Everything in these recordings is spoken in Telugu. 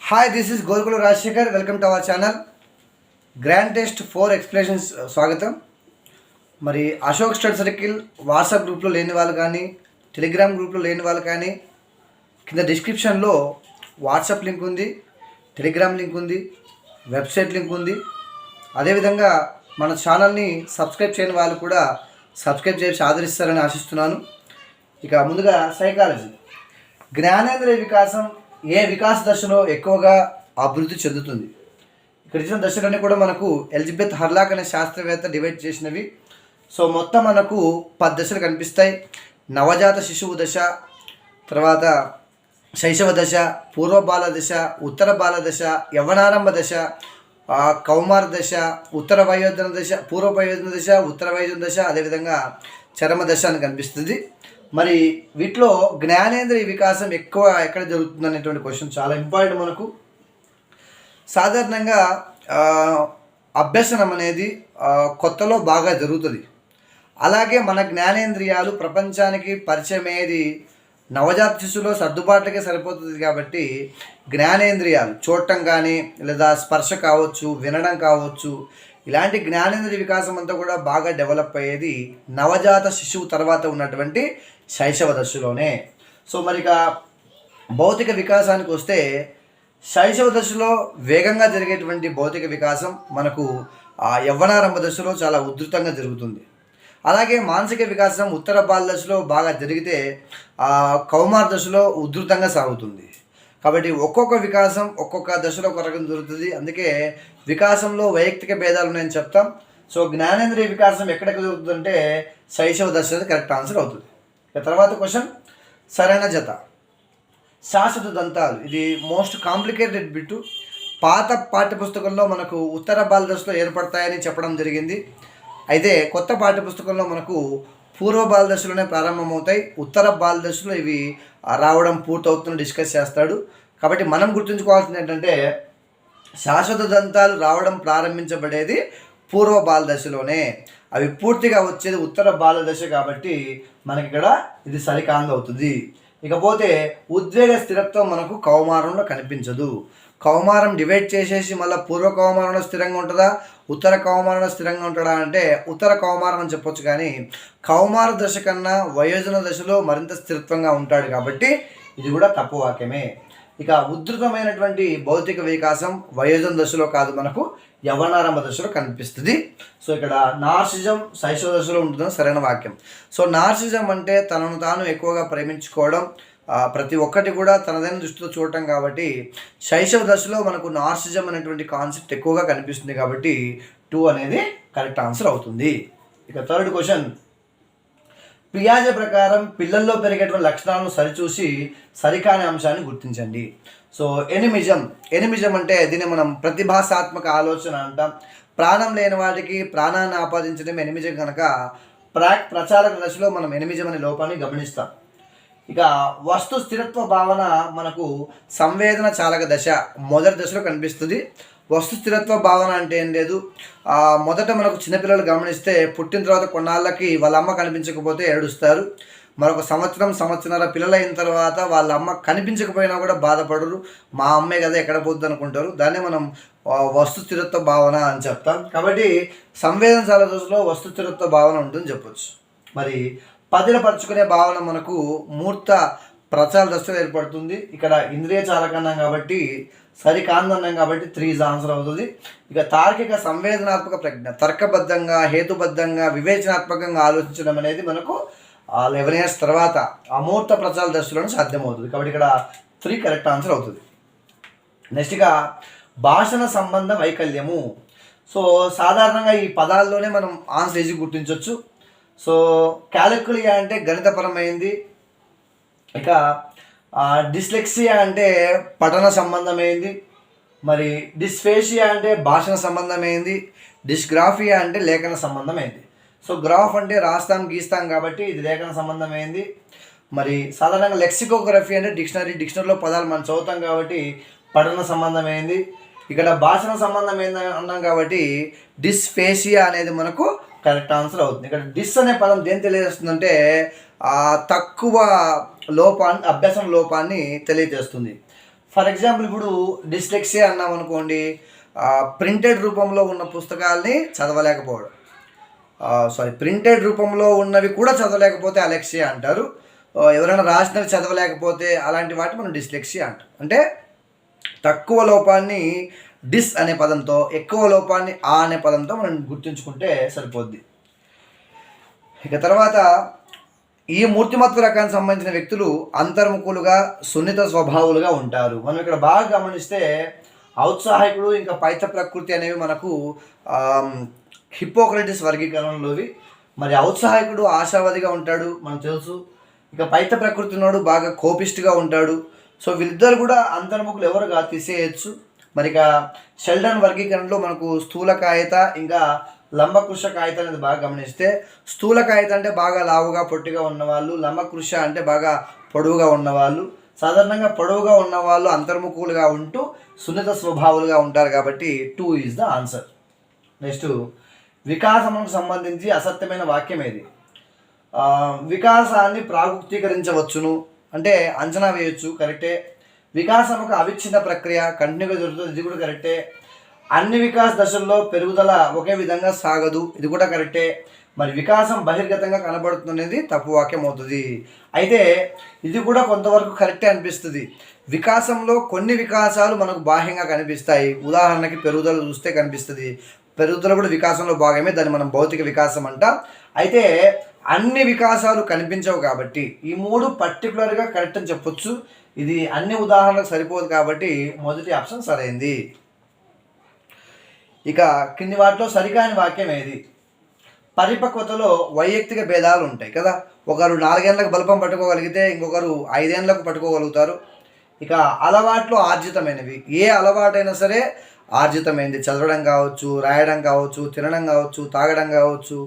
Hi, this is Golkula Rajasekhar. Welcome to our channel grand test 4 explanations. స్వాగతం. మరి అశోక్ స్టడీ సర్కిల్ వాట్సాప్ గ్రూప్లో లేని వాళ్ళు కానీ, టెలిగ్రామ్ గ్రూప్లో లేని వాళ్ళు కానీ, కింద డిస్క్రిప్షన్లో వాట్సాప్ లింక్ ఉంది, టెలిగ్రామ్ లింక్ ఉంది, వెబ్సైట్ లింక్ ఉంది. అదేవిధంగా మన ఛానల్ని సబ్స్క్రైబ్ చేయని వాళ్ళు కూడా సబ్స్క్రైబ్ చేసి ఆదరిస్తారని ఆశిస్తున్నాను. ఇక ముందుగా సైకాలజీ. జ్ఞానేంద్రియ వికాసం ఏ వికాస దశలో ఎక్కువగా అభివృద్ధి చెందుతుంది? ఇక్కడ ఇచ్చిన దశలన్నీ కూడా మనకు ఎలిజబెత్ హర్లాక్ అనే శాస్త్రవేత్త డివైడ్ చేసినవి. సో మొత్తం మనకు 10 దశలు కనిపిస్తాయి. నవజాత శిశువు దశ, తర్వాత శైశవ దశ, పూర్వ బాల దశ, ఉత్తర బాల దశ, యవ్వనారంభ దశ, కౌమార దశ, ఉత్తర వయోజన దశ, పూర్వ వయోజన దశ, ఉత్తర వయోజన దశ, అదేవిధంగా చరమ దశ అని కనిపిస్తుంది. మరి వీటిలో జ్ఞానేంద్రియ వికాసం ఎక్కువ ఎక్కడ జరుగుతుంది అనేటువంటి క్వశ్చన్ చాలా ఇంపార్టెంట్ మనకు. సాధారణంగా అభ్యసనం అనేది కొత్తలో బాగా జరుగుతుంది. అలాగే మన జ్ఞానేంద్రియాలు ప్రపంచానికి పరిచయం అయ్యేది నవజాత శిశువులో సర్దుబాట్లకే సరిపోతుంది. కాబట్టి జ్ఞానేంద్రియాలు చూడటం కానీ, లేదా స్పర్శ కావచ్చు, వినడం కావచ్చు, ఇలాంటి జ్ఞానేంద్రియ వికాసం అంతా కూడా బాగా డెవలప్ అయ్యేది నవజాత శిశువు తర్వాత ఉన్నటువంటి శైశవ దశలోనే. సో మరిక భౌతిక వికాసానికి వస్తే, శైశవ దశలో వేగంగా జరిగేటువంటి భౌతిక వికాసం మనకు యవ్వనారంభ దశలో చాలా ఉధృతంగా జరుగుతుంది. అలాగే మానసిక వికాసం ఉత్తర బాల దశలో బాగా జరిగితే కౌమార దశలో ఉధృతంగా సాగుతుంది. కాబట్టి ఒక్కొక్క వికాసం ఒక్కొక్క దశలో ఒక రకం జరుగుతుంది. అందుకే వికాసంలో వైయక్తిక భేదాలు ఉన్నాయని చెప్తాం. సో జ్ఞానేంద్రియ వికాసం ఎక్కడెక్కడ జరుగుతుందంటే శైశవ దశ అనేది కరెక్ట్ ఆన్సర్ అవుతుంది. ఇక తర్వాత క్వశ్చన్, సరైన జత. శాశ్వత దంతాలు, ఇది మోస్ట్ కాంప్లికేటెడ్ బిట్టు. పాత పాఠ్యపుస్తకంలో మనకు ఉత్తర బాల దశలో ఏర్పడతాయని చెప్పడం జరిగింది. అయితే కొత్త పాఠ్యపుస్తకంలో మనకు పూర్వ బాల దశలోనే ప్రారంభమవుతాయి. ఉత్తర బాల దశలో ఇవి రావడం పూర్తవుతుందని డిస్కస్ చేస్తాడు. కాబట్టి మనం గుర్తుంచుకోవాల్సింది ఏంటంటే, శాశ్వత దంతాలు రావడం ప్రారంభించబడేది పూర్వ బాల దశలోనే, అవి పూర్తిగా వచ్చేది ఉత్తర బాల దశ. కాబట్టి మనకి ఇక్కడ ఇది సరికాంది అవుతుంది. ఇకపోతే ఉద్వేగ స్థిరత్వం మనకు కౌమారంలో కనిపించదు. కౌమారం డివైడ్ చేసేసి మళ్ళీ పూర్వ కౌమారంలో స్థిరంగా ఉంటుందా, ఉత్తర కౌమారంలో స్థిరంగా ఉంటాడా అంటే ఉత్తర కౌమారం అని చెప్పొచ్చు. కానీ కౌమార దశ కన్నా వయోజన దశలో మరింత స్థిరత్వంగా ఉంటాడు. కాబట్టి ఇది కూడా తప్పు వాక్యమే. ఇక ఉధృతమైనటువంటి భౌతిక వికాసం వయోజన దశలో కాదు, మనకు యవ్వనారంభ దశలో కనిపిస్తుంది. సో ఇక్కడ నార్సిజం శైశవ దశలో ఉంటుందని సరైన వాక్యం. సో నార్సిజం అంటే తనను తాను ఎక్కువగా ప్రేమించుకోవడం, ప్రతి ఒక్కటి కూడా తనదైన దృష్టితో చూడటం. కాబట్టి శైశవ దశలో మనకు నార్సిజం అనేటువంటి కాన్సెప్ట్ ఎక్కువగా కనిపిస్తుంది. కాబట్టి 2 అనేది కరెక్ట్ ఆన్సర్ అవుతుంది. ఇక థర్డ్ క్వశ్చన్, పియాజే ప్రకారం పిల్లల్లో పెరిగేటువంటి లక్షణాలను సరిచూసి సరికాని అంశాన్ని గుర్తించండి. సో ఎనిమిజం అంటే దీన్ని మనం ప్రతిభాసాత్మక ఆలోచన అంటాం. ప్రాణం లేని వాటికి ప్రాణాన్ని ఆపాదించడం ఎనిమిజం కనుక ప్రచారక దశలో మనం ఎనిమిజం అనే లోపాన్ని గమనిస్తాం. ఇక వస్తు స్థిరత్వ భావన మనకు సంవేదన చాలక దశ మొదటి దశలో కనిపిస్తుంది. వస్తు స్థిరత్వ భావన అంటే ఏం లేదు, మొదట మనకు చిన్నపిల్లలు గమనిస్తే పుట్టిన తర్వాత కొన్నాళ్ళకి వాళ్ళ అమ్మ కనిపించకపోతే ఏడుస్తారు. మరొక సంవత్సరన్నర పిల్లలైన తర్వాత వాళ్ళ అమ్మ కనిపించకపోయినా కూడా బాధపడరు. మా అమ్మే కదా ఎక్కడ పోద్ది అనుకుంటారు. దాన్ని మనం వస్తు స్థిరత్వ భావన అని చెప్తాం. కాబట్టి సంవేదన చాలా దశలో వస్తు స్థిరత్వ భావన ఉంటుందని చెప్పొచ్చు. మరి పదిలపరుచుకునే భావన మనకు మూర్త ప్రచార దశలో ఏర్పడుతుంది. ఇక్కడ ఇంద్రియ చాలకన్నాం కాబట్టి సరికాందన్నాం కాబట్టి 3 ఈజ్ ఆన్సర్ అవుతుంది. ఇక తార్కిక సంవేదనాత్మక ప్రజ్ఞ, తర్కబద్ధంగా హేతుబద్ధంగా వివేచనాత్మకంగా ఆలోచించడం అనేది మనకు 11 years తర్వాత అమూర్త ప్రచార దశలోనే సాధ్యమవుతుంది. కాబట్టి ఇక్కడ 3 కరెక్ట్ ఆన్సర్ అవుతుంది. నెక్స్ట్గా భాషణ సంబంధ వైకల్యము. సో సాధారణంగా ఈ పదాల్లోనే మనం ఆన్సర్ ఈజీ గుర్తించవచ్చు. సో క్యాలిక్యులియా అంటే గణితపరమైంది. ఇక డిస్లెక్సియా అంటే పఠన సంబంధమైంది. మరి డిస్ఫేషియా అంటే భాషణ సంబంధమైంది. డిస్గ్రాఫియా అంటే లేఖన సంబంధమైంది. సో గ్రాఫ్ అంటే రాస్తాం గీస్తాం కాబట్టి ఇది లేఖన సంబంధమైంది. మరి సాధారణంగా లెక్సికోగ్రఫీ అంటే డిక్షనరీలో పదాలు మనం చదువుతాం కాబట్టి పఠన సంబంధమైంది. ఇక్కడ భాషణ సంబంధమైంది అన్నాం కాబట్టి డిస్ఫేషియా అనేది మనకు కరెక్ట్ ఆన్సర్ అవుతుంది. ఇక్కడ డిస్ అనే పదం దేని తెలియజేస్తుందంటే తక్కువ లోపాన్ని, అభ్యాసం లోపాన్ని తెలియజేస్తుంది. ఫర్ ఎగ్జాంపుల్ ఇప్పుడు డిస్లెక్సియా అన్నాం అనుకోండి, ప్రింటెడ్ రూపంలో ఉన్న పుస్తకాల్ని చదవలేకపోవడం, ప్రింటెడ్ రూపంలో ఉన్నవి కూడా చదవలేకపోతే అలెక్సియా అంటారు. ఎవరైనా రాసినవి చదవలేకపోతే అలాంటి వాటి మనం డిస్లెక్సియా అంటాం. అంటే తక్కువ లోపాన్ని డిస్ అనే పదంతో, ఎక్కువ లోపాన్ని ఆ అనే పదంతో మనం గుర్తుంచుకుంటే సరిపోద్ది. ఇక తర్వాత ఈ మూర్తిమత్వ రకానికి సంబంధించిన వ్యక్తులు అంతర్ముఖులుగా, సున్నిత స్వభావులుగా ఉంటారు. మనం ఇక్కడ బాగా గమనిస్తే ఔత్సాహికుడు ఇంకా పైత ప్రకృతి అనేవి మనకు హిప్పోక్రటిస్ వర్గీకరణలోవి. మరి ఔత్సాహికుడు ఆశావాదిగా ఉంటాడు మనకు తెలుసు. ఇక పైత ప్రకృతి ఉన్నాడు బాగా కోపిస్ట్గా ఉంటాడు. సో వీళ్ళిద్దరు కూడా అంతర్ముఖులు ఎవరుగా తీసేయచ్చు. మరి ఇక షెల్డన్ వర్గీకరణలో మనకు స్థూలకాయత ఇంకా లంబకృషకాయత అనేది బాగా గమనిస్తే, స్థూలకాయత అంటే బాగా లావుగా పొట్టిగా ఉన్నవాళ్ళు, లంబకృష అంటే బాగా పొడవుగా ఉన్నవాళ్ళు. సాధారణంగా పొడవుగా ఉన్నవాళ్ళు అంతర్ముఖులుగా ఉంటూ సున్నిత స్వభావాలుగా ఉంటారు కాబట్టి 2 ఈజ్ ద ఆన్సర్. నెక్స్ట్, వికాసముకు సంబంధించి అసత్యమైన వాక్యం ఏది? వికాసాన్ని ప్రాగుక్తీకరించవచ్చును అంటే అంచనా వేయొచ్చు, కరెక్టే. వికాసం ఒక అవిచ్ఛిన్న ప్రక్రియ, కంటిన్యూగా జరుగుతుంది, ఇది కూడా కరెక్టే. అన్ని వికాస దశల్లో పెరుగుదల ఒకే విధంగా సాగదు, ఇది కూడా కరెక్టే. మరి వికాసం బహిర్గతంగా కనబడుతున్నది తప్పు వాక్యం అవుతుంది. అయితే ఇది కూడా కొంతవరకు కరెక్టే అనిపిస్తుంది. వికాసంలో కొన్ని వికాసాలు మనకు బాహ్యంగా కనిపిస్తాయి. ఉదాహరణకి పెరుగుదల చూస్తే కనిపిస్తుంది, పెరుగుదల కూడా వికాసంలో భాగమే, దాన్ని మనం భౌతిక వికాసం అంటాం. అయితే అన్ని వికాసాలు కనిపించవు కాబట్టి ఈ 3 పర్టికులర్గా కరెక్ట్ అని చెప్పొచ్చు. ఇది అన్ని ఉదాహరణలకు సరిపోదు కాబట్టి మొదటి ఆప్షన్ సరైంది. ఇక కింది వాటిలో సరికాని వాక్యం ఏది? పరిపక్వతలో వైయక్తిక భేదాలు ఉంటాయి కదా. ఒకరు 4 ఏళ్ళకు బల్బం పట్టుకోగలిగితే ఇంకొకరు 5 ఏళ్ళకు పట్టుకోగలుగుతారు. ఇక అలవాట్లు ఆర్జితమైనవి, ఏ అలవాటైనా సరే ఆర్జితమైంది. చదవడం కావచ్చు, రాయడం కావచ్చు, తినడం కావచ్చు, తాగడం కావచ్చు,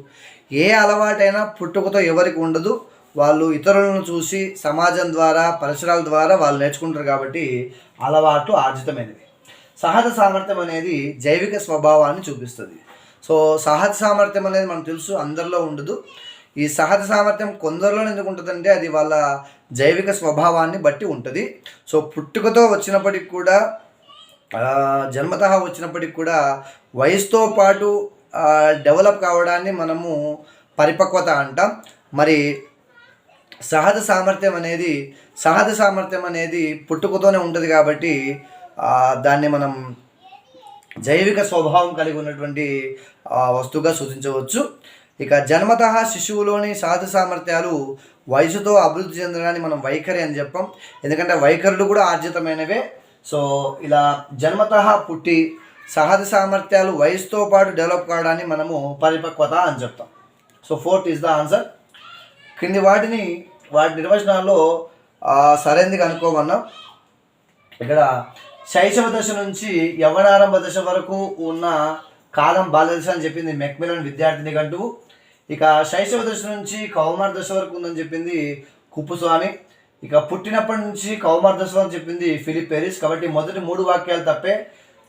ఏ అలవాటైనా పుట్టుకతో ఎవరికి ఉండదు. వాళ్ళు ఇతరులను చూసి సమాజం ద్వారా, పరిసరాల ద్వారా వాళ్ళు నేర్చుకుంటారు కాబట్టి అలవాట్లు ఆర్జితమైనవి. సహజ సామర్థ్యం అనేది జైవిక స్వభావాన్ని చూపిస్తుంది. సో సహజ సామర్థ్యం అనేది మనకు తెలుసు అందరిలో ఉండదు. ఈ సహజ సామర్థ్యం కొందరిలో ఎందుకు ఉంటుందంటే అది వాళ్ళ జైవిక స్వభావాన్ని బట్టి ఉంటుంది. సో పుట్టుకతో వచ్చినప్పటికి కూడా, జన్మతః వచ్చినప్పటికి కూడా వయసుతో పాటు డెవలప్ కావడాన్ని మనము పరిపక్వత అంటాం. మరి సహజ సామర్థ్యం అనేది పుట్టుకతోనే ఉంటుంది కాబట్టి దాన్ని మనం జైవిక స్వభావం కలిగి ఉన్నటువంటి వస్తువుగా సూచించవచ్చు. ఇక జన్మతః శిశువులోని సహజ సామర్థ్యాలు వయసుతో అభివృద్ధి చెందడాన్ని మనం వైఖరి అని చెప్పాం, ఎందుకంటే వైఖరులు కూడా ఆర్జితమైనవే. సో ఇలా జన్మతః పుట్టి సహజ సామర్థ్యాలు వయసుతో పాటు డెవలప్ కావడాన్ని మనము పరిపక్వత అని చెప్తాం. So 4th is the answer. కింది వాటి నిర్వచనాల్లో సరైనది కనుక్కోమన్నాం. ఇక్కడ శైశవ దశ నుంచి యవ్వనారంభ దశ వరకు ఉన్న కాలం బాల్యదశ అని చెప్పింది మెక్మిలన్ విద్యార్థిని గంటువు. ఇక శైశవ దశ నుంచి కౌమార దశ వరకు ఉందని చెప్పింది కుప్పుస్వామి. ఇక పుట్టినప్పటి నుంచి కౌమార దశ అని చెప్పింది ఫిలిప్ పెరిస్. కాబట్టి మొదటి 3 వాక్యాలు తప్పే.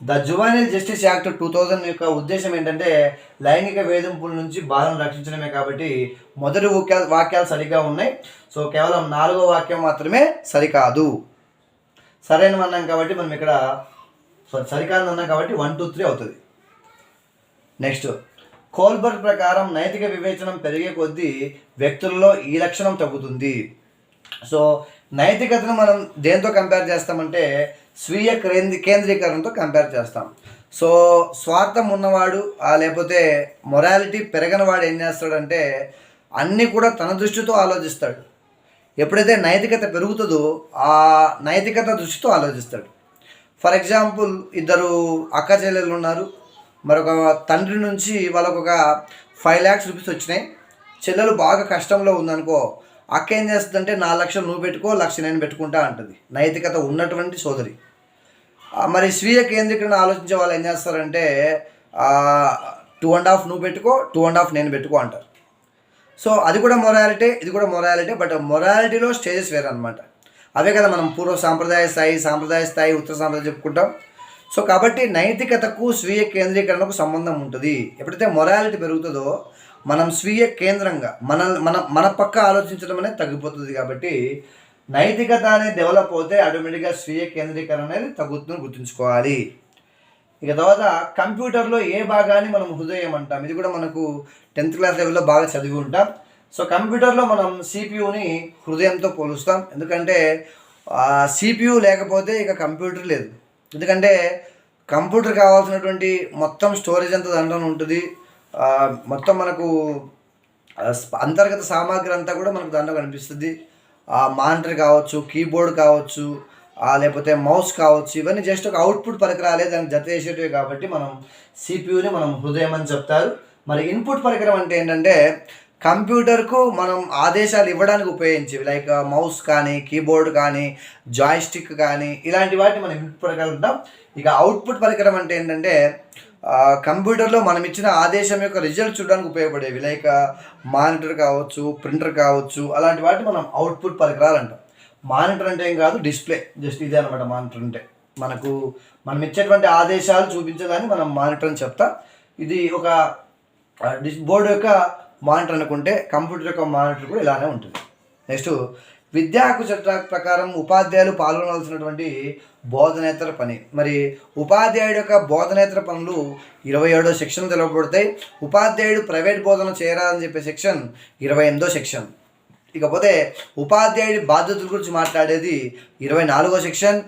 ద జువైనల్ జస్టిస్ యాక్ట్ 2000 యొక్క ఉద్దేశం ఏంటంటే లైంగిక వేధింపుల నుంచి బాలను రక్షించడమే. కాబట్టి మొదటి వాక్యాలు సరిగ్గా ఉన్నాయి. సో కేవలం 4వ వాక్యం మాత్రమే సరికాదు. సరైన అన్నాం కాబట్టి మనం ఇక్కడ సరికాదు అన్నాం కాబట్టి 1, 2, 3 అవుతుంది. నెక్స్ట్, కోల్బర్గ్ ప్రకారం నైతిక వివేచనం పెరిగే కొద్దీ వ్యక్తుల్లో ఈ లక్షణం తగ్గుతుంది. సో నైతికతను మనం దేంతో కంపేర్ చేస్తామంటే స్వీయ కేంద్రీకరణతో కంపేర్ చేస్తాం. సో స్వార్థం ఉన్నవాడు లేకపోతే మొరాలిటీ పెరగనివాడు ఏం చేస్తాడంటే అన్నీ కూడా తన దృష్టితో ఆలోచిస్తాడు. ఎప్పుడైతే నైతికత పెరుగుతుందో ఆ నైతికత దృష్టితో ఆలోచిస్తాడు. ఫర్ ఎగ్జాంపుల్, 2 అక్క చెల్లెళ్ళు ఉన్నారు. మరొక తండ్రి నుంచి వాళ్ళకు ఒక 5 lakhs రూపీస్ వచ్చినాయి. చెల్లెలు బాగా కష్టంలో ఉందనుకో, అక్క ఏం చేస్తుందంటే 4 లక్షలు నువ్వు పెట్టుకో, 1,00,000 నేను పెట్టుకుంటా అంటుంది. నైతికత ఉన్నటువంటి సోదరి. మరి స్వీయ కేంద్రీకరణ ఆలోచించే వాళ్ళు ఏం చేస్తారంటే 2.5 నువ్వు పెట్టుకో, 2.5 నేను పెట్టుకో అంటారు. సో అది కూడా మొరాలిటీ, ఇది కూడా మొరాలిటీ. బట్ మొరాలిటీలో స్టేజెస్ వేరే అనమాట. అవే కదా మనం పూర్వ సాంప్రదాయ స్థాయి, ఉత్తర సాంప్రదాయం చెప్పుకుంటాం. సో కాబట్టి నైతికతకు స్వీయ కేంద్రీకరణకు సంబంధం ఉంటుంది. ఎప్పుడైతే మొరాలిటీ పెరుగుతుందో మనం స్వీయ కేంద్రంగా మన పక్క ఆలోచించడం అనేది తగ్గిపోతుంది. కాబట్టి నైతికత అనేది డెవలప్ అవుతే ఆటోమేటిక్గా స్వీయ కేంద్రీకరణ అనేది తగ్గుతుందని గుర్తుంచుకోవాలి. ఇక తర్వాత కంప్యూటర్లో ఏ భాగాన్ని మనం హృదయం అంటాం, ఇది కూడా మనకు 10th క్లాస్ లెవెల్లో బాగా చదివి ఉంటాం. సో కంప్యూటర్లో మనం సిపియుని హృదయంతో పోలుస్తాం, ఎందుకంటే సిపియు లేకపోతే ఇక కంప్యూటర్ లేదు. ఎందుకంటే కంప్యూటర్ కావాల్సినటువంటి మొత్తం స్టోరేజ్ అంతా దాంట్లో ఉంటుంది, మొత్తం మనకు అంతర్గత సామాగ్రి అంతా కూడా మనకు దాంట్లో కనిపిస్తుంది. మానిటర్ కావచ్చు, కీబోర్డ్ కావచ్చు, లేకపోతే మౌస్ కావచ్చు, ఇవన్నీ జస్ట్ ఒక అవుట్పుట్ పరికరాలే, దానికి జత చేసేటివి. కాబట్టి మనం సిపియుని మనం హృదయం అని చెప్తారు. మరి ఇన్పుట్ పరికరం అంటే ఏంటంటే కంప్యూటర్కు మనం ఆదేశాలు ఇవ్వడానికి ఉపయోగించేవి, లైక్ మౌస్ కానీ, కీబోర్డ్ కానీ, జాయ్స్టిక్ కానీ, ఇలాంటి వాటిని మనం ఇన్పుట్ పరికరాలు ఉంటాం. ఇక అవుట్పుట్ పరికరం అంటే ఏంటంటే కంప్యూటర్లో మనం ఇచ్చిన ఆదేశం యొక్క రిజల్ట్ చూడడానికి ఉపయోగపడేవి, లైక్ మానిటర్ కావచ్చు, ప్రింటర్ కావచ్చు, అలాంటి వాటిని మనం అవుట్పుట్ పరికరాలు అంటాం. మానిటర్ అంటే ఏం కాదు, డిస్ప్లే, జస్ట్ ఇదే అనమాట. మానిటర్ అంటే మనం ఇచ్చేటువంటి ఆదేశాలు చూపించేదాన్ని మనం మానిటర్ అని చెప్తాం. ఇది ఒక బోర్డు యొక్క మానిటర్ అనుకుంటే కంప్యూటర్ యొక్క మానిటర్ కూడా ఇలానే ఉంటుంది. నెక్స్ట్, విద్యా హక్కు చట్టం ప్రకారం ఉపాధ్యాయులు పాల్గొనాల్సినటువంటి బోధనేతర పని. మరి ఉపాధ్యాయుడి యొక్క బోధనేతర పనులు 27వ సెక్షన్ తెలుపబడతాయి. ఉపాధ్యాయుడు ప్రైవేట్ బోధన చేయరాదని చెప్పే సెక్షన్ 28వ సెక్షన్. ఇకపోతే ఉపాధ్యాయుడి బాధ్యతల గురించి మాట్లాడేది 24వ సెక్షన్.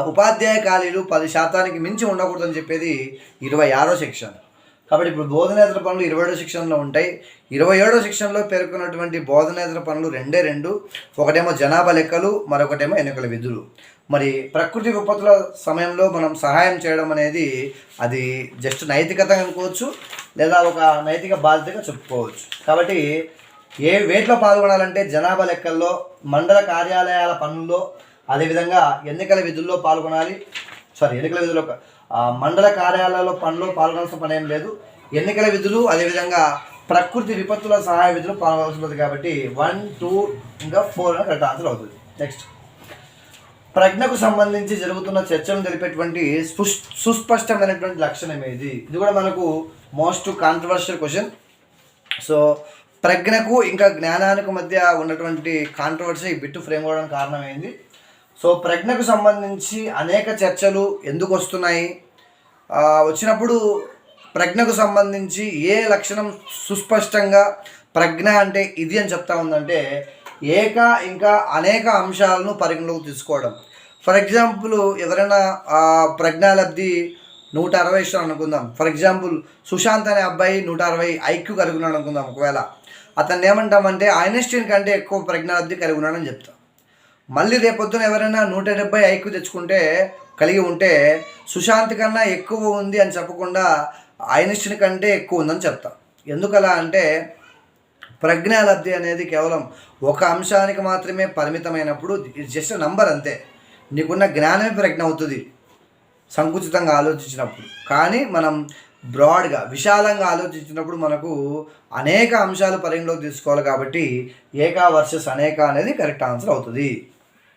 ఉపాధ్యాయ ఖాళీలు 10% మించి ఉండకూడదని చెప్పేది 26వ సెక్షన్. కాబట్టి ఇప్పుడు బోధనేతర పనులు 27వ సెక్షన్లో ఉంటాయి. 27వ సెక్షన్లో పేర్కొన్నటువంటి బోధనేతర పనులు రెండు, ఒకటేమో జనాభా లెక్కలు, మరొకటేమో ఎన్నికల విధులు. మరి ప్రకృతి విపత్తుల సమయంలో మనం సహాయం చేయడం అనేది అది జస్ట్ నైతికత అనుకోవచ్చు, లేదా ఒక నైతిక బాధ్యతగా చెప్పుకోవచ్చు. కాబట్టి వేటిలో పాల్గొనాలంటే జనాభా లెక్కల్లో, మండల కార్యాలయాల పనుల్లో, అదేవిధంగా ఎన్నికల విధుల్లో పాల్గొనాలి. మండల కార్యాలయాల పనుల్లో పాల్గొనాల్సిన పని ఏం లేదు. ఎన్నికల విధులు, అదేవిధంగా ప్రకృతి విపత్తుల సహాయ విధులు పాల్గొనాల్సి ఉంటుంది. కాబట్టి 1, 2 ఇంకా 4 అని కరెక్ట్ ఆన్సర్ అవుతుంది. నెక్స్ట్, ప్రజ్ఞకు సంబంధించి జరుగుతున్న చర్చలను తెలిపేటువంటి సుస్పష్టమైనటువంటి లక్షణం ఏది? ఇది కూడా మనకు మోస్ట్ కాంట్రవర్షియల్ క్వశ్చన్. సో ప్రజ్ఞకు ఇంకా జ్ఞానానికి మధ్య ఉన్నటువంటి కాంట్రవర్సీ బిట్టు ఫ్రేమ్ అవ్వడానికి కారణం ఏంది? సో ప్రజ్ఞకు సంబంధించి అనేక చర్చలు ఎందుకు వస్తున్నాయి? వచ్చినప్పుడు ప్రజ్ఞకు సంబంధించి ఏ లక్షణం సుస్పష్టంగా ప్రజ్ఞ అంటే ఇది అని చెప్తా ఉందంటే ఇంకా అనేక అంశాలను పరిగణలోకి తీసుకోవడం. ఫర్ ఎగ్జాంపుల్, ఎవరైనా ప్రజ్ఞాలబ్ధి 160 ఇష్టం అనుకుందాం. ఫర్ ఎగ్జాంపుల్, సుశాంత్ అనే అబ్బాయి 160 ఐక్యూ కలిగి ఉన్నాడు అనుకుందాం. ఒకవేళ అతన్ని ఏమంటామంటే ఐన్స్టీన్ కంటే ఎక్కువ ప్రజ్ఞాలబ్ధి కలిగి ఉన్నాడని చెప్తాం. మళ్ళీ రేపొద్దున ఎవరైనా 170 ఐక్యూ తెచ్చుకుంటే కలిగి ఉంటే సుశాంత్ కన్నా ఎక్కువ ఉంది అని చెప్పకుండా ఐన్స్టీన్ కంటే ఎక్కువ ఉందని చెప్తాం. ఎందుకలా అంటే ప్రజ్ఞాలబ్ధి అనేది కేవలం ఒక అంశానికి మాత్రమే పరిమితమైనప్పుడు ఇది జస్ట్ నంబర్ అంతే. నీకున్న జ్ఞానమే ప్రజ్ఞ అవుతుంది సంకుచితంగా ఆలోచించినప్పుడు. కానీ మనం బ్రాడ్గా, విశాలంగా ఆలోచించినప్పుడు మనకు అనేక అంశాలు పరిగణలోకి తీసుకోవాలి. కాబట్టి ఏక వర్సెస్ అనేక అనేది కరెక్ట్ ఆన్సర్ అవుతుంది.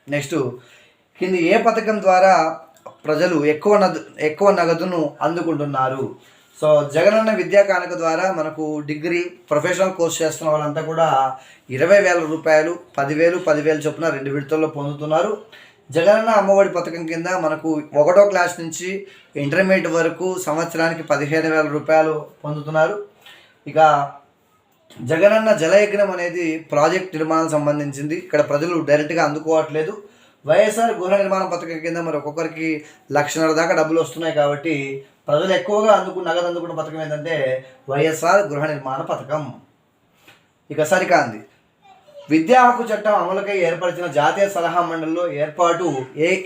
నెక్స్ట్, కింది ఏ పథకం ద్వారా ప్రజలు ఎక్కువ నగదును అందుకుంటున్నారు? సో జగనన్న విద్యా కానుక ద్వారా మనకు డిగ్రీ, ప్రొఫెషనల్ కోర్స్ చేస్తున్న వాళ్ళంతా కూడా 20,000 రూపాయలు, 10,000 చొప్పున 2 విడతల్లో పొందుతున్నారు. జగనన్న అమ్మఒడి పథకం కింద మనకు 1వ క్లాస్ నుంచి ఇంటర్మీడియట్ వరకు సంవత్సరానికి 15,000 రూపాయలు పొందుతున్నారు. ఇక జగనన్న జలయజ్ఞం అనేది ప్రాజెక్ట్ నిర్మాణం సంబంధించింది. ఇక్కడ ప్రజలు డైరెక్ట్గా అందుకోవట్లేదు. వైఎస్ఆర్ గృహ నిర్మాణ పథకం కింద మరి ఒక్కొక్కరికి 1,50,000 దాకా డబ్బులు వస్తున్నాయి. కాబట్టి ప్రజలు ఎక్కువగా నగదు అందుకున్న పథకం ఏంటంటే వైఎస్ఆర్ గృహ నిర్మాణ పథకం. ఇక సరికాంది, విద్యా హక్కు చట్టం అమలుకై ఏర్పరిచిన జాతీయ సలహా మండలిలో ఏర్పాటు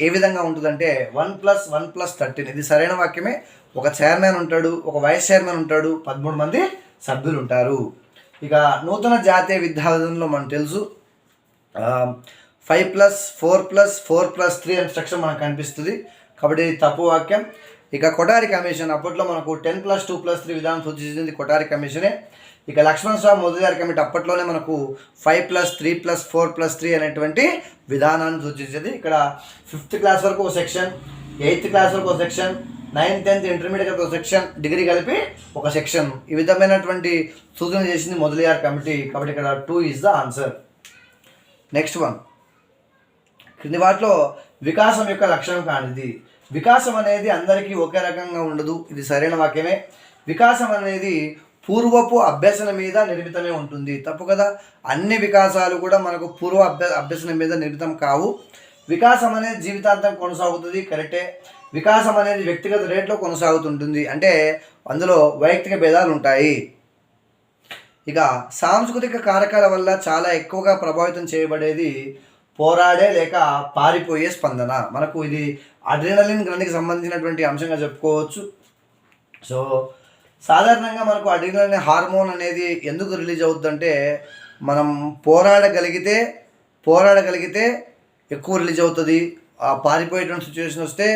ఏ విధంగా ఉంటుందంటే 1+1+13. ఇది సరైన వాక్యమే. ఒక చైర్మన్ ఉంటాడు, ఒక వైస్ చైర్మన్ ఉంటాడు, 13 మంది సభ్యులు ఉంటారు. ఇక నూతన జాతీయ విద్యా విధానంలో మనకు తెలుసు 5+4+4+3 అనే స్ట్రక్చర్ మనకు కనిపిస్తుంది. కాబట్టి ఇది తప్పు వాక్యం. ఇక కొఠారి కమిషన్, అప్పట్లో మనకు 10+2+3 విధానం సూచించింది కొఠారి కమిషనే. ఇక లక్ష్మణ్ స్వామి మొదటిగారి కమిటీ అప్పట్లోనే మనకు 5+3+4+3 అనేటువంటి విధానాన్ని సూచించేది. ఇక్కడ 5th క్లాస్ వరకు ఒక సెక్షన్, 8th క్లాస్ వరకు ఒక సెక్షన్, 9th 10th ఇంటర్మీడియట్ కలిపి ఒక సెక్షన్, డిగ్రీ కలిపి ఒక సెక్షన్. ఈ విధమైనటువంటి సూచన చేసింది మొదలియార్ కమిటీ. కాబట్టి ఇక్కడ 2 is the answer. Next one, క్రింది వాటిలో వికాసం యొక్క లక్షణం కానిది. వికాసం అనేది అందరికీ ఒకే రకంగా ఉండదు. ఇది సరైన వాక్యమే. వికాసం అనేది పూర్వపు అభ్యసన మీద నిర్మితమే ఉంటుంది. తప్పు కదా. అన్ని వికాసాలు కూడా మనకు పూర్వ అభ్యసన మీద నిర్మితం కావు. వికాసం అనేది జీవితాంతం కొనసాగుతుంది, కరెక్టే. వికాసం అనేది వ్యక్తిగత రేట్లో కొనసాగుతుంటుంది, అంటే అందులో వైయక్తిక భేదాలు ఉంటాయి. ఇక సాంస్కృతిక కారకాల వల్ల చాలా ఎక్కువగా ప్రభావితం చేయబడేది పోరాడే లేక పారిపోయే స్పందన. మనకు ఇది అడ్రినలిన్ గ్రంథికి సంబంధించినటువంటి అంశంగా చెప్పుకోవచ్చు. సో సాధారణంగా మనకు అడ్రినలిన్ హార్మోన్ అనేది ఎందుకు రిలీజ్ అవుతుందంటే మనం పోరాడగలిగితే ఎక్కువ రిలీజ్ అవుతుంది. పారిపోయేటువంటి సిచ్యువేషన్ వస్తే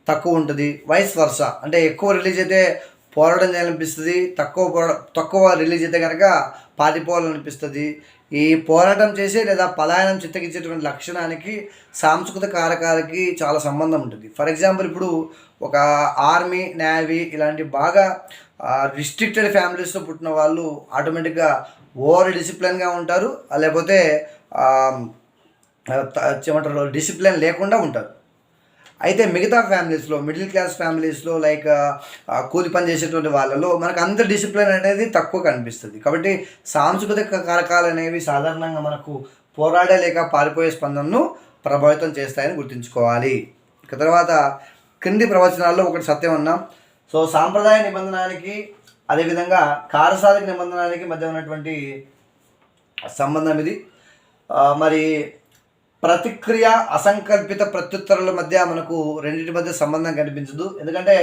తక్కువ ఉంటుంది. వైస్ వర్స, అంటే ఎక్కువ రిలీజ్ అయితే పోరాటం చేయాలనిపిస్తుంది, తక్కువ రిలీజ్ అయితే కనుక పారిపోవాలనిపిస్తుంది. ఈ పోరాటం చేసే లేదా పలాయనం చిత్తగించేటువంటి లక్షణానికి సాంస్కృతిక కారకాలకి చాలా సంబంధం ఉంటుంది. ఫర్ ఎగ్జాంపుల్ ఇప్పుడు ఒక ఆర్మీ, నేవీ ఇలాంటి బాగా రిస్ట్రిక్టెడ్ ఫ్యామిలీస్లో పుట్టిన వాళ్ళు ఆటోమేటిక్గా ఓవర్ డిసిప్లిన్గా ఉంటారు, లేకపోతే ఏమంటారు డిసిప్లిన్ లేకుండా ఉంటారు. అయితే మిగతా ఫ్యామిలీస్లో, మిడిల్ క్లాస్ ఫ్యామిలీస్లో లైక్ కూలి పని చేసేటువంటి వాళ్ళలో మనకు అంత డిసిప్లిన్ అనేది తక్కువ కనిపిస్తుంది. కాబట్టి సాంస్కృతిక కారకాలు అనేవి సాధారణంగా మనకు పోరాడే లేక పారిపోయే స్పందనను ప్రభావితం చేస్తాయని గుర్తుంచుకోవాలి. ఇక తర్వాత క్రింది ప్రవచనాల్లో ఒకటి సత్యం అన్నాం. సో సాంప్రదాయ నిబంధనానికి అదేవిధంగా కారసాధక నిబంధనానికి మధ్య ఉన్నటువంటి సంబంధం ఇది. మరి ప్రతిక్రియ అసంకల్పిత ప్రత్యుత్తరాల మధ్య మనకు రెండింటి మధ్య సంబంధం కనిపించదు. ఎందుకంటే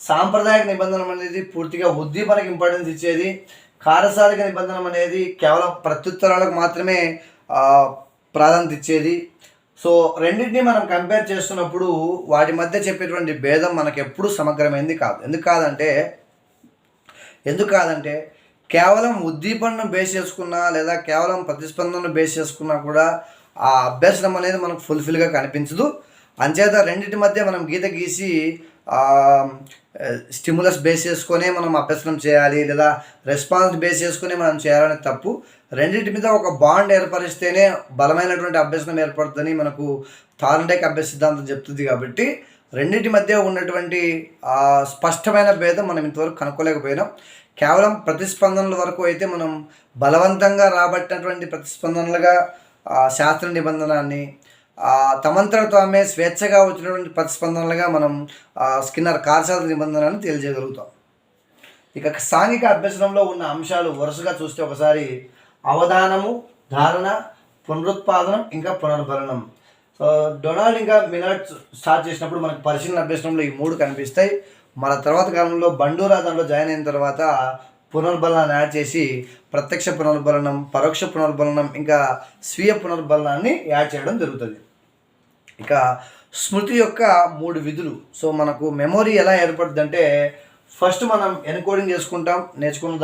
సాంప్రదాయక నిబంధన అనేది పూర్తిగా ఉద్దీపనకు ఇంపార్టెన్స్ ఇచ్చేది. కారసాధక నిబంధన అనేది కేవలం ప్రత్యుత్తరాలకు మాత్రమే ప్రాధాన్యత ఇచ్చేది. సో రెండింటినీ మనం కంపేర్ చేస్తున్నప్పుడు వాటి మధ్య చెప్పేటువంటి భేదం మనకు ఎప్పుడు సమగ్రమైంది కాదు. ఎందుకు కాదంటే కేవలం ఉద్దీపనను బేస్ చేసుకున్నా లేదా కేవలం ప్రతిస్పందనను బేస్ చేసుకున్నా కూడా ఆ అభ్యసనం అనేది మనకు ఫుల్ఫిల్గా కనిపించదు. అంచేత రెండింటి మధ్య మనం గీత గీసి స్టిములస్ బేస్ చేసుకొని మనం అభ్యసనం చేయాలి లేదా రెస్పాన్స్ బేస్ చేసుకొని మనం చేయాలనే తప్పు. రెండింటి మీద ఒక బాండ్ ఏర్పరిస్తేనే బలమైనటువంటి అభ్యసనం ఏర్పడుతుందని మనకు థార్న్డైక్ అభ్యాస సిద్ధాంతం చెప్తుంది. కాబట్టి రెండింటి మధ్య ఉన్నటువంటి స్పష్టమైన భేదం మనం ఇంతవరకు కనుక్కోలేకపోయినాం. కేవలం ప్రతిస్పందనల వరకు అయితే మనం బలవంతంగా రాబట్టినటువంటి ప్రతిస్పందనలుగా శాస్త్ర నిబంధనాన్ని, తమంతట తామే స్వేచ్ఛగా వచ్చినటువంటి ప్రతిస్పందనలుగా మనం స్కిన్నర్ కారసాధక నిబంధనని తెలియజేయగలుగుతాం. ఇక సాంఘిక అభ్యసనంలో ఉన్న అంశాలు వరుసగా చూస్తే ఒకసారి అవధానము, ధారణ, పునరుత్పాదనం, ఇంకా పునర్బలనం. సో డొనాల్డ్ ఇంకా మిలార్డ్ స్టార్ట్ చేసినప్పుడు మనకు పరిశీలన అభ్యసనంలో ఈ 3 కనిపిస్తాయి. మన తర్వాత కాలంలో బండూరా దాంట్లో జాయిన్ అయిన తర్వాత పునర్బలనాన్ని యాడ్ చేసి ప్రత్యక్ష పునర్బలనం, పరోక్ష పునర్బలనం, ఇంకా స్వీయ పునర్బలనాన్ని యాడ్ చేయడం జరుగుతుంది. ఇక స్మృతి యొక్క 3 విధులు. సో మనకు మెమొరీ ఎలా ఏర్పడుతుంది అంటే ఫస్ట్ మనం ఎన్కోడింగ్ చేసుకుంటాం, నేర్చుకున్న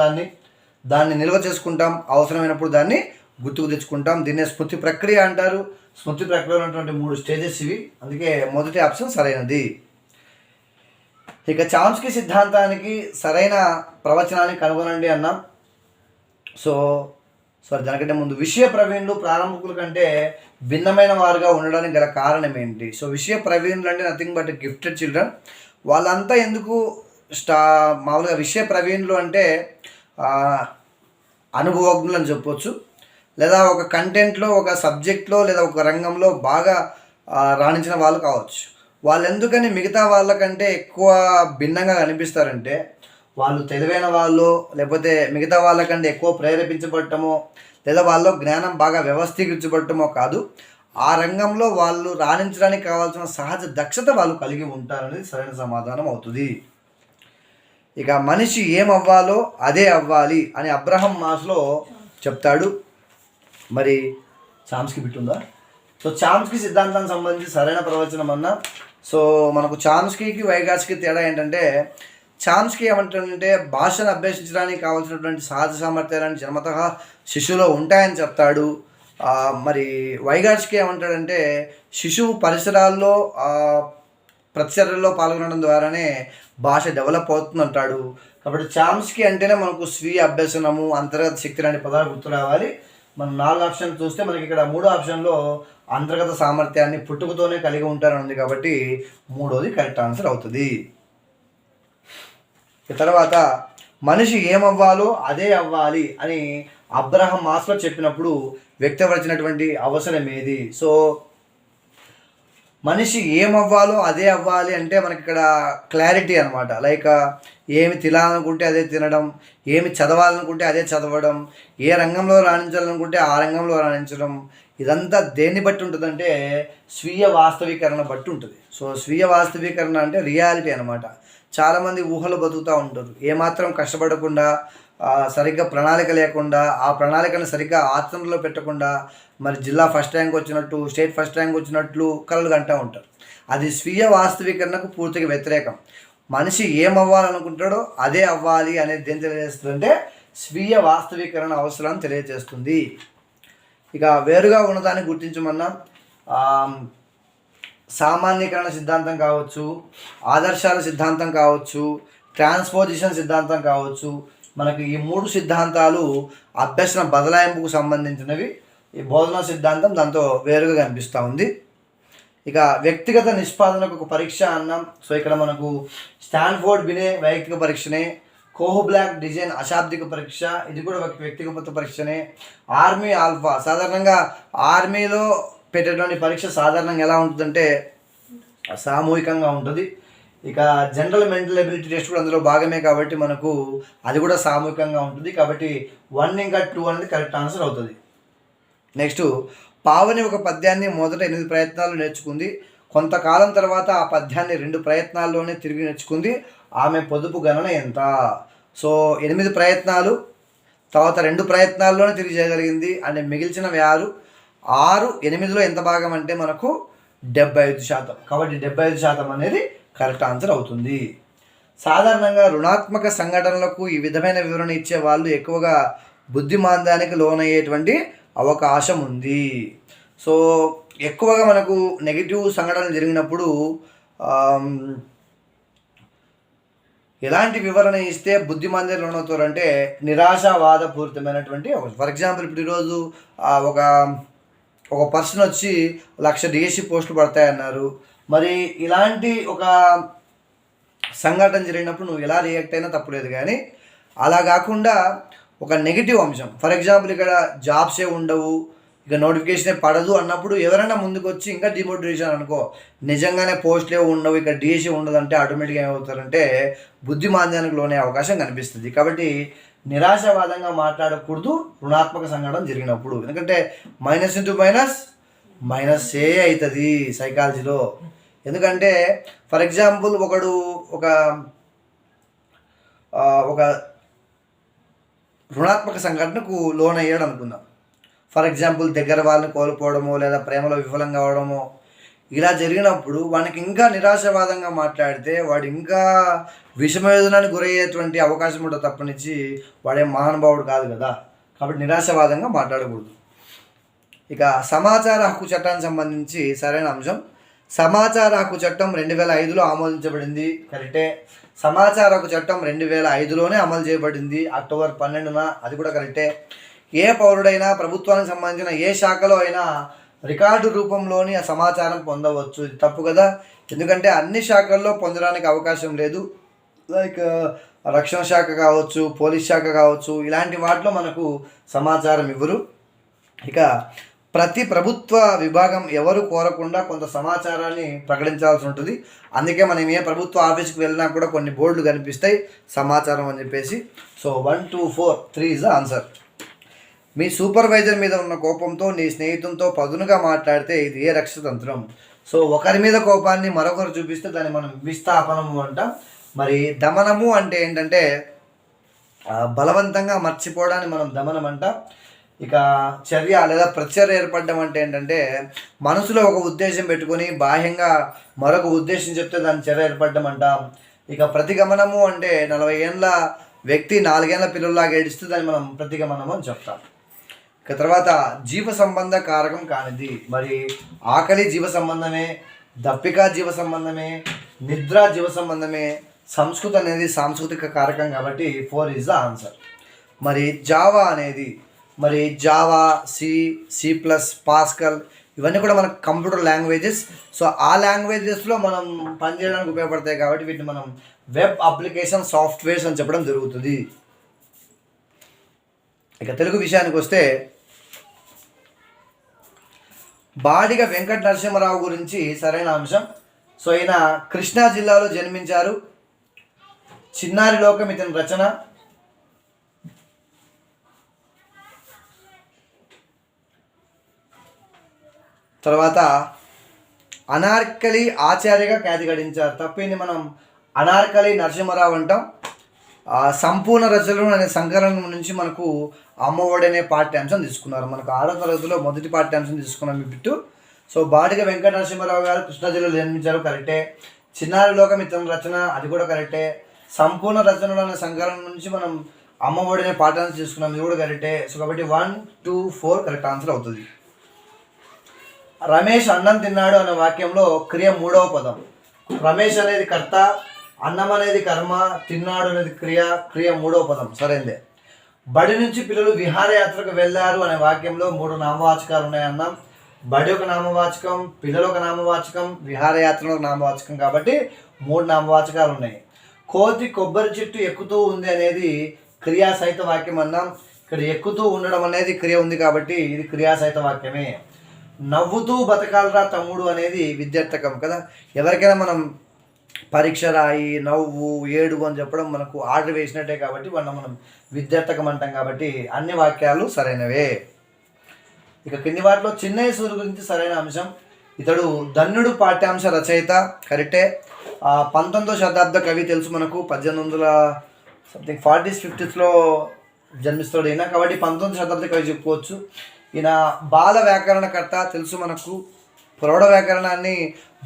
దాన్ని నిల్వ చేసుకుంటాం, అవసరమైనప్పుడు దాన్ని గుర్తుకు తెచ్చుకుంటాం. దీన్నే స్మృతి ప్రక్రియ అంటారు. స్మృతి ప్రక్రియలో ఉన్నటువంటి 3 స్టేజెస్ ఇవి. అందుకే మొదటి ఆప్షన్ సరైనది. ఇక చామ్స్కీ సిద్ధాంతానికి సరైన ప్రవచనాన్ని కనుగొనండి అన్నాం. సో దానికంటే ముందు విషయ ప్రవీణులు ప్రారంభకుల కంటే భిన్నమైన వారుగా ఉండడానికి గల కారణం ఏంటి? సో విషయ ప్రవీణులు అంటే నథింగ్ బట్ గిఫ్టెడ్ చిల్డ్రన్. వాళ్ళంతా ఎందుకు మామూలుగా విషయ ప్రవీణులు అంటే అనుభవజ్ఞులు అని చెప్పొచ్చు, లేదా ఒక కంటెంట్లో, ఒక సబ్జెక్ట్లో లేదా ఒక రంగంలో బాగా రాణించిన వాళ్ళు కావచ్చు. వాళ్ళు ఎందుకని మిగతా వాళ్ళకంటే ఎక్కువ భిన్నంగా కనిపిస్తారంటే వాళ్ళు తెలివైన వాళ్ళు, లేకపోతే మిగతా వాళ్ళకంటే ఎక్కువ ప్రేరేపించబడటమో లేదా వాళ్ళలో జ్ఞానం బాగా వ్యవస్థీకరించబడటమో కాదు, ఆ రంగంలో వాళ్ళు రాణించడానికి కావాల్సిన సహజ దక్షత వాళ్ళు కలిగి ఉంటారనేది సరైన సమాధానం అవుతుంది. ఇక మనిషి ఏమవ్వాలో అదే అవ్వాలి అని అబ్రహం మాస్లో చెప్తాడు. మరి చామ్స్కీ బిట్టుందా? సో చామ్స్కీ సిద్ధాంతానికి సంబంధించి సరైన ప్రవచనం అన్నా. సో మనకు చామ్స్కీకి వైగాట్స్కి తేడా ఏంటంటే చామ్స్కీ ఏమంటాడంటే భాషను అభ్యసించడానికి కావాల్సినటువంటి సహజ సామర్థ్యాలను జన్మతః శిశువులో ఉంటాయని చెప్తాడు. మరి వైగాట్స్కి ఏమంటాడంటే శిశువు పరిసరాల్లో ప్రతిచర్యల్లో పాల్గొనడం ద్వారానే భాష డెవలప్ అవుతుంది అంటాడు. కాబట్టి చామ్స్కీ అంటేనే మనకు స్వీయ అభ్యసనము, అంతర్గత శక్తి అనే పదాలు గుర్తు రావాలి. మనం 4 ఆప్షన్ చూస్తే మనకి ఇక్కడ 3వ ఆప్షన్లో అంతర్గత సామర్థ్యాన్ని పుట్టుకతోనే కలిగి ఉంటారని ఉంది కాబట్టి 3వది కరెక్ట్ ఆన్సర్ అవుతుంది. తర్వాత మనిషి ఏమవ్వాలో అదే అవ్వాలి అని అబ్రహం మాస్లో చెప్పినప్పుడు వ్యక్తపరిచినటువంటి అవసరం ఏది? సో మనిషి ఏమవ్వాలో అదే అవ్వాలి అంటే మనకి ఇక్కడ క్లారిటీ అనమాట. లైక్ ఏమి తినాలనుకుంటే అదే తినడం, ఏమి చదవాలనుకుంటే అదే చదవడం, ఏ రంగంలో రాణించాలనుకుంటే ఆ రంగంలో రాణించడం. ఇదంతా దేన్ని బట్టి ఉంటుందంటే స్వీయ వాస్తవీకరణ బట్టి ఉంటుంది. సో స్వీయ వాస్తవీకరణ అంటే రియాలిటీ అనమాట. చాలామంది ఊహలు బతుకుతూ ఉంటారు, ఏమాత్రం కష్టపడకుండా, సరిగ్గా ప్రణాళిక లేకుండా, ఆ ప్రణాళికను సరిగ్గా ఆచరణలో పెట్టకుండా మరి జిల్లా ఫస్ట్ ర్యాంక్ వచ్చినట్టు, స్టేట్ ఫస్ట్ ర్యాంక్ వచ్చినట్లు కలలు కంటూ ఉంటారు. అది స్వీయ వాస్తవీకరణకు పూర్తిగా వ్యతిరేకం. మనిషి ఏమవ్వాలనుకుంటాడో అదే అవ్వాలి అనేది దేని తెలియజేస్తుందంటే స్వీయ వాస్తవీకరణ అవసరాన్ని తెలియజేస్తుంది. ఇక వేరుగా ఉన్నదాన్ని గుర్తించమన్నా సామాన్యీకరణ సిద్ధాంతం కావచ్చు, ఆదర్శాల సిద్ధాంతం కావచ్చు, ట్రాన్స్పోజిషన్ సిద్ధాంతం కావచ్చు. మనకి ఈ 3 సిద్ధాంతాలు అభ్యసన బదలాయింపుకు సంబంధించినవి. ఈ బోధనా సిద్ధాంతం దాంతో వేరుగా కనిపిస్తూ ఉంది. ఇక వ్యక్తిగత నిష్పాదనకు ఒక పరీక్ష అన్నాం. సో ఇక్కడ మనకు స్టాన్ఫోర్డ్ బినే వైయక్తిక పరీక్షనే, కోహ్ బ్లాక్ డిజైన్ అశాబ్దిక పరీక్ష, ఇది కూడా ఒక వ్యక్తిగత పరీక్షనే. ఆర్మీ ఆల్ఫా, సాధారణంగా ఆర్మీలో పెట్టేటువంటి పరీక్ష సాధారణంగా ఎలా ఉంటుందంటే సామూహికంగా ఉంటుంది. ఇక జనరల్ మెంటల్ ఎబిలిటీ టెస్ట్ కూడా అందులో భాగమే కాబట్టి మనకు అది కూడా సామూహికంగా ఉంటుంది. కాబట్టి 1 ఇంకా 2 అనేది కరెక్ట్ ఆన్సర్ అవుతుంది. నెక్స్ట్, పావని ఒక పద్యాన్ని మొదట 8 ప్రయత్నాలు నేర్చుకుంది. కొంతకాలం తర్వాత ఆ పద్యాన్ని 2 ప్రయత్నాల్లోనే తిరిగి నేర్చుకుంది. ఆమె పొదుపు గణన ఎంత? సో 8 ప్రయత్నాలు, తర్వాత 2 ప్రయత్నాల్లోనే తిరిగి చేయగలిగింది. అంటే మిగిల్చినవి 6. 8లో ఎంత భాగం అంటే మనకు 75%. కాబట్టి 75% అనేది కరెక్ట్ ఆన్సర్ అవుతుంది. సాధారణంగా రుణాత్మక సంఘటనలకు ఈ విధమైన వివరణ ఇచ్చే వాళ్ళు ఎక్కువగా బుద్ధిమాంద్యానికి లోనయ్యేటువంటి అవకాశం ఉంది. సో ఎక్కువగా మనకు నెగిటివ్ సంఘటనలు జరిగినప్పుడు ఎలాంటి వివరణ ఇస్తే బుద్ధిమాంద్యం లోనవుతారంటే నిరాశావాదపూరితమైనటువంటి. ఫర్ ఎగ్జాంపుల్ ఇప్పుడు ఈరోజు ఒక పర్సన్ వచ్చి 1,00,000 డిఎస్సి పోస్టులు పడతాయన్నారు. మరి ఇలాంటి ఒక సంఘటన జరిగినప్పుడు నువ్వు ఎలా రియాక్ట్ అయినా తప్పులేదు, కానీ అలా కాకుండా ఒక నెగిటివ్ అంశం, ఫర్ ఎగ్జాంపుల్ ఇక్కడ జాబ్సే ఉండవు, ఇక నోటిఫికేషనే పడదు అన్నప్పుడు ఎవరైనా ముందుకు వచ్చి ఇంకా డిమోటివేషన్ అనుకో, నిజంగానే పోస్టులే ఉండవు, ఇక్కడ డిఎస్సి ఉండదు అంటే ఆటోమేటిక్గా ఏమవుతారంటే బుద్ధిమాంద్యానికి లోనే అవకాశం కనిపిస్తుంది. కాబట్టి నిరాశావాదంగా మాట్లాడకూడదు రుణాత్మక సంఘటన జరిగినప్పుడు. ఎందుకంటే -*- ఏ అవుతుంది సైకాలజీలో. ఎందుకంటే ఫర్ ఎగ్జాంపుల్ ఒకడు ఒక రుణాత్మక సంఘటనకు లోన్ అయ్యాడు అనుకుందాం. ఫర్ ఎగ్జాంపుల్ దగ్గర వాళ్ళని కోల్పోవడమో లేదా ప్రేమలో విఫలం కావడమో ఇలా జరిగినప్పుడు వానికి ఇంకా నిరాశావాదంగా మాట్లాడితే వాడు ఇంకా విషమవేదనానికి గురయ్యేటువంటి అవకాశం ఉంటుంది తప్పనిచ్చి వాడేం మహానుభావుడు కాదు కదా. కాబట్టి నిరాశావాదంగా మాట్లాడకూడదు. ఇక సమాచార హక్కు చట్టానికి సంబంధించి సరైన అంశం, సమాచార హక్కు చట్టం 2005లో ఆమోదించబడింది. కరెక్టే. సమాచార హక్కు చట్టం 2005లోనే అమలు చేయబడింది, అక్టోబర్ 12న. అది కూడా కరెక్టే. ఏ పౌరుడైనా ప్రభుత్వానికి సంబంధించిన ఏ శాఖలో అయినా రికార్డు రూపంలోని ఆ సమాచారం పొందవచ్చు. ఇది తప్పు కదా, ఎందుకంటే అన్ని శాఖల్లో పొందడానికి అవకాశం లేదు. లైక్ రక్షణ శాఖ కావచ్చు, పోలీస్ శాఖ కావచ్చు, ఇలాంటి వాటిలో మనకు సమాచారం ఇవ్వరు. ఇక ప్రతి ప్రభుత్వ విభాగం ఎవరు కోరకుండా కొంత సమాచారాన్ని ప్రకటించాల్సి ఉంటుంది. అందుకే మనం ఏ ప్రభుత్వ ఆఫీస్కి వెళ్ళినా కూడా కొన్ని బోర్డులు కనిపిస్తాయి సమాచారం అని చెప్పేసి. So 1, 2, 4, 3 is the answer. Me supervisor మీద ఉన్న కోపంతో నీ స్నేహితులతో పదునుగా మాట్లాడితే ఇది ఏ రక్షతంత్రం? సో ఒకరి మీద కోపాన్ని మరొకరు చూపిస్తే దాన్ని మనం విస్థాపనము అంటాం. మరి దమనము అంటే ఏంటంటే బలవంతంగా మర్చిపోవడాన్ని మనం దమనం అంటాం. ఇక చర్య లేదా ప్రతిచర్య ఏర్పడడం అంటే ఏంటంటే మనసులో ఒక ఉద్దేశం పెట్టుకొని బాహ్యంగా మరొక ఉద్దేశం చెప్తే దాన్ని చర్య ఏర్పడడం అంటాం. ఇక ప్రతిగమనము అంటే 40 ఏళ్ళ వ్యక్తి 4 ఏళ్ళ పిల్లల్లాగా ఏడిస్తే దాన్ని మనం ప్రతిగమనము అని చెప్తాం. ఇక తర్వాత జీవ సంబంధ కారకం కానిది. మరి ఆకలి జీవ సంబంధమే, దప్పిక జీవ సంబంధమే, నిద్ర జీవ సంబంధమే, సంస్కృతం అనేది సాంస్కృతిక కారకం కాబట్టి 4 ఈజ్ ద ఆన్సర్. మరి జావా అనేది, మరి జావా, సి ప్లస్, పాస్కల్ ఇవన్నీ కూడా మనకు కంప్యూటర్ లాంగ్వేజెస్. సో ఆ లాంగ్వేజెస్లో మనం పనిచేయడానికి ఉపయోగపడతాయి కాబట్టి వీటిని మనం వెబ్ అప్లికేషన్ సాఫ్ట్వేర్స్ అని చెప్పడం జరుగుతుంది. ఇక తెలుగు విషయానికి వస్తే బాడిగ వెంకట నరసింహరావు గురించి సరైన అంశం. సో ఈయన కృష్ణా జిల్లాలో జన్మించారు. చిన్నారి లోకం ఇతని రచన. తర్వాత అనార్కలి ఆచార్యగా ఖ్యాతి గడించారు. తప్పింది మనం అనార్కలి నరసింహరావు అంటాం. సంపూర్ణ రచనలు అనే సంకలనం నుంచి మనకు అమ్మఒడి అనే పాఠ్యాంశం తీసుకున్నారు. మనకు 6వ తరగతిలో మొదటి పాఠ్యాంశం తీసుకున్నాం మీ బిట్టు. సో బాడిగ వెంకట నరసింహరావు గారు కృష్ణా జిల్లాలో జన్మించారు, కరెక్టే. చిన్నారి లోకం ఇతని రచన, అది కూడా కరెక్టే. సంపూర్ణ రచనలు అనే సంకలనం నుంచి మనం అమ్మఒడి అనే పాఠ్యాంశం తీసుకున్నాం, ఇది కూడా కరెక్టే. సో కాబట్టి 1, 2, 4 కరెక్ట్ ఆన్సర్ అవుతుంది. రమేష్ అన్నం తిన్నాడు అనే వాక్యంలో క్రియ 3వ పదం. రమేష్ అనేది కర్త, అన్నం అనేది కర్మ, తిన్నాడు అనేది క్రియ 3వ పదం సరైందే. బడి నుంచి పిల్లలు విహారయాత్రకు వెళ్ళారు అనే వాక్యంలో 3 నామవాచకాలు ఉన్నాయన్నాం. బడి ఒక నామవాచకం, పిల్లలు ఒక నామవాచకం, విహారయాత్రలో ఒక నామవాచకం కాబట్టి 3 నామవాచకాలు ఉన్నాయి. కోతి కొబ్బరి చెట్టు ఎక్కుతూ ఉంది అనేది క్రియాసహిత వాక్యం అన్నాం. ఇక్కడ ఎక్కుతూ ఉండడం అనేది క్రియ ఉంది కాబట్టి ఇది క్రియాసహిత వాక్యమే. నవ్వుతూ బతకాలరా తమ్ముడు అనేది విద్యార్థకం కదా. ఎవరికైనా మనం పరీక్ష రాయి, నవ్వు, ఏడు అని చెప్పడం మనకు ఆర్డర్ వేసినట్టే కాబట్టి మనం విద్యార్థకం అంటాం కాబట్టి అన్ని వాక్యాలు సరైనవే. ఇక కింది వాటిలో చిన్నయ్య సూరి గురించి సరైన అంశం. ఇతడు ధన్యుడు పాఠ్యాంశ రచయిత, కరెక్టే. 19వ శతాబ్ద కవి తెలుసు మనకు, 1840s 50sలో జన్మిస్తాడు ఈయన కాబట్టి 19వ శతాబ్ద కవి చెప్పుకోవచ్చు. ఈయన బాల వ్యాకరణకర్త తెలుసు మనకు. ప్రౌఢ వ్యాకరణాన్ని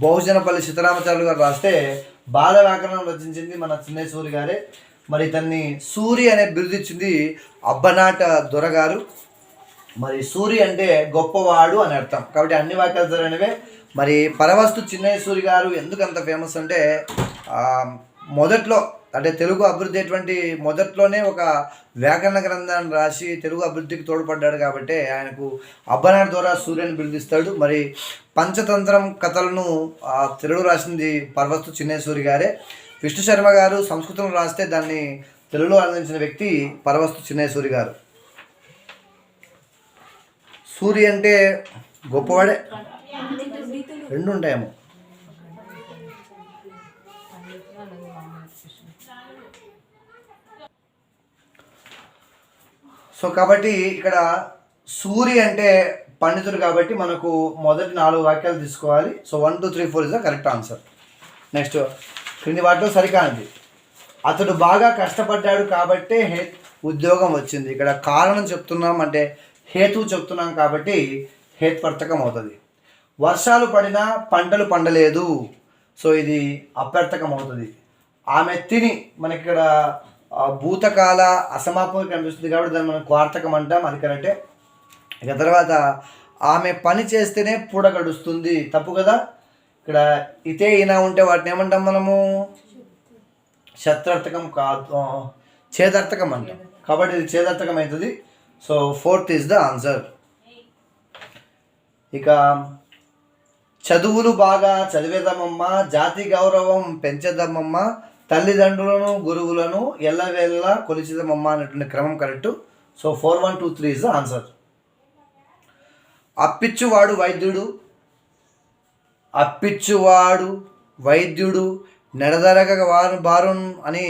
బహుజనపల్లి సీతారామచార్యులు గారు రాస్తే బాల వ్యాకరణం రచించింది మన చిన్నయ్య సూరి గారే. మరి ఇతన్ని సూరి అనే బిరుదు ఇచ్చింది అబ్బనాట దొరగారు. మరి సూరి అంటే గొప్పవాడు అని అర్థం కాబట్టి అన్ని వాక్యాలు సరైనవే. మరి పరవస్తు చిన్నయ్య సూరి గారు ఎందుకు అంత ఫేమస్ అంటే మొదట్లో అంటే తెలుగు అభివృద్ధి అటువంటి మొదట్లోనే ఒక వ్యాకరణ గ్రంథాన్ని రాసి తెలుగు అభివృద్ధికి తోడ్పడ్డాడు కాబట్టి ఆయనకు అబ్బనాడు ద్వారా సూర్యుని బిరుదిస్తాడు. మరి పంచతంత్రం కథలను తెలుగు రాసింది పరవస్తు చిన్నయ్య సూరి గారే. విష్ణు శర్మ గారు సంస్కృతం రాస్తే దాన్ని తెలుగులో అందించిన వ్యక్తి పరవస్తు చిన్నయ్య సూరి గారు. సూరి అంటే గొప్పవాడే, 2 ఉంటాయేమో. సో కాబట్టి ఇక్కడ సూరి అంటే పండితుడు కాబట్టి మనకు మొదటి 4 వాక్యాలు తీసుకోవాలి. So 1, 2, 3, 4 is the correct answer. Next క్రింది వాటిలో సరికానిది. అతడు బాగా కష్టపడ్డాడు కాబట్టే ఉద్యోగం వచ్చింది. ఇక్కడ కారణం చెప్తున్నాం అంటే హేతువు చెప్తున్నాం కాబట్టి హేత్వర్థకం అవుతుంది. వర్షాలు పడినా పంటలు పండలేదు, సో ఇది అప్యర్థకం అవుతుంది. ఆమె తిని మనకి ఇక్కడ భూతకాల అసమాపం కనిపిస్తుంది కాబట్టి దాన్ని మనం క్వార్థకం అంటాం, అది కరెక్టే. ఇక తర్వాత ఆమె పని చేస్తేనే పూట గడుస్తుంది, తప్పు కదా. ఇక్కడ ఇతే ఈనా ఉంటే వాటిని ఏమంటాం మనము? శత్రార్థకం కాదు, ఛేదార్థకం అంటాం కాబట్టి ఇది ఛేదార్థకం అవుతుంది. So 4th is the answer. ఇక చదువులు బాగా చదివేదమ్మమ్మ, జాతి గౌరవం పెంచేదమ్మమ్మ, తల్లిదండ్రులను గురువులను ఎల్లవేళ్ళ కొలిచిదమ్మమ్మ అనేటువంటి క్రమం correct. So 4, 1, 2, 3 is the answer. అప్పిచ్చువాడు వైద్యుడు నెడదరగ వారు బారు అని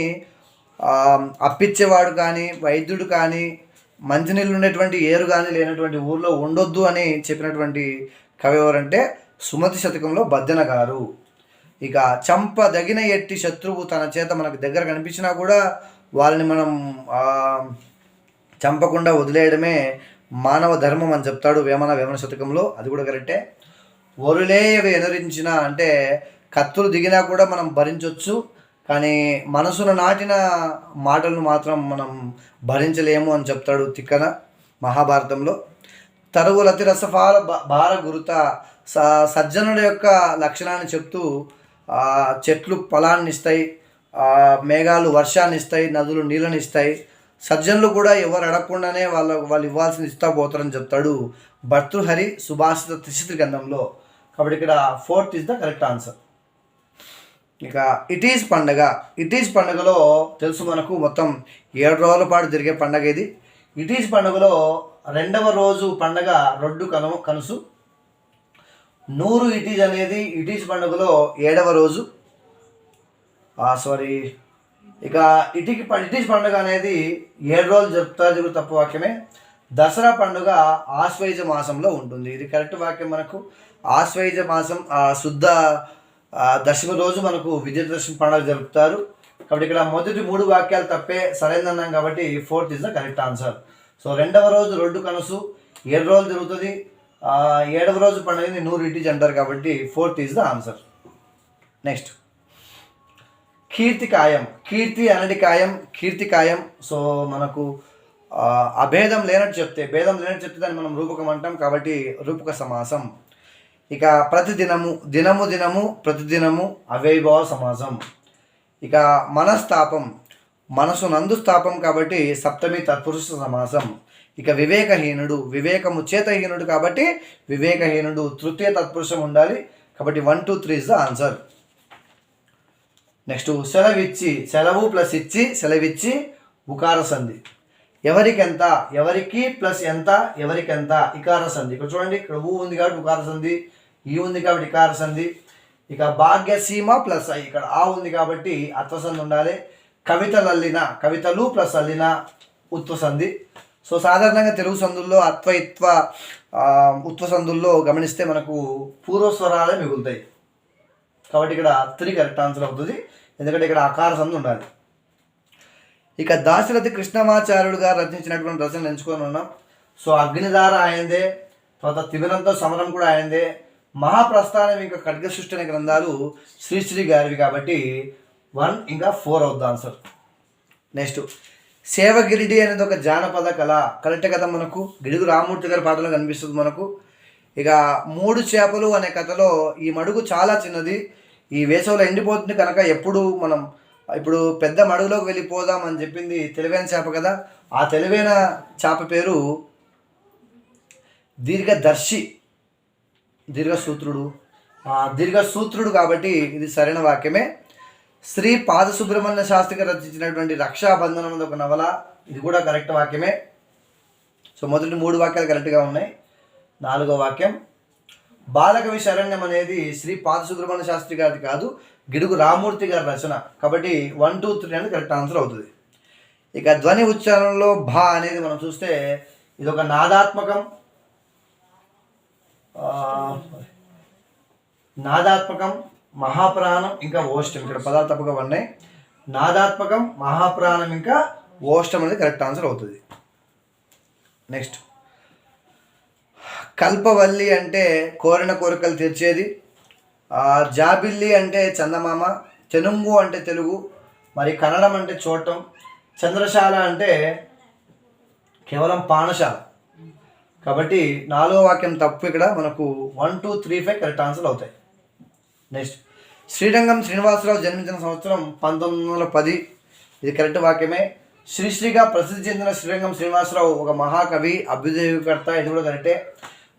అప్పిచ్చేవాడు కానీ వైద్యుడు కానీ మంచినీళ్ళు ఉండేటువంటి ఏరు కానీ లేనటువంటి ఊర్లో ఉండొద్దు అని చెప్పినటువంటి కవి ఎవరంటే సుమతి శతకంలో బద్దెన గారు. ఇక చంపదగిన ఎట్టి శత్రువు తన చేత మనకు దగ్గర కనిపించినా కూడా వాళ్ళని మనం చంపకుండా వదిలేయడమే మానవ ధర్మం అని చెప్తాడు వేమన శతకంలో, అది కూడా కరెక్టే. ఒరులేవి ఎనరించిన అంటే కత్తులు దిగినా కూడా మనం భరించవచ్చు, కానీ మనసును నాటిన మాటలను మాత్రం మనం భరించలేము అని చెప్తాడు తిక్కన మహాభారతంలో. తరువులతి రసఫాల భార గురుత సజ్జనుడి యొక్క లక్షణాన్ని చెప్తూ చెట్లు ఫలాన్ని ఇస్తాయి, మేఘాలు వర్షాన్ని ఇస్తాయి, నదులు నీళ్ళని ఇస్తాయి. సజ్జనులు కూడా ఎవరు అడగకుండానే వాళ్ళు ఇవ్వాల్సింది ఇస్తా పోతారని చెప్తాడు భర్తృహరి సుభాషిత త్రిశతి గ్రంథంలో. కాబట్టి ఇక్కడ 4th is the correct answer. ఇక ఇట్ ఈజ్ పండగ. ఇట్ ఈజ్ పండుగలో తెలుసు మనకు మొత్తం 7 రోజుల పాటు జరిగే పండగ ఇది. ఇట్ ఈజ్ పండుగలో 2వ రోజు పండగ రొడ్డు కనుసు. 100 ఇట్ ఈజ్ అనేది ఇట్ ఈజ్ పండుగలో 7వ రోజు. ఇక ఇట్ ఈజ్ పండుగ అనేది 7 రోజులు జరుపుతారు, తప్పు వాక్యమే. దసరా పండుగ ఆశ్వయుజ మాసంలో ఉంటుంది, ఇది కరెక్ట్ వాక్యం. మనకు ఆశ్వయుజ మాసం శుద్ధ దశమి రోజు మనకు విజయదశమి పండుగ జరుపుతారు. కాబట్టి ఇక్కడ మొదటి 3 వాక్యాలు తప్పే, సరైనన్నాం కాబట్టి 4th is the correct answer. So 2వ రోజు రొడ్డు కనుసు 7 రోజులు జరుగుతుంది. 7వ రోజు పండుగని 100 ఇట్ ఈజ్ అంటారు కాబట్టి 4th is the answer. Next కీర్తికాయం. కీర్తి అనడి కాయం, కీర్తికాయం. సో మనకు అభేదం లేనట్టు చెప్తే, భేదం లేనట్టు చెప్తే దాన్ని మనం రూపకం అంటాం కాబట్టి రూపక సమాసం. ఇక ప్రతిదినము, దినము దినము, ప్రతిదినము అవైభవ సమాసం. ఇక మనస్తాపం, మనసు నందు స్థాపం కాబట్టి సప్తమి తత్పురుష సమాసం. ఇక వివేకహీనుడు, వివేకము చేతహీనుడు కాబట్టి వివేకహీనుడు, తృతీయ తత్పురుషం ఉండాలి కాబట్టి 1, 2, 3 ఇస్ ద ఆన్సర్. నెక్స్ట్ సెలవిచ్చి, సెలవు ప్లస్ ఇచ్చి, సెలవిచ్చి ఉకార సంధి. ఎవరికెంత, ఎవరికి ప్లస్ ఎంత, ఎవరికెంత ఇకార సంధి. ఇక్కడ చూడండి, ఇక్కడ ఊ ఉంది కాబట్టి ఉకార సంధి, ఈ ఉంది కాబట్టి ఇకార సంధి. ఇక భాగ్యసీమ ప్లస్ ఐ, ఇక్కడ ఆ ఉంది కాబట్టి అత్వసంధి ఉండాలి. కవితలల్లిన, కవితలు ప్లస్ అల్లిన ఉత్వసంధి. సో సాధారణంగా తెలుగు సంధుల్లో అత్వ ఇత్వ ఉత్వ సంధుల్లో గమనిస్తే మనకు పూర్వస్వరాలే మిగులుతాయి కాబట్టి ఇక్కడ 3 కరెక్ట్ ఆన్సర్ అవుతుంది, ఎందుకంటే ఇక్కడ అకార సంధి ఉండాలి. ఇక దాశరథి కృష్ణమాచార్యుడు గారు రచించినటువంటి రచనలు ఎంచుకొని ఉన్నాం. సో అగ్నిధార ఆయనదే, తర్వాత తిమిరంతో సమరం కూడా ఆయనదే. మహాప్రస్థానం ఇంకా ఖడ్గ సృష్టి అనే గ్రంథాలు శ్రీశ్రీ గారివి కాబట్టి 1 ఇంకా 4 అవుద్ది ఆన్సర్. నెక్స్ట్ సేవగిరిడి అనేది ఒక జానపద కళ, కరెక్ట్ కథ. మనకు గిడుగు రామూర్తి గారి పాటలో కనిపిస్తుంది మనకు. ఇక 3 చేపలు అనే కథలో ఈ మడుగు చాలా చిన్నది, ఈ వేసవిలో ఎండిపోతుంది కనుక ఇప్పుడు పెద్ద మడుగులోకి వెళ్ళిపోదాం అని చెప్పింది తెలివైన చేప కదా. ఆ తెలివైన చేప పేరు దీర్ఘదర్శి, దీర్ఘసూత్రుడు కాబట్టి ఇది సరైన వాక్యమే. శ్రీ పాద సుబ్రహ్మణ్య శాస్త్రి గారు రచించినటువంటి రక్షాబంధనం అనేది ఒక నవల, ఇది కూడా కరెక్ట్ వాక్యమే. సో మొదటి 3 వాక్యాలు కరెక్ట్గా ఉన్నాయి. 4వ వాక్యం బాలకవి శరణ్యం అనేది శ్రీ పాద సుబ్రహ్మణ్య శాస్త్రి గారిది కాదు, గిడుగు రామూర్తి గారి రచన కాబట్టి 1, 2, 3 అనేది కరెక్ట్ ఆన్సర్ అవుతుంది. ఇక ధ్వని ఉచ్చారణలో భా అనేది మనం చూస్తే ఇది ఒక నాదాత్మకం, మహాప్రాణం ఇంకా ఓష్టం. ఇక్కడ పదాలు తప్పుగా ఉన్నాయి. నాదాత్మకం, మహాప్రాణం ఇంకా ఓష్టం అనేది కరెక్ట్ ఆన్సర్ అవుతుంది. నెక్స్ట్ కల్పవల్లి అంటే కోరిన కోరికలు తీర్చేది. జాబిల్లి అంటే చందమామ. తెనుంగు అంటే తెలుగు. మరి కన్నడం అంటే చూడటం. చంద్రశాల అంటే కేవలం పానశాల కాబట్టి 4వ వాక్యం తప్పు. ఇక్కడ మనకు 1, 2, 3, 5 కరెక్ట్ ఆన్సర్ అవుతాయి. నెక్స్ట్ శ్రీరంగం శ్రీనివాసరావు జన్మించిన సంవత్సరం 1910, ఇది కరెక్ట్ వాక్యమే. శ్రీశ్రీగా ప్రసిద్ధి చెందిన శ్రీరంగం శ్రీనివాసరావు ఒక మహాకవి, అభ్యుదయకర్త, ఇది కూడా కరెక్టే.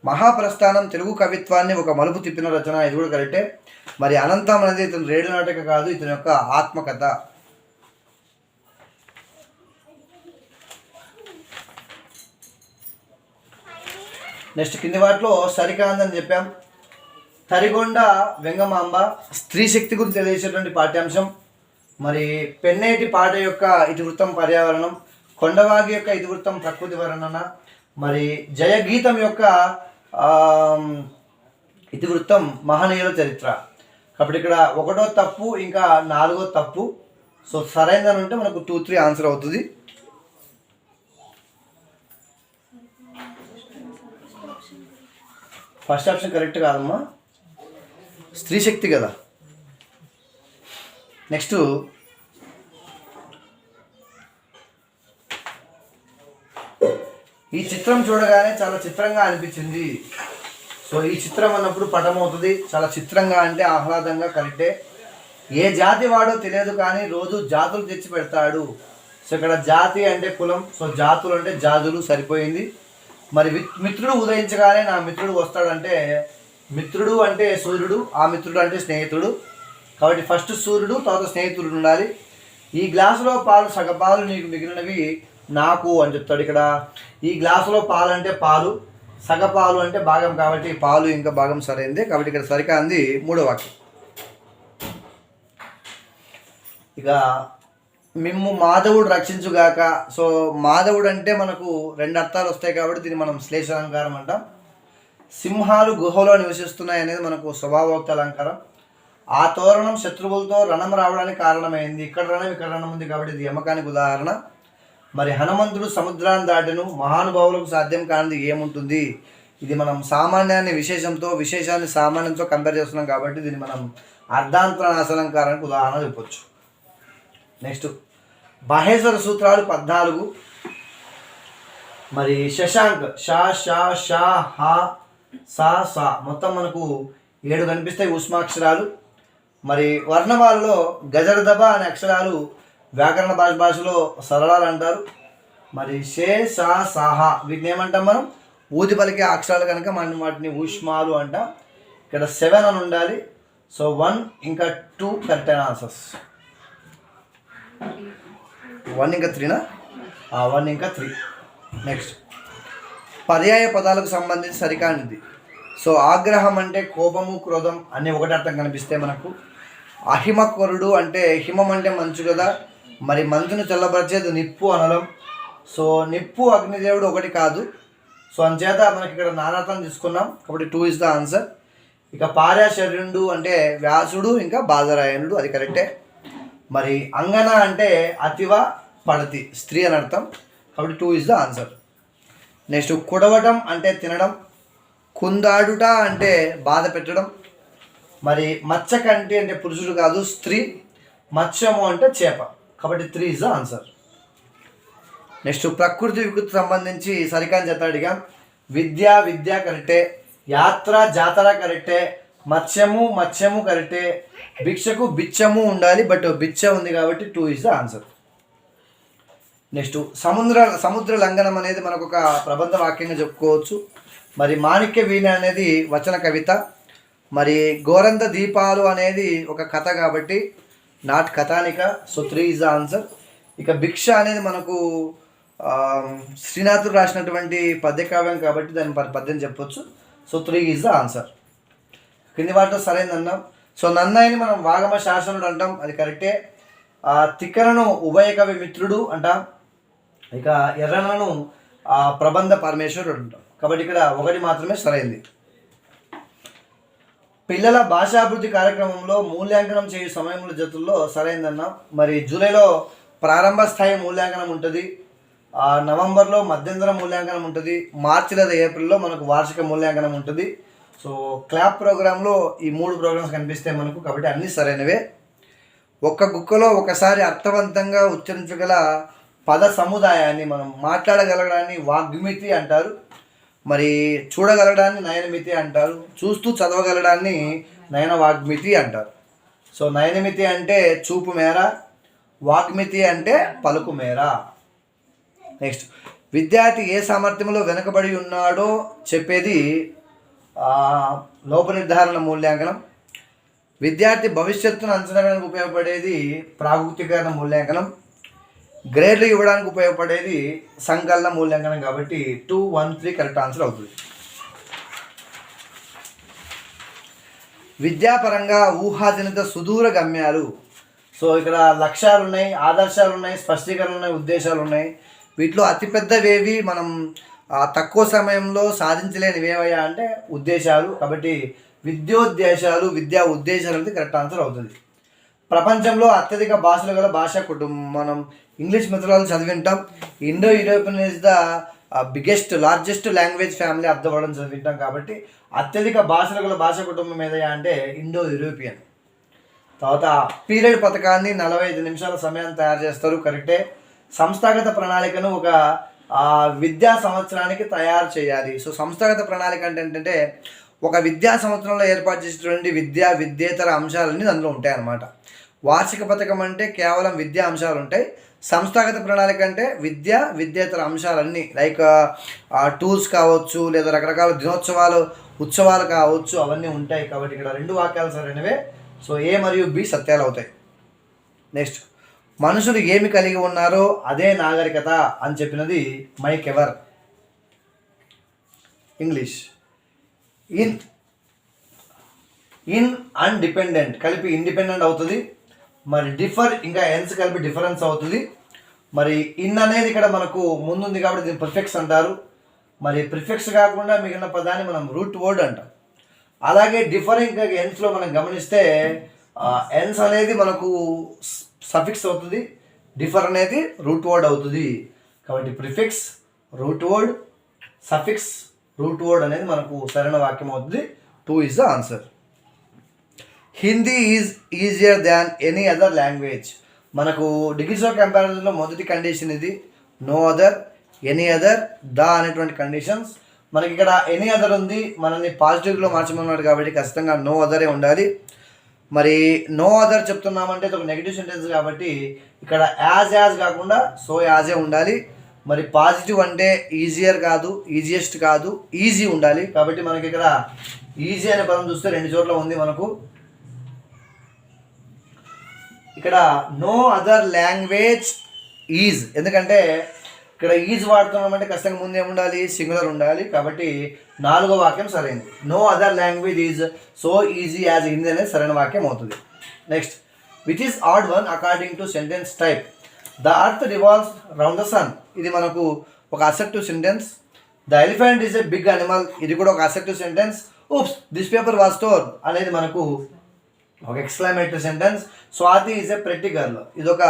మహాప్రస్థానం తెలుగు కవిత్వాన్ని ఒక మలుపు తిప్పిన రచన, ఇది కూడా కరెక్టే. మరి అనంతం అనేది ఇతను రేడియో నాటక కాదు, ఇతని యొక్క ఆత్మకథ. నెక్స్ట్ కింది వాటిలో సరికాందని చెప్పాం. తరిగొండ వెంగమాంబ స్త్రీ శక్తి గురించి తెలియచేటువంటి పాఠ్యాంశం. మరి పెన్నేటి పాట యొక్క ఇతివృత్తం పర్యావరణం, కొండవాగి యొక్క ఇతివృత్తం ప్రకృతి వర్ణన, మరి జయగీతం యొక్క ఇతివృత్తం మహనీయుల చరిత్ర. కాబట్టి ఇక్కడ 1వ తప్పు ఇంకా 4వ తప్పు. సో సరైనదని ఉంటే మనకు 2, 3 ఆన్సర్ అవుతుంది. ఫస్ట్ ఆప్షన్ కరెక్ట్ కాదమ్మా, స్త్రీ శక్తి కదా. నెక్స్ట్ ఈ చిత్రం చూడగానే చాలా చిత్రంగా అనిపించింది. సో ఈ చిత్రం అన్నప్పుడు పటం అవుతుంది. చాలా చిత్రంగా అంటే ఆహ్లాదంగా కరెక్టే. ఏ జాతి వాడో తెలియదు కానీ రోజు జాతులు తెచ్చి పెడతాడు. సో ఇక్కడ జాతి అంటే కులం, సో జాతులు అంటే జాతులు సరిపోయింది. మరి మిత్రుడు ఉదయించగానే నా మిత్రుడు వస్తాడంటే మిత్రుడు అంటే సూర్యుడు, ఆ మిత్రుడు అంటే స్నేహితుడు. కాబట్టి ఫస్ట్ సూర్యుడు, తర్వాత స్నేహితుడు ఉండాలి. ఈ గ్లాసులో పాలు సగపాలు నీకు మిగిలినవి నాకు అని చెప్తాడు. ఇక్కడ ఈ గ్లాసులో పాలు అంటే పాలు, సగపాలు అంటే భాగం, కాబట్టి పాలు ఇంకా భాగం సరైంది. కాబట్టి ఇక్కడ సరికాంది మూడో వాక్యం. ఇక మిమ్ము మాధవుడు రక్షించుగాక. సో మాధవుడు అంటే మనకు రెండు అర్థాలు వస్తాయి కాబట్టి దీన్ని మనం శ్లేషాలంకారం అంటాం. సింహాలు గుహలో నివసిస్తున్నాయి అనేది మనకు స్వభావోక్త అలంకారం. ఆ తోరణం శత్రువులతో రణం రావడానికి కారణమైంది. ఇక్కడ రణం ఇక్కడ రణం ఉంది కాబట్టి ఇది యమకానికి ఉదాహరణ. మరి హనుమంతుడు సముద్రాన్ని దాటను, మహానుభావులకు సాధ్యం కానిది ఏముంటుంది. ఇది మనం సామాన్యాన్ని విశేషంతో, విశేషాన్ని సామాన్యంతో కంపేర్ చేస్తున్నాం కాబట్టి దీన్ని మనం అర్ధాంతరనాశలంకారానికి ఉదాహరణ చెప్పొచ్చు. నెక్స్ట్ మహేశ్వర సూత్రాలు 14. మరి శశాంక్ షా షా షా హా సా సా మొత్తం మనకు 7 కనిపిస్తాయి ఉష్మాక్షరాలు. మరి వర్ణమాలలో గజరదబ అనే అక్షరాలు వ్యాకరణ భాషలో సరళాలు అంటారు. మరి షే షా సాహా వీటిని ఏమంటాం మనం, ఊది పలికే అక్షరాలు కనుక మనం వాటిని ఊష్మాలు అంటాం. ఇక్కడ 7 అని ఉండాలి. సో 1 ఇంకా 2 కరెక్ట్ అయిన ఆన్సర్స్. 1 ఇంకా 3నా? 1 ఇంకా 3. నెక్స్ట్ పర్యాయ పదాలకు సంబంధించి సరికానిది. సో ఆగ్రహం అంటే కోపము, క్రోధం అన్నీ ఒకటి అర్థం కనిపిస్తే మనకు. అహిమకరుడు అంటే హిమం అంటే మంచు కదా, మరి మంచును చల్లబరిచేది నిప్పు అనడం. సో నిప్పు అగ్నిదేవుడు ఒకటి కాదు. సో అంచేత మనకి ఇక్కడ నానార్థం తీసుకున్నాం కాబట్టి 2 ఇస్ ద ఆన్సర్. ఇక పార్యాశర్యుడు అంటే వ్యాసుడు ఇంకా బాదరాయణుడు, అది కరెక్టే. మరి అంగన అంటే అతివ పడతి స్త్రీ అని అర్థం కాబట్టి 2 ఇస్ ద ఆన్సర్. నెక్స్ట్ కుడవటం అంటే తినడం, కుందాడుట అంటే బాధ పెట్టడం. మరి మత్స్యకంటి అంటే పురుషుడు కాదు స్త్రీ, మత్స్యము అంటే చేప కాబట్టి 3 ఇస్ ద ఆన్సర్. నెక్స్ట్ ప్రకృతి వికృతి సంబంధించి సరికాని చెత్తాడిగా విద్య కరెక్టే, యాత్ర జాతర కరెక్టే, మత్స్యము కరెక్టే, భిక్షకు బిచ్చము ఉండాలి బట్ బిచ్చ ఉంది కాబట్టి 2 ఇస్ ద ఆన్సర్. నెక్స్ట్ సముద్ర లంఘనం అనేది మనకు ఒక ప్రబంధ వాక్యంగా చెప్పుకోవచ్చు. మరి మాణిక్య వీణ అనేది వచన కవిత. మరి గోరంత దీపాలు అనేది ఒక కథ కాబట్టి not Kathanika, so 3 is the answer. ఇక భిక్ష అనేది మనకు శ్రీనాథుడు రాసినటువంటి పద్యకావ్యం కాబట్టి దాన్ని పద్యం చెప్పొచ్చు. So 3 is the answer. కింది వాటిలో సరైనదన్నాం. సో నన్నయ్యని మనం వాగమ శాసనుడు అంటాం, అది కరెక్టే. తిక్కనను ఉభయ కవి మిత్రుడు అంటాం. ఇక ఎర్రనను ప్రబంధ పరమేశ్వరుడు అంటాం కాబట్టి ఇక్కడ 1 మాత్రమే సరైంది. పిల్లల భాషాభివృద్ధి కార్యక్రమంలో మూల్యాంకనం చేయు సమయంలో జతుల్లో సరైందన్నాం. మరి జూలైలో ప్రారంభ స్థాయి మూల్యాంకనం ఉంటుంది, నవంబర్లో మధ్యంతర మూల్యాంకనం ఉంటుంది, మార్చి లేదా ఏప్రిల్లో మనకు వార్షిక మూల్యాంకనం ఉంటుంది. సో క్లాప్ ప్రోగ్రాంలో ఈ 3 ప్రోగ్రామ్స్ కనిపిస్తాయి మనకు కాబట్టి అన్నీ సరైనవే. ఒక్క గుక్కలో ఒకసారి అర్థవంతంగా ఉచ్చరించగల పద సముదాయాన్ని మనం మాట్లాడగలగడాన్ని వాగ్మితి అంటారు. మరి చూడగలడాన్ని నయనమితి అంటారు, చూస్తూ చదవగలడాన్ని నయన వాగ్మితి అంటారు. సో నయనమితి అంటే చూపు మేర, వాగ్మితి అంటే పలుకు మేర. నెక్స్ట్ విద్యార్థి ఏ సామర్థ్యంలో వెనుకబడి ఉన్నాడో చెప్పేది లోప నిర్ధారణ మూల్యాంకనం. విద్యార్థి భవిష్యత్తును అంచనా వేయడానికి ఉపయోగపడేది ప్రాగుక్తీకరణ మూల్యాంకనం. గ్రేడ్లు ఇవ్వడానికి ఉపయోగపడేది సంకలన మూల్యాంకనం కాబట్టి 2, 1, 3 కరెక్ట్ ఆన్సర్ అవుతుంది. విద్యాపరంగా ఊహాజనిత సుదూర గమ్యాలు. సో ఇక్కడ లక్ష్యాలు ఉన్నాయి, ఆదర్శాలు ఉన్నాయి, స్పష్టీకరణలు ఉన్నాయి, ఉద్దేశాలు ఉన్నాయి. వీటిలో అతిపెద్దవేవి మనం తక్కువ సమయంలో సాధించలేనివి ఏవయ్యా అంటే ఉద్దేశాలు. కాబట్టి విద్యోద్దేశాలు, విద్యా ఉద్దేశాలు అనేది కరెక్ట్ ఆన్సర్ అవుతుంది. ప్రపంచంలో అత్యధిక భాషలు గల భాషా కుటుంబం. మనం ఇంగ్లీష్ మెథడాలజీ చదివింటాం. Indo European is the largest language family of the world చదివింటాం కాబట్టి అత్యధిక భాషలు గల భాషా కుటుంబం ఏదయ్యా అంటే ఇండో యూరోపియన్. తర్వాత పీరియడ్ పథకాన్ని 45 నిమిషాల సమయాన్ని తయారు చేస్తారు, కరెక్టే. సంస్థాగత ప్రణాళికను ఒక విద్యా సంవత్సరానికి తయారు చేయాలి. సో సంస్థాగత ప్రణాళిక అంటే ఏంటంటే ఒక విద్యా సంవత్సరంలో ఏర్పాటు చేసినటువంటి విద్యేతర అంశాలన్నీ అందులో ఉంటాయి అన్నమాట. వార్షిక పథకం అంటే కేవలం విద్యా అంశాలు ఉంటాయి. సంస్థాగత ప్రణాళిక అంటే విద్యేతర అంశాలన్నీ లైక్ టూర్స్ కావచ్చు, లేదా రకరకాల ఉత్సవాలు కావచ్చు, అవన్నీ ఉంటాయి. కాబట్టి ఇక్కడ 2 వాక్యాలు సరైనవే. సో ఏ మరియు బి సత్యాలు అవుతాయి. నెక్స్ట్, మనుషులు ఏమి కలిగి ఉన్నారో అదే నాగరికత అని చెప్పినది MacIver. English, in and dependent కలిపి ఇండిపెండెంట్ అవుతుంది. మరి డిఫర్ ఇంకా ఎన్స్ కలిపి డిఫరెన్స్ అవుతుంది. మరి ఇన్ అనేది ఇక్కడ మనకు ముందుంది కాబట్టి దీన్ని ప్రిఫిక్స్ అంటారు. మరి ప్రిఫిక్స్ కాకుండా మిగిలిన పదాన్ని మనం రూట్ వర్డ్ అంటాం. అలాగే డిఫర్ ఇంకా ఎన్స్లో మనం గమనిస్తే ఎన్స్ అనేది మనకు సఫిక్స్ అవుతుంది, డిఫర్ అనేది రూట్ వర్డ్ అవుతుంది. కాబట్టి prefix, root word, suffix, root word అనేది మనకు సరైన వాక్యం అవుతుంది. 2 is the answer. Hindi is easier than any other language. మనకు డిగ్రీస్ ఆఫ్ కంపారిజన్లో మొదటి కండిషన్ ఇది. No other, any other, the అనేటువంటి కండిషన్స్. మనకి ఇక్కడ ఎనీ అదర్ ఉంది, మనల్ని పాజిటివ్లో మార్చమన్నాడు కాబట్టి ఖచ్చితంగా నో అదరే ఉండాలి. మరి నో అదర్ చెప్తున్నామంటే ఇది ఒక నెగిటివ్ సెంటెన్స్ కాబట్టి ఇక్కడ యాజ్ కాకుండా సో యాజే ఉండాలి. మరి పాజిటివ్ అంటే ఈజియర్ కాదు, ఈజియెస్ట్ కాదు, ఈజీ ఉండాలి. కాబట్టి మనకి ఇక్కడ ఈజీ అనే పదం చూస్తే 2 చోట్ల ఉంది మనకు. ఇక్కడ నో అదర్ లాంగ్వేజ్ ఈజ్, ఎందుకంటే ఇక్కడ ఈజ్ వాడుతున్నామంటే ఖచ్చితంగా ముందు ఏముండాలి, సింగులర్ ఉండాలి. కాబట్టి 4వ వాక్యం సరైనది. No other language is so easy as Hindi అనేది సరైన వాక్యం అవుతుంది. Next, which is odd one according to sentence type. The earth revolves round the sun, ఇది మనకు ఒక assertive sentence. The elephant is a big animal, ఇది కూడా ఒక assertive sentence. Oops this paper was store అనేది మనకు ఒక exclamatory sentence. Swathi is a pretty girl, ఇది ఒక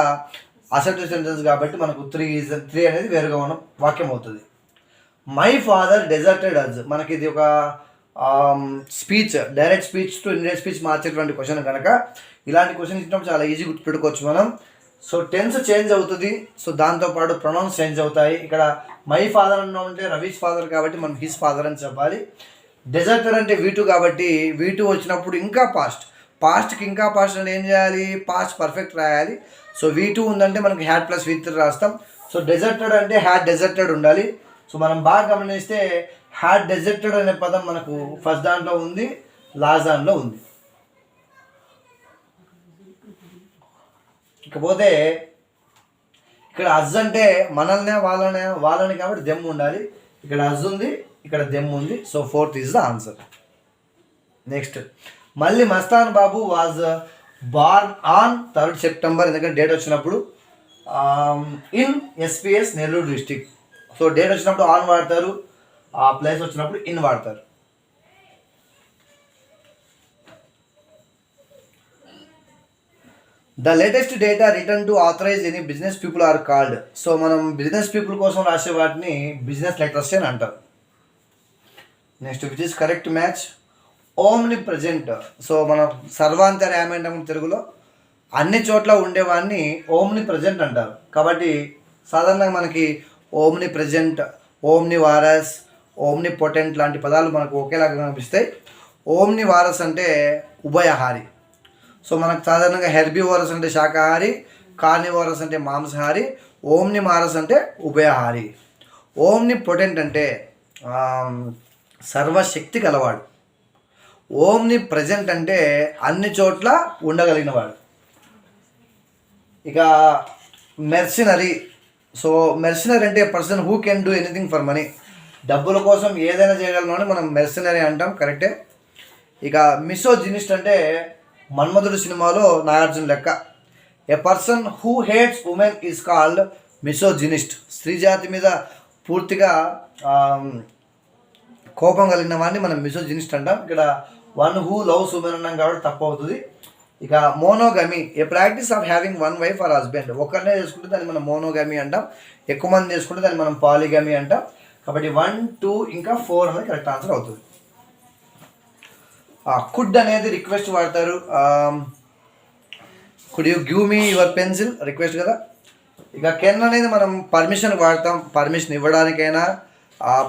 అసెప్టివ్ సెంటెన్స్ కాబట్టి మనకు 3 అనేది వేరుగా ఉన్న వాక్యం అవుతుంది. మై ఫాదర్ డెజర్టెడ్ అజ్, మనకి ఇది ఒక speech, direct speech to indirect speech మార్చేటువంటి క్వశ్చన్ కనుక ఇలాంటి క్వశ్చన్ ఇచ్చినప్పుడు చాలా ఈజీ గుర్తుపెట్టుకోవచ్చు మనం. సో టెన్స్ చేంజ్ అవుతుంది, సో దాంతోపాటు ప్రొనౌన్స్ చేంజ్ అవుతాయి. ఇక్కడ మై ఫాదర్ అన్నా ఉంటే రవీష్ ఫాదర్ కాబట్టి మనం హిస్ ఫాదర్ అని చెప్పాలి. డెజర్టెడ్ అంటే V2 కాబట్టి V2 వచ్చినప్పుడు ఇంకా పాస్ట్కి ఇంకా పాస్ట్ అంటే ఏం చేయాలి, పాస్ట్ పర్ఫెక్ట్ రాయాలి. సో V2 ఉందంటే మనకి హ్యాడ్ ప్లస్ V3 రాస్తాం. సో డెజర్టెడ్ అంటే హ్యాడ్ డెజర్టెడ్ ఉండాలి. సో మనం బాగా గమనిస్తే హ్యాడ్ డెజర్టెడ్ అనే పదం మనకు ఫస్ట్ దాంట్లో ఉంది, లాస్ట్ దాంట్లో ఉంది. ఇకపోతే ఇక్కడ అజ్ అంటే మనల్నే వాళ్ళని కాబట్టి దెమ్ ఉండాలి. ఇక్కడ అజ్ ఉంది, ఇక్కడ దెమ్ ఉంది. So 4th is the answer. Next, మళ్ళీ Mastan Babu was born on 3rd September, ఎందుకంటే డేట్ వచ్చినప్పుడు in SPS Nellore district. So date వచ్చినప్పుడు ఆన్ వాడతారు, ఆ ప్లేస్ వచ్చినప్పుడు ఇన్ వాడతారు. The latest data return to authorize any business people are called. So మనం బిజినెస్ పీపుల్ కోసం రాసే వాటిని బిజినెస్ లెటర్స్ అని అంటారు. Next, which is correct match. Omnipresent, so మనం సర్వాంతర్యామి అంటాం తెలుగులో, అన్ని చోట్ల ఉండేవాడిని ఓమ్ని ప్రజెంట్ అంటారు. కాబట్టి సాధారణంగా మనకి omnipresent, omnivorous, omnipotent లాంటి పదాలు మనకు ఒకేలాగా కనిపిస్తాయి. ఓమ్ని వారస్ అంటే ఉభయహారి. సో మనకు సాధారణంగా హెర్బివోరస్ అంటే శాకాహారి, కార్నివోరస్ అంటే మాంసాహారి, ఓమ్ని మారస్ అంటే ఉభయహారి. ఓమ్ని పొటెంట్ అంటే సర్వశక్తి గలవాడు. ఓమ్ని ప్రజెంట్ అంటే అన్ని చోట్ల ఉండగలిగినవాడు. ఇక మెర్సినరీ. సో మెర్సినరీ అంటే person who can do anything for money, డబ్బుల కోసం ఏదైనా చేయగలను అని మనం మెర్సినరీ అంటాం, కరెక్టే. ఇక మిసోజినిస్ట్ అంటే మన్మధుడు సినిమాలో నాగార్జున లెక్క. A person who hates women is called misogynist. స్త్రీ జాతి మీద పూర్తిగా కోపం కలిగిన వాడిని మనం మిసోజినిస్ట్ అంటాం. ఇక్కడ వన్ హూ లవ్స్ ఉమెన్ అన్నాం కాబట్టి తప్పు అవుతుంది. ఇక monogamy, a practice of having one wife or husband. ఒకరినే చేసుకుంటే దాన్ని మనం మోనోగమి అంటాం, ఎక్కువ మంది చేసుకుంటే దాన్ని మనం పాలిగమి అంటాం. కాబట్టి 1, 2 ఇంకా 4 అనేది కరెక్ట్ ఆన్సర్ అవుతుంది. కుడ్ అనేది రిక్వెస్ట్ వాడతారు. Could you give me your pencil, request కదా. ఇక కెన్ అనేది మనం పర్మిషన్ వాడతాం, పర్మిషన్ ఇవ్వడానికైనా,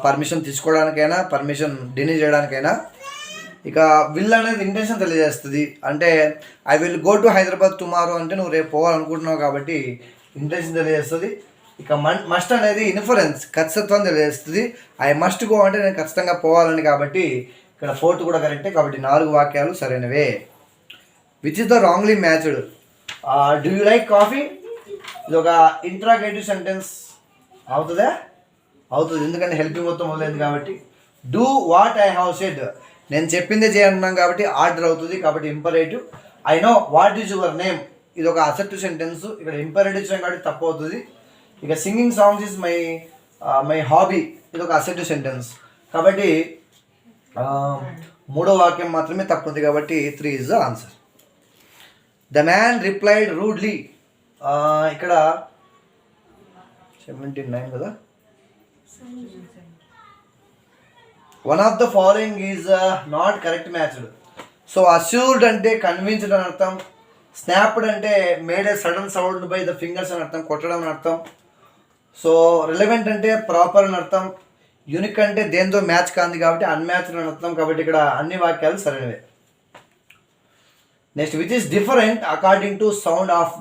పర్మిషన్ తీసుకోవడానికైనా, పర్మిషన్ డినీ చేయడానికైనా. ఇక విల్ అనేది ఇంటెన్షన్ తెలియజేస్తుంది. అంటే I will go to Hyderabad tomorrow అంటే నువ్వు రేపు పోవాలనుకుంటున్నావు కాబట్టి ఇంటెన్షన్ తెలియజేస్తుంది. ఇక మస్ట్ అనేది ఇన్ఫరెన్స్ ఖచ్చితత్వం తెలియజేస్తుంది. ఐ మస్ట్ గో అంటే నేను ఖచ్చితంగా పోవాలని, కాబట్టి ఇక్కడ ఫోర్త్ కూడా కరెక్టే. కాబట్టి 4 వాక్యాలు సరైనవే. Which is the wrongly matched? Do you like coffee? ఇది ఒక ఇంట్రాగేటివ్ సెంటెన్స్ అవుతుందా? అవుతుంది, ఎందుకంటే హెల్పింగ్ మొత్తం మొదలైంది కాబట్టి. Do what I have said, నేను చెప్పిందే చేయంటున్నాం కాబట్టి ఆర్డర్ అవుతుంది, కాబట్టి imperative. I know what is your name, ఇది ఒక అసెప్టివ్ సెంటెన్స్, ఇక్కడ ఇంపరేటివ్ కాబట్టి తప్పు అవుతుంది. ఇక singing songs is my hobby, ఇది ఒక అసెప్టివ్ సెంటెన్స్, కాబట్టి 3వ వాక్యం మాత్రమే తప్పు ఉంది, కాబట్టి 3 is the answer. The man replied rudely, ఇక్కడ 79 కదా. One of the following is not correct matched. So assured అంటే కన్విన్స్డ్ అని అర్థం, స్నాప్డ్ అంటే made A sudden sound by the fingers అని అర్థం, కొట్టడం అని అర్థం. సో రిలవెంట్ అంటే ప్రాపర్ అని అర్థం, యూనిక్ అంటే దేంతో మ్యాచ్ కాంది కాబట్టి అన్మ్యాచ్డ్ అని అర్థం, కాబట్టి ఇక్కడ అన్ని వాక్యాలు సరైనవే. Next, which is different according to sound of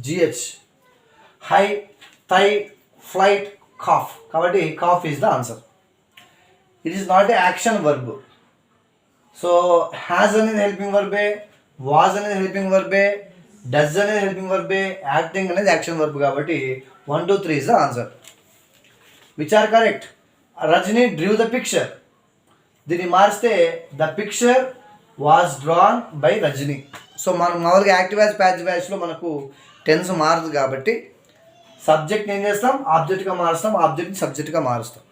GH? High, thigh, flight, cough, కాబట్టి cough is the answer. It is not a action verb. So has అనేది హెల్పింగ్ వర్బే, వాజ్ అనేది హెల్పింగ్ వర్బే, డస్ అనేది హెల్పింగ్ వర్బే, యాక్టింగ్ అనేది యాక్షన్ వర్బ్, కాబట్టి 1, 2, 3 is the answer. Which are correct? Rajini drew the picture, దీన్ని మారిస్తే the picture was drawn by Rajini. So మనం మామూలుగా యాక్టివ్ యాజ్ ప్యాసివ్ వాయిస్లో మనకు టెన్స్ మారదు కాబట్టి సబ్జెక్ట్ని ఏం చేస్తాం, ఆబ్జెక్ట్గా మారుస్తాం, ఆబ్జెక్ట్ని సబ్జెక్ట్గా మారుస్తాం.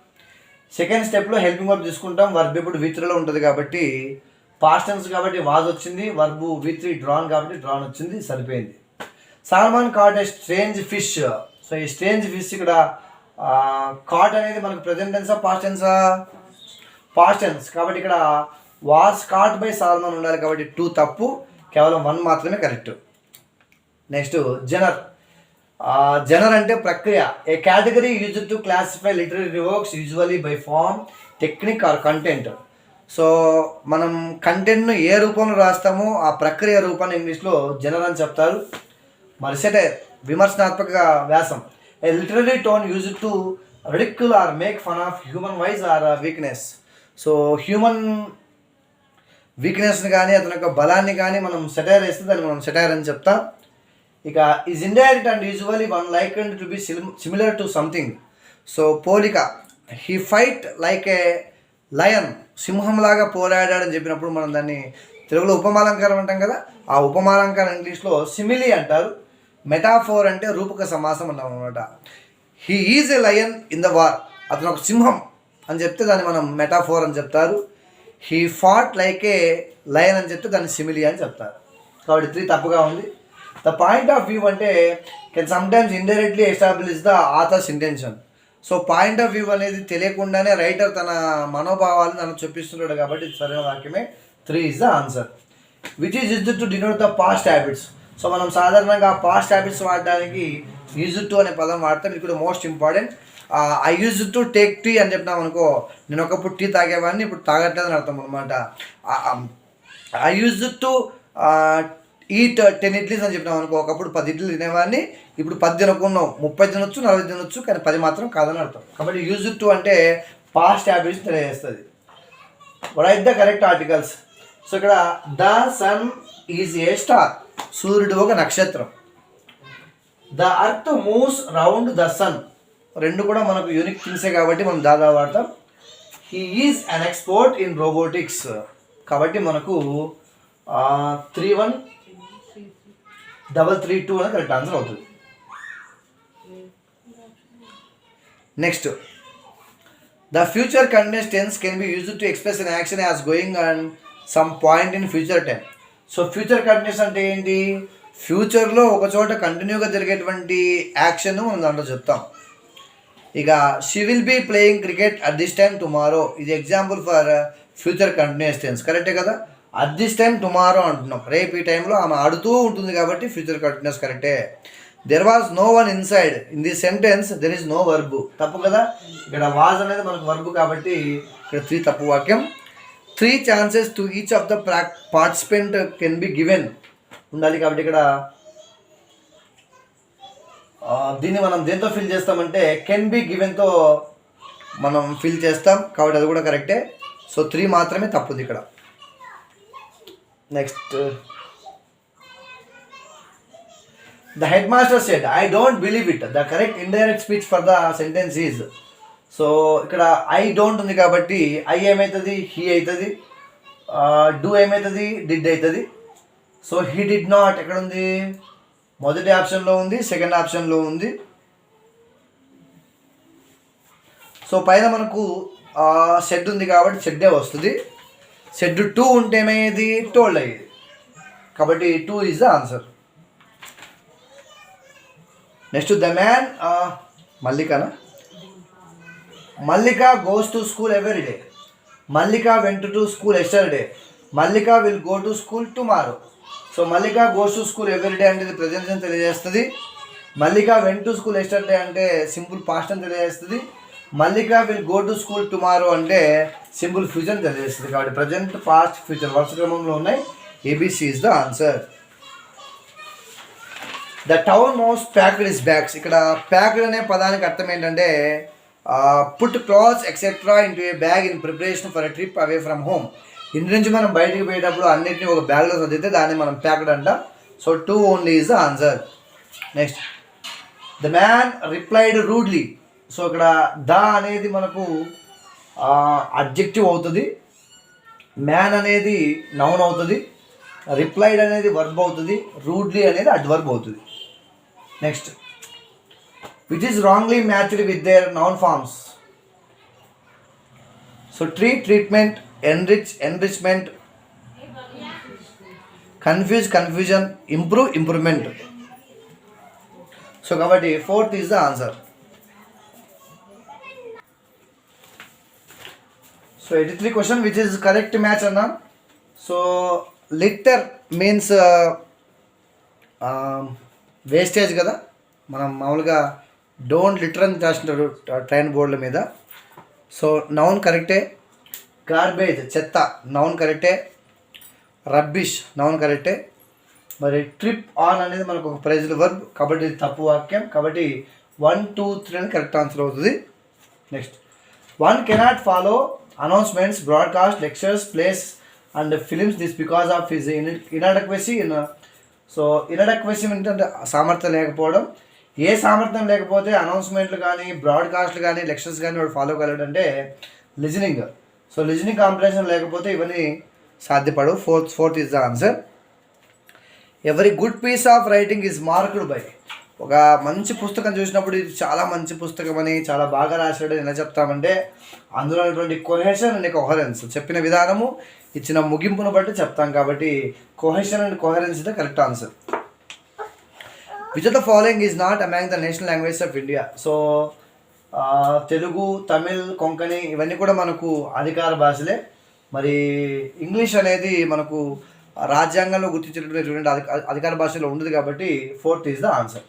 సెకండ్ స్టెప్లో హెల్పింగ్ వర్బ్ తీసుకుంటాం, వర్బ్ ఇప్పుడు V3లో ఉంటుంది కాబట్టి పాస్ట్ టెన్స్ కాబట్టి వాజ్ వచ్చింది, వర్బ్ V3 డ్రాన్ కాబట్టి డ్రాన్ వచ్చింది, సరిపోయింది. Salman caught a strange fish. So ఈ స్ట్రేంజ్ ఫిష్ ఇక్కడ కాట్ అనేది మనకు ప్రెజెంట్ టెన్సా పాస్ట్ టెన్సా? పాస్ట్ టెన్స్, కాబట్టి ఇక్కడ వాస్ కాట్ బై సాల్మాన్ ఉండాలి, కాబట్టి 2 తప్పు, కేవలం 1 మాత్రమే కరెక్ట్. నెక్స్ట్, జనర్. జనర్ అంటే ప్రక్రియ. A category used to classify literary works usually by form, technique or content. So మనం కంటెంట్ను ఏ రూపంలో రాస్తామో ఆ ప్రక్రియ రూపాన్ని ఇంగ్లీష్లో జనర్ అని చెప్తారు. మరి సెటైర్, విమర్శనాత్మక వ్యాసం. A literary tone used to ridicule or make fun of human vice or weakness. So human వీక్నెస్ని కానీ అతని యొక్క బలాన్ని కానీ మనం సెటైర్ వేస్తే దాన్ని మనం సెటైర్ అని చెప్తాం. ఇక is indirect and usually one likened to be similar to something. So పోలిక. He fight like a lion, సింహంలాగా పోరాడాడని చెప్పినప్పుడు మనం దాన్ని తెలుగులో ఉపమాలంకారం అంటాం కదా, ఆ ఉపమాలంకారం ఇంగ్లీష్లో సిమిలీ అంటారు. మెటాఫోర్ అంటే రూపక సమాసం అంటాం అనమాట. He is a lion in the war, అతను ఒక సింహం అని చెప్తే దాన్ని మనం మెటాఫోర్ అని చెప్తారు. He fat like a lion అని చెప్తే దాన్ని సిమిలీ అని చెప్తారు, కాబట్టి 3 తప్పుగా ఉంది. ద పాయింట్ ఆఫ్ వ్యూ అంటే can sometimes indirectly establish the authors intention. So point of view అనేది తెలియకుండానే రైటర్ తన మనోభావాలను నన్ను చూపిస్తున్నాడు, కాబట్టి సరైన వాక్యమే 3 is the answer. Which is used to denote the past habits. So మనం సాధారణంగా పాస్ట్ హ్యాబిట్స్ వాడడానికి యూజ్డ్ టు అనే పదం వాడతాం. ఇది కూడా most important. I use to take tea అని చెప్పినాం అనుకో, నేను ఒకప్పుడు టీ తాగేవాడిని ఇప్పుడు తాగట్లేదని అర్థం అనమాట. I use to eat 10 idlis అని చెప్పినాం అనుకో, ఒకప్పుడు 10 ఇడ్లీలు తినేవాడిని ఇప్పుడు 10 తినకున్నావు, 30 తినొచ్చు, 40 తినొచ్చు, కానీ 10 మాత్రం కాదని అర్థం. కాబట్టి యూజ్ టు అంటే పాస్ట్ హ్యాబిట్స్ తెలియజేస్తుంది. Write the correct articles. So ఇక్కడ the sun is a star, సూర్యుడు ఒక నక్షత్రం. The earth moves round the sun, 2 కూడా మనకు యూనిక్ థింగ్సే కాబట్టి మనం దాదా వాడతాం. He is an expert in robotics, కాబట్టి మనకు 31332 అని కరెక్ట్ ఆన్సర్ అవుతుంది. Next, the future continuous tense can be used to express an action as going on some point in future time. So future continuous అంటే ఏంటి? ఫ్యూచర్లో ఒక చోట కంటిన్యూగా జరిగేటువంటి యాక్షన్ మనం దాంట్లో చెప్తాం. ఇక she will be playing cricket at this time tomorrow, ఇది example for future continuous tense, కరెక్టే కదా. అట్ దిస్ టైమ్ టుమారో అంటున్నాం, రేపు ఈ టైంలో ఆమె ఆడుతూ ఉంటుంది కాబట్టి ఫ్యూచర్ కంటిన్యూస్ కరెక్టే. There was no one inside in the sentence, there is no verb, తప్పు కదా. ఇక్కడ వాజ్ అనేది మనకు వర్బ్ కాబట్టి ఇక్కడ 3 తప్పు వాక్యం. 3 chances to each of the participant can be given ఉండాలి. కాబట్టి ఇక్కడ దీన్ని మనం దేంతో ఫిల్ చేస్తామంటే కెన్ బి గివెన్తో మనం ఫిల్ చేస్తాం. కాబట్టి అది కూడా కరెక్టే. సో 3 మాత్రమే తప్పుంది ఇక్కడ. Next, the head master said I don't believe it. The correct indirect speech for the sentence is. So ఇక్కడ ఐ డోంట్ ఉంది కాబట్టి ఐ ఏమవుతుంది, హీ అవుతుంది. డూ ఏమవుతుంది, డిడ్ అవుతుంది. సో హీ డిడ్ నాట్ ఎక్కడ ఉంది, మొదటి ఆప్షన్లో ఉంది, సెకండ్ ఆప్షన్లో ఉంది. సో పైన మనకు సెడ్ ఉంది కాబట్టి సెడ్డే వస్తుంది. సెడ్ 2 ఉంటే ఏమయ్యేది, టోల్డ్ అయ్యేది. కాబట్టి 2 is the answer. Next, the man మల్లికనా, Mallika goes to school every day. Mallika went to school yesterday. Mallika will go to school tomorrow. So Mallika goes to school every day అంటే ప్రెజెంట్ అని తెలియజేస్తుంది. Mallika went to school yesterday అంటే సింపుల్ పాస్ట్ అని తెలియజేస్తుంది. Mallika will go to school tomorrow అంటే సింపుల్ ఫ్యూచర్ తెలియజేస్తుంది. కాబట్టి ప్రజెంట్, పాస్ట్, ఫ్యూచర్ వరుస క్రమంలో ఉన్నాయి. A B C is the answer. The town mouse packed is bags. ఇక్కడ ప్యాక్డ్ అనే పదానికి అర్థం ఏంటంటే put clothes etcetera into A bag in preparation for a trip away from home. ఇంటి నుంచి మనం బయటికి పోయేటప్పుడు అన్నింటినీ ఒక బ్యాగ్లో చదివితే దాన్ని మనం ప్యాక్డ్ అంటాం. So 2 only is the answer. Next, the man replied rudely. So ఇక్కడ ద అనేది మనకు అడ్జెక్టివ్ అవుతుంది, మ్యాన్ అనేది నౌన్ అవుతుంది, రిప్లైడ్ అనేది వర్బ్ అవుతుంది, రూడ్లీ అనేది అడ్వర్బ్ అవుతుంది. Next, which is wrongly matched with their noun forms. So treat, treatment, enrich, enrichment, confuse, confusion, improve, improvement. So కాబట్టి 4th is the answer. So 83 question which is correct match అన్నా. సో లిటర్ మీన్స్ వేస్టేజ్ కదా. మనం మామూలుగా డోంట్ లిటర్ అని రాసినారు ట్రైన్ బోర్డుల మీద. సో నౌన్ కరెక్టే. గార్బేజ్ చెత్త నౌన్ కరెక్టే. రబ్బిష్ నౌన్ కరెక్టే. మరి ట్రిప్ ఆన్ అనేది మనకు ఒక ప్రైజ్డ్ వర్బ్ కాబట్టి ఇది తప్పు వాక్యం. కాబట్టి 1, 2, 3 అని కరెక్ట్ ఆన్సర్ అవుతుంది. Next, one cannot follow announcements, broadcast, lectures, plays and films this because of his inadequacy in. So inadequacy అంటే సామర్థ్యం లేకపోవడం. ఏ సామర్థ్యం లేకపోతే అనౌన్స్మెంట్లు కానీ, బ్రాడ్కాస్ట్లు కానీ, లెక్చర్స్ కానీ వాడు ఫాలో కాలేడంటే లిజనింగ్. సో లిజనింగ్ కాంప్రహెన్షన్ లేకపోతే ఇవన్నీ సాధ్యపడవు. 4th is the answer. Every good piece of writing is marked by. ఒక మంచి పుస్తకం చూసినప్పుడు ఇది చాలా మంచి పుస్తకం అని, చాలా బాగా రాశాడు ఎలా చెప్తామంటే అందులో ఉన్నటువంటి కొహెషన్ అండ్ కొహరెన్స్, చెప్పిన విధానము, ఇచ్చిన ముగింపును బట్టి చెప్తాం. కాబట్టి cohesion and coherence the correct answer. Which of the following is not among the national language of India. So Telugu, Tamil, Konkani ఇవన్నీ కూడా మనకు అధికార భాషలే. మరి ఇంగ్లీష్ అనేది మనకు రాజ్యాంగంలో గుర్తించినటువంటి అధికార భాషలో ఉండదు. కాబట్టి 4th is the answer.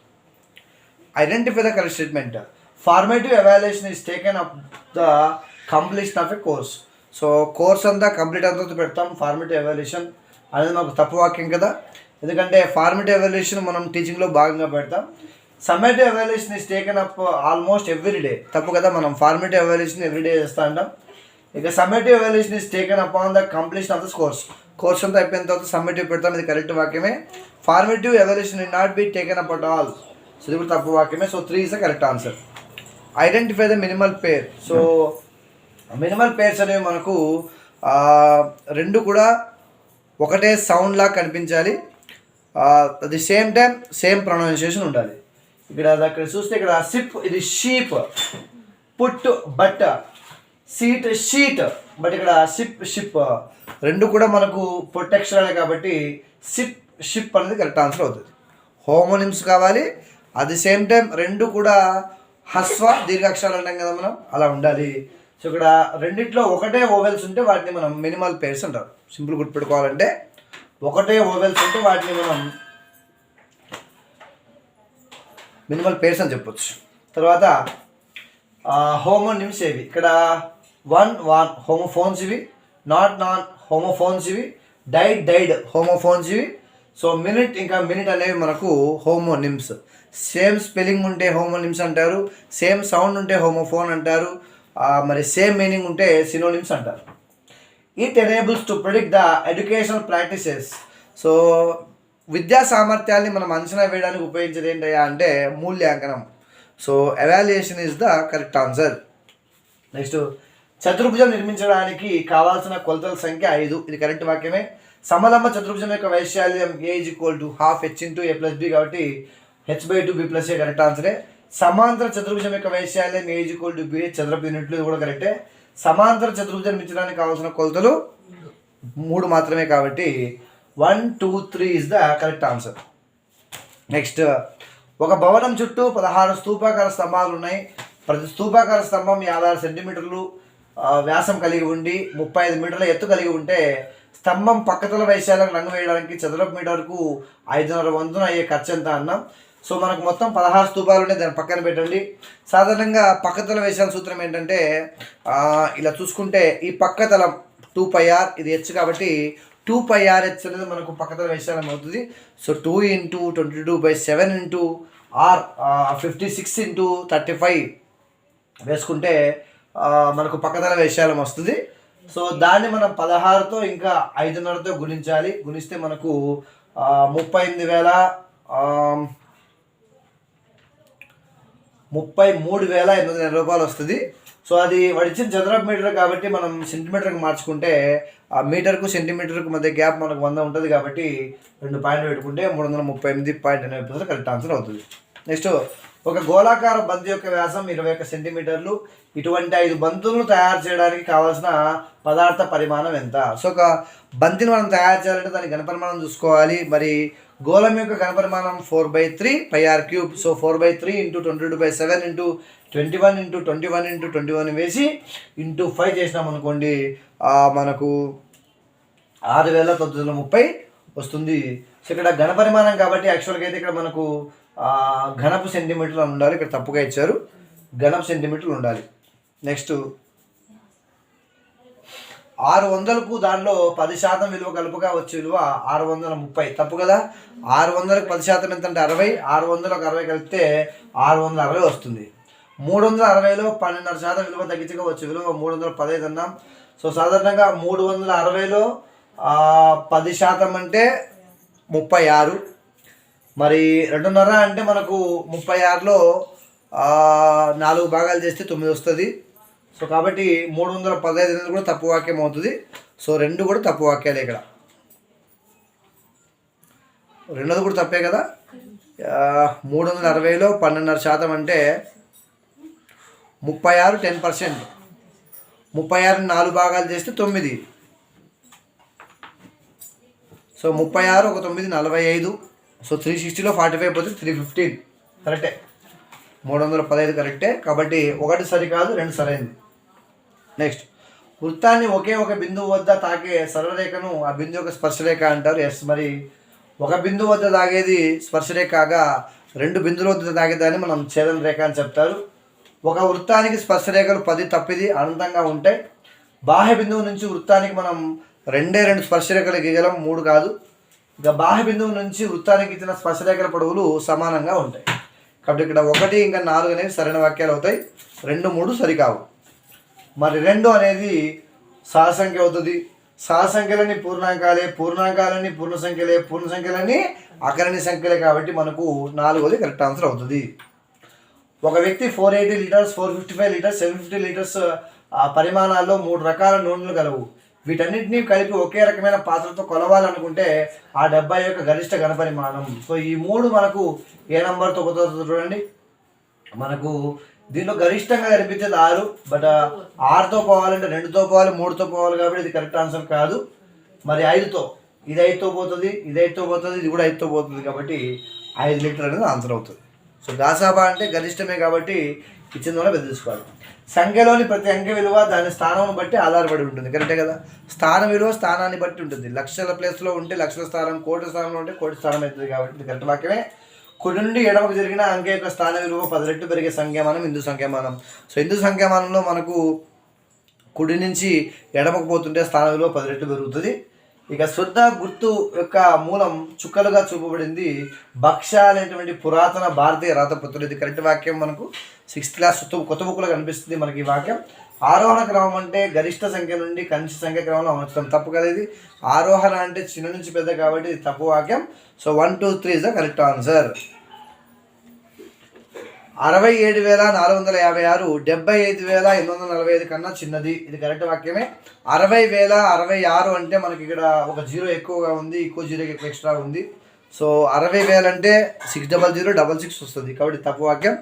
Identify the correct statement. Formative evaluation is taken up the completion of a course. So course అంతా కంప్లీట్ అంతా పెడతాం. ఫార్మేటివ్ ఎవాల్యుయేషన్ అనేది మనకు తప్పు వాక్యం కదా. ఎందుకంటే ఫార్మేటివ్ ఎవాల్యుయేషన్ మనం టీచింగ్లో భాగంగా పెడతాం. Summative evaluation is taken up almost every day, తప్పు కదా. మనం ఫార్మేటివ్ ఎవాల్యుయేషన్ ఎవ్రీ డే చేస్తూ ఉంటాం. ఇక summative evaluation is taken up on the completion of the course అంతా అయిపోయిన తర్వాత సమ్మేటివ్ పెడతాం. ఇది కరెక్ట్ వాక్యమే. Formative evaluation in not be taken up at all. So ఇది కూడా తప్పు వాక్యమే. So 3 is the correct answer. Identify the minimal pair. So minimal pairs అనేవి మనకు 2 కూడా ఒకటే సౌండ్ లాగా కనిపించాలి. At the same time same pronunciation ఉండాలి. ఇక్కడ చూస్తే ఇక్కడ సిప్ ఇది sheep, put but, seat sheet. But ఇక్కడ సిప్ షిప్ 2 కూడా మనకు పొట్టెక్షరాలే కాబట్టి సిప్ షిప్ అనేది కరెక్ట్ ఆన్సర్ అవుతుంది. హోమోనిమ్స్ కావాలి. అట్ ది సేమ్ టైం 2 కూడా హస్వ దీర్ఘాక్షరాలు అంటాం కదా మనం, అలా ఉండాలి. సో ఇక్కడ రెండిట్లో ఒకటే ఓవెల్స్ ఉంటే వాటిని మనం మినిమల్ పేర్స్ అంటారు. సింపుల్ గుర్తుపెట్టుకోవాలంటే ఒకటే ఓవెల్స్ ఉంటే వాటిని మనం మినిమల్ పేర్స్ అని చెప్పొచ్చు. తర్వాత హోమోనిమ్స్ ఏవి? ఇక్కడ 1 వాన్ హోమోఫోన్స్ ఇవి, నాన్ హోమోఫోన్స్ ఇవి, డైడ్ హోమోఫోన్స్ ఇవి. సో మినిట్ అనేవి మనకు హోమోనిమ్స్. సేమ్ స్పెల్లింగ్ ఉంటే హోమోనిమ్స్ అంటారు, సేమ్ సౌండ్ ఉంటే హోమోఫోన్ అంటారు, మరి సేమ్ మీనింగ్ ఉంటే సినోనిమ్స్ అంటారు. It enables to predict the educational practices. So విద్యా సామర్థ్యాన్ని మనం అంచనా వేయడానికి ఉపయోగించేది ఏంటయ్యా అంటే మూల్యాంకనం. So evaluation is the correct answer. Next, చతుర్భుజం నిర్మించడానికి కావాల్సిన కొలతల సంఖ్య 5. ఇది కరెక్ట్ వాక్యమే. సమలంబ చతుర్భుజం యొక్క వైశాల్యం a = ½ h × a + b కాబట్టి h/2 b + a కరెక్ట్ ఆన్సరే. సమాంతర చతుర్భుజం యొక్క వైశాల్యం a = b చదరపు యూనిట్లు, ఇది కూడా కరెక్టే. సమాంతర చతుర్భుజం నిర్మించడానికి కావాల్సిన కొలతలు 3 మాత్రమే కాబట్టి 1, 2, 3 is the correct answer. Next, ఒక భవనం చుట్టూ 16 స్తూపాకార స్తంభాలు ఉన్నాయి. ప్రతి స్తూపాకార స్తంభం 56 సెంటీమీటర్లు వ్యాసం కలిగి ఉండి 35 మీటర్ల ఎత్తు కలిగి ఉంటే స్తంభం పక్కతల వైశాల్యం రంగు వేయడానికి చదరపు మీటర్కు 5.5 వంతున అయ్యే ఖర్చు ఎంత అన్నాం. సో మనకు మొత్తం 16 స్తూపాలు ఉన్నాయి, దాన్ని పక్కన పెట్టండి. సాధారణంగా పక్కతల వైశాల్య సూత్రం ఏంటంటే ఇలా చూసుకుంటే ఈ పక్కతలం 2πr, ఇది h కాబట్టి 2πrh అనేది మనకు పక్కతల వైశాల్యం అవుతుంది. సో 2 × 22/7 × r 56 × 35 వేసుకుంటే మనకు పక్కతల వైశాల్యం వస్తుంది. సో దాన్ని మనం 16తో ఇంకా 5.5తో గుణించాలి. గుణిస్తే మనకు 33,800 రూపాయలు వస్తుంది. సో అది వాడిచ్చిన చదరపు మీటర్ కాబట్టి మనం సెంటీమీటర్కి మార్చుకుంటే ఆ మీటర్కు సెంటీమీటర్కు మధ్య గ్యాప్ మనకు 100 ఉంటుంది కాబట్టి 2 పాయింట్లు పెట్టుకుంటే 338.8 కరెక్ట్ ఆన్సర్ అవుతుంది. నెక్స్ట్, ఒక గోళాకార బంతి యొక్క వ్యాసం 21 సెంటీమీటర్లు. ఇటువంటి 5 బంతులను తయారు చేయడానికి కావాల్సిన పదార్థ పరిమాణం ఎంత? సో ఒక బంతిని మనం తయారు చేయాలంటే దాని ఘనపరిమాణం చూసుకోవాలి. మరి గోళం యొక్క ఘనపరిమాణం 4/3 πr³. సో 4/3 × 22/7 × 21 × 21 × 21 వేసి × 5 చేసినాం అనుకోండి, మనకు 6,930 వస్తుంది. సో ఇక్కడ ఘనపరిమాణం కాబట్టి యాక్చువల్గా అయితే ఇక్కడ మనకు ఘనపు సెంటీమీటర్లు అని ఉండాలి, ఇక్కడ తప్పుగా ఇచ్చారు, ఘనపు సెంటీమీటర్లు ఉండాలి. నెక్స్ట్, 600కు దానిలో 10% విలువ కలుపుగా వచ్చే విలువ 630, తప్పు కదా. 600కు 10% ఎంత అంటే 60, 600కు 60 కలిపితే 660 వస్తుంది. 360లో 12.5% విలువ తగ్గించగా వచ్చే విలువ 315 అన్నాం. సో సాధారణంగా 360లో 10% అంటే 36, మరి 2.5 అంటే మనకు 36లో 4 భాగాలు చేస్తే 9 వస్తుంది. సో కాబట్టి 315 అనేది కూడా తప్పు వాక్యం అవుతుంది. సో 2 కూడా తప్పు వాక్యాలే, ఇక్కడ 2ది కూడా తప్పే కదా. 360లో 12.5% అంటే 36 10%, 36 4 భాగాలు చేస్తే 9. సో 36 ఒక 9 45. సో 360లో 45 పోతే 315 కరెక్టే. 315 కరెక్టే కాబట్టి 1 సరికాదు, 2 సరైనది. నెక్స్ట్, వృత్తాన్ని ఒకే ఒక బిందువు వద్ద తాకే సరళరేఖను ఆ బిందువు యొక్క స్పర్శరేఖ అంటారు. ఎస్, మరి ఒక బిందువు వద్ద తాగేది స్పర్శరేఖ కాగా 2 బిందువుల వద్ద తాగేదాన్ని మనం ఛేదన రేఖ అని చెప్తారు. ఒక వృత్తానికి స్పర్శరేఖలు 10 తప్పిది అనంతంగా ఉంటాయి. బాహ్య బిందువు నుంచి వృత్తానికి మనం 2 స్పర్శరేఖలు గీయగలం, 3 కాదు. ఇక బాహ్య బిందువు నుంచి వృత్తానికి ఇచ్చిన స్పర్శరేఖల పొడవులు సమానంగా ఉంటాయి కాబట్టి ఇక్కడ 1 ఇంకా 4 అనేవి సరైన వాక్యాలు అవుతాయి. 2, 3 సరికావు. మరి 2 అనేది సహసంఖ్య అవుతుంది. సహసంఖ్యలన్నీ పూర్ణాంకాలే, పూర్ణాంకాలన్నీ పూర్ణ సంఖ్యలే, పూర్ణ సంఖ్యలన్నీ అకరణి సంఖ్యలే కాబట్టి మనకు 4వది కరెక్ట్ ఆన్సర్ అవుతుంది. ఒక వ్యక్తి 480 లీటర్స్, 455 లీటర్స్, 750 లీటర్స్ పరిమాణాల్లో 3 రకాల నూనెలు కలవు. వీటన్నిటినీ కలిపి ఒకే రకమైన పాత్రతో కొలవాలనుకుంటే ఆ డబ్బా యొక్క గరిష్ట ఘనపరిమాణం. సో ఈ 3 మనకు ఏ నంబర్తో పోతుందో చూడండి. మనకు దీనిలో గరిష్టంగా కనిపించేది 6, బట్ 6తో పోవాలంటే 2తో పోవాలి, 3తో పోవాలి కాబట్టి ఇది కరెక్ట్ ఆన్సర్ కాదు. మరి 5తో, ఇది 5తో పోతుంది, ఇది 5తో పోతుంది, ఇది కూడా 5తో పోతుంది కాబట్టి 5 లీటర్ అనేది ఆన్సర్ అవుతుంది. సో దాసాబా అంటే గరిష్టమే కాబట్టి ఇచ్చిన వల్ల బెదిరించుకోవాలి. సంఖ్యలోని ప్రతి అంకె విలువ దాని స్థానం బట్టి ఆధారపడి ఉంటుంది, కరెక్టే కదా. స్థాన విలువ స్థానాన్ని బట్టి ఉంటుంది. లక్షల ప్లేస్లో ఉంటే లక్షల స్థానం, కోటి స్థానంలో ఉంటే కోటి స్థానం అవుతుంది కాబట్టి ఇది కరెక్ట్ వాక్యమే. కుడి నుండి ఎడమకు జరిగిన అంకె యొక్క స్థాన విలువ 10 రెట్లు పెరిగే సంఖ్యామానం హిందూ సంఖ్యామానం. సో హిందూ సంఖ్యామానంలో మనకు కుడి నుంచి ఎడమకు పోతుంటే స్థాన విలువ 10 రెట్లు పెరుగుతుంది. ఇక శుద్ధ గుర్తు యొక్క మూలం చుక్కలుగా చూపబడింది భక్ష అనేటువంటి పురాతన భారతీయ రాతపత్రులు. ఇది కరెక్ట్ వాక్యం. మనకు 6th క్లాస్ కొత్త బుక్లో కనిపిస్తుంది మనకి ఈ వాక్యం. ఆరోహణ క్రమం అంటే గరిష్ట సంఖ్య నుండి కనిష్ట సంఖ్య క్రమంలో అమర్చడం. తప్పు కదా ఇది. ఆరోహణ అంటే చిన్న నుంచి పెద్ద కాబట్టి ఇది తప్పు వాక్యం. So 1, 2, 3 is the correct answer. 67,456 75,845 కన్నా చిన్నది. ఇది కరెక్ట్ వాక్యమే. 60,066 అంటే మనకి ఇక్కడ ఒక జీరో ఎక్కువగా ఉంది, ఇంకో జీరో ఎక్స్ట్రా ఉంది. సో 60,000 అంటే 600,66 వస్తుంది కాబట్టి తప్పు వాక్యం.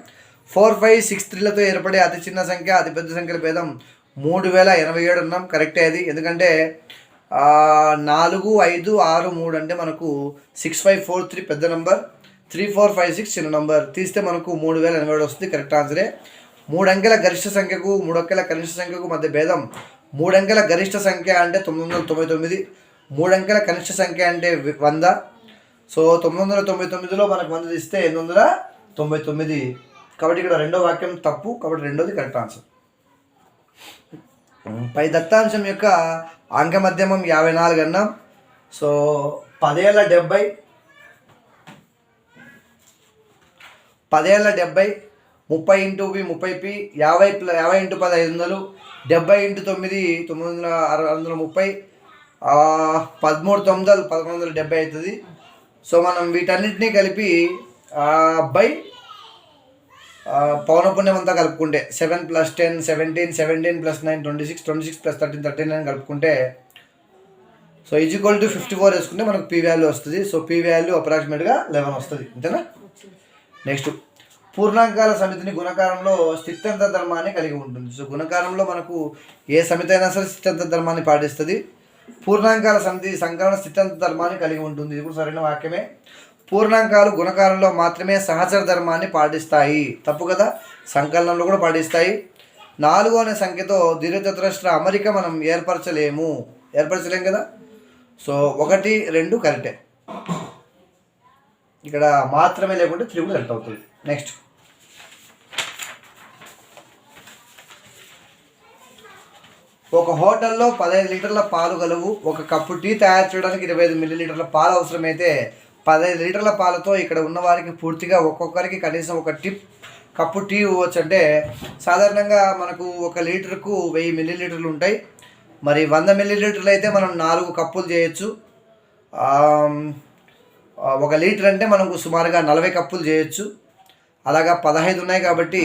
4, 5, 6, 3లతో ఏర్పడే అతి చిన్న సంఖ్య అతి పెద్ద సంఖ్యల భేదం 3087 అన్నాం. కరెక్టే అది. ఎందుకంటే 4, 5, 6, 3 అంటే మనకు 6, 5, 4, 3 పెద్ద నంబర్, 3, 4, 5, 6 చిన్న నంబర్. తీస్తే మనకు 3087 వస్తుంది. కరెక్ట్ ఆన్సరే. 3 అంకెల గరిష్ట సంఖ్యకు 3 అంకెల కనిష్ట సంఖ్యకు మధ్య భేదం 3 అంకెల గరిష్ట సంఖ్య అంటే 999, 3 అంకెల కనిష్ట సంఖ్య అంటే 100. సో 999లో మనకు 100 తీస్తే 899. కాబట్టి ఇక్కడ రెండో వాక్యం తప్పు కాబట్టి రెండోది కరెక్ట్ ఆన్సర్. పై దత్తాంశం యొక్క అంక మధ్యమం 54 అన్నాం. సో 10 ఏళ్ళ 70, 30 ఇంటూ 30p, 50 ఇంటూ 10 500, 70 ఇంటూ 9 930, 13 9 1170 అవుతుంది. సో మనం వీటన్నిటినీ కలిపి బై పౌనపుణ్యం అంతా కలుపుకుంటే 7 + 10 17, 17 + 9 26, 26 + 13 39 కలుపుకుంటే సో ఈజ్ఈక్వల్ టు 54 వేసుకుంటే మనకు పీ వాల్యూ వస్తుంది. సో పీ వాల్యూ అప్రాక్సిమేట్గా 11 వస్తుంది. అంతేనా. నెక్స్ట్, పూర్ణాంకాల సమితిని గుణకారంలో స్థిత్యంత ధర్మాన్ని కలిగి ఉంటుంది. సో గుణకారంలో మనకు ఏ సమితి అయినా సరే స్థిత్యంత ధర్మాన్ని పాటిస్తుంది. పూర్ణాంకాల సమితి సంకలన స్థిత్యంత ధర్మాన్ని కలిగి ఉంటుంది. ఇది కూడా సరైన వాక్యమే. పూర్ణాంకాలు గుణకారంలో మాత్రమే సహచర ధర్మాన్ని పాటిస్తాయి. తప్పు కదా. సంకలనంలో కూడా పాటిస్తాయి. 4 అనే సంఖ్యతో దీర్ఘచతురస్ర అమరిక మనం ఏర్పరచలేం కదా. సో 1, 2 కరెక్టే. ఇక్కడ మాత్రమే లేకుంటే 3 కూడా కరెక్ట్ అవుతుంది. నెక్స్ట్, ఒక హోటల్లో 15 లీటర్ల పాలు గలవు. ఒక కప్పు టీ తయారు చేయడానికి 25 మిల్లీలీటర్ల పాలు అవసరమైతే 15 లీటర్ల పాలతో ఇక్కడ ఉన్న వారికి పూర్తిగా ఒక్కొక్కరికి కనీసం ఒక కప్పు టీ ఇవ్వచ్చు. అంటే సాధారణంగా మనకు 1 లీటర్కు 1000 మిల్లీలీటర్లు ఉంటాయి. మరి 100 మిల్లీలీటర్లు అయితే మనం 4 కప్పులు చేయొచ్చు. 1 లీటర్ అంటే మనకు సుమారుగా 40 కప్పులు చేయొచ్చు. అలాగా 15 ఉన్నాయి కాబట్టి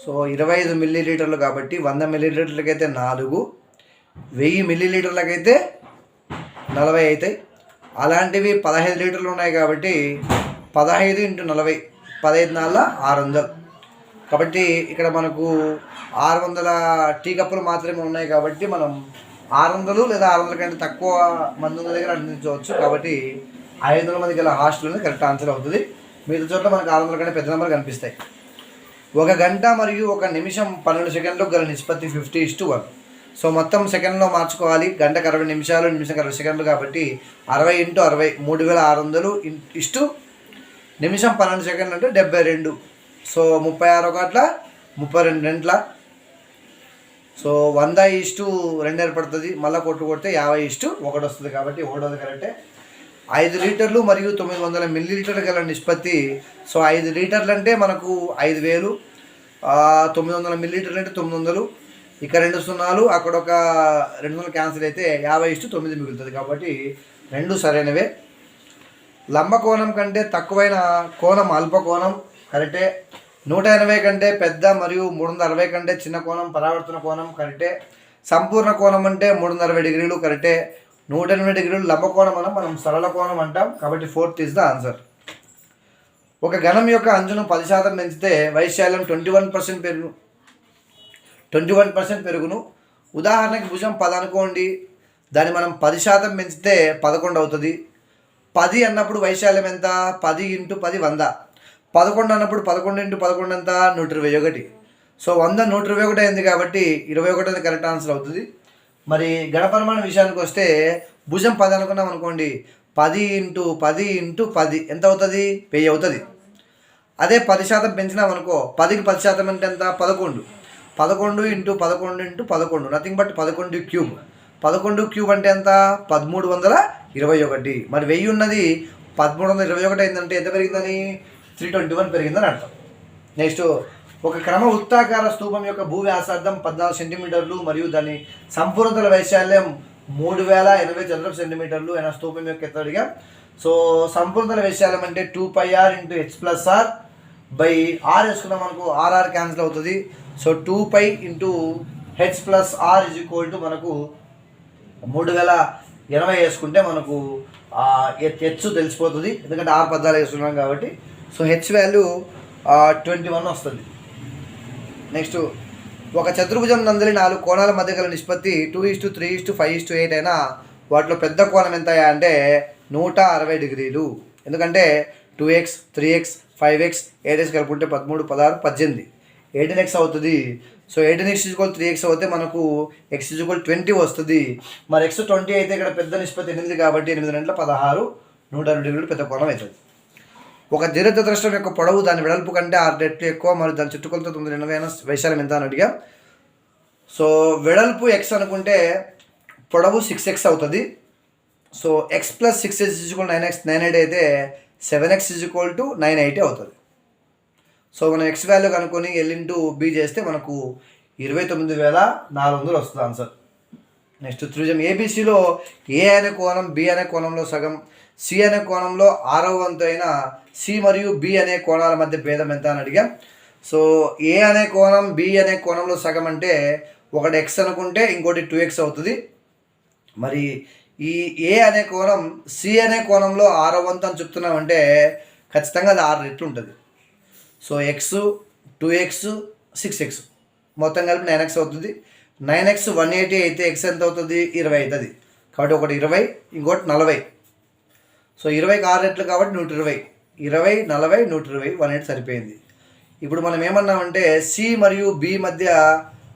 సో 25 మిల్లీలీటర్లు కాబట్టి 100 మిల్లీలీటర్లకైతే 4, 1000 మిల్లీలీటర్లకైతే 40 అవుతాయి. అలాంటివి 15 లీటర్లు ఉన్నాయి కాబట్టి 15 × 40 15 600. కాబట్టి ఇక్కడ మనకు 600 టీ కప్పులు మాత్రమే ఉన్నాయి కాబట్టి మనం 600 లేదా 600 కంటే తక్కువ మంది ఉన్న దగ్గర అందించవచ్చు. కాబట్టి 500 మంది గల హాస్టల్ కరెక్ట్ ఆన్సర్ అవుతుంది. మిగతా చోట్ల మనకు 600 కంటే పెద్ద నెంబర్ కనిపిస్తాయి. 1 గంట మరియు 1 నిమిషం 12 సెకండ్లకు గల నిష్పత్తి 50:1. సో మొత్తం సెకండ్లో మార్చుకోవాలి. గంటకు 60 నిమిషాలు, నిమిషంకి 60 సెకండ్లు కాబట్టి 60 × 60 3600 నిమిషం 12 సెకండ్లు అంటే 72. సో 36 32 రెంట్ల. సో 100:2 ఏర్పడుతుంది. మళ్ళీ కొడితే 50:1 వస్తుంది కాబట్టి 1వది కరెక్టే. 5 లీటర్లు మరియు 900 మిల్లీలీటర్లు గల నిష్పత్తి. సో 5 లీటర్లు అంటే మనకు 5000, 900 మిల్లీలీటర్లు అంటే 900. ఇక 2 సున్నాలు, అక్కడ ఒక 200 క్యాన్సిల్ అయితే 50:9 మిగులుతుంది కాబట్టి 2 సరైనవే. లంబకోణం కంటే తక్కువైన కోణం అల్పకోణం కరెక్టే. 180 కంటే పెద్ద మరియు 360 కంటే చిన్న కోణం పరావర్తన కోణం కరెక్టే. సంపూర్ణ కోణం అంటే 360 డిగ్రీలు కరెక్టే. 180 డిగ్రీలు లంబకోణం మనం సరళ కోణం అంటాం కాబట్టి 4th ఇస్ ద ఆన్సర్. ఒక ఘనం యొక్క అంచును 10% పెంచితే వైశాల్యం 21% పెరుగును. ఉదాహరణకి భుజం 10 అనుకోండి, దాన్ని మనం 10% పెంచితే 11 అవుతుంది. 10 అన్నప్పుడు వైశాల్యం ఎంత? 10 × 10 100. 11 అన్నప్పుడు 11 × 11 ఎంత? 121. సో 100 121 అయింది కాబట్టి 21 కరెక్ట్ ఆన్సర్ అవుతుంది. మరి ఘనపరిమాణ విషయానికి వస్తే భుజం 10 అనుకున్నాం అనుకోండి, 10 × 10 × 10 ఎంత అవుతుంది? 1000 అవుతుంది. అదే 10% పెంచినాం అనుకో, 10కి 10% అంటే ఎంత? 11. 11 నథింగ్ బట్ 11 క్యూబ్. 11 క్యూబ్ అంటే ఎంత? 1321. మరి 1000 ఉన్నది 1321 అయిందంటే ఎంత పెరిగిందని? 321 పెరిగిందని అర్థం. నెక్స్ట్, ఒక క్రమ వృత్తాకార స్తూపం యొక్క భూ వ్యాసార్థం 14 సెంటీమీటర్లు మరియు దాని సంపూర్ణతల వైశాల్యం 3080 చదరపు సెంటీమీటర్లు అయిన స్తూపం యొక్క ఎత్తడిగా. సో సంపూర్ణతల వైశాల్యం అంటే 2πr × h+r బై ఆర్ వేసుకున్నాం అనుకో, ఆర్ఆర్ క్యాన్సిల్ అవుతుంది. సో 2π × h+r మనకు 3080 వేసుకుంటే మనకు హెచ్ తెలిసిపోతుంది, ఎందుకంటే ఆర్ 14 వేసుకున్నాం కాబట్టి. సో హెచ్ వాల్యూ 21 వస్తుంది. నెక్స్ట్, ఒక చతుర్భుజం నందలి 4 కోణాల మధ్య గల నిష్పత్తి 2:3:5:8 అయినా వాటిలో పెద్ద కోణం ఎంత అంటే 160 డిగ్రీలు. ఎందుకంటే 2x 3x 5x 8x కలుపుకుంటే 13 16 18 18x అవుతుంది. సో 18x = 3x అవుతే మనకు x = 20 వస్తుంది. మరి x 20 అయితే ఇక్కడ పెద్ద నిష్పత్తి 8 కాబట్టి 8 2 16 160 డిగ్రీలు పెద్ద కోణం అవుతుంది. ఒక దీర్ఘచతురస్రం యొక్క పొడవు దాని వెడల్పు కంటే 6 రెట్లు ఎక్కువ మరియు దాని చుట్టుకొలత 980 వైశాల్యం ఎంత అని అడిగాం. సో వెడల్పు x అనుకుంటే పొడవు 6x అవుతుంది. సో x + 6x = 9x 980 అయితే 7x = 980 అవుతుంది. సో మనం x వాల్యూ కనుక్కొని L × B చేస్తే మనకు 29400 వస్తుంది ఆన్సర్. నెక్స్ట్, త్రిభుజం ఏబిసిలో ఏ అనే కోణం B అనే కోణంలో సగం, C అనే కోణంలో 6వ వంతు అయిన C మరియు B అనే కోణాల మధ్య భేదం ఎంత అని అడిగాం. సో ఏ అనే కోణం B అనే కోణంలో సగం అంటే ఒకటి x అనుకుంటే ఇంకోటి 2x అవుతుంది. మరి ఈ ఏ అనే కోణం C అనే కోణంలో 6వ వంతు అని చెప్తున్నామంటే ఖచ్చితంగా అది 6 రెట్లు ఉంటుంది. సో x 2x 6x మొత్తం కలిపి 9x అవుతుంది. 9x 180 అయితే x ఎంత అవుతుంది? 20 అవుతుంది. కాబట్టి ఒకటి 20 ఇంకోటి 40. సో 20కి 6 రెట్లు కాబట్టి 120. 20 40 120 180 సరిపోయింది. ఇప్పుడు మనం ఏమన్నామంటే C మరియు B మధ్య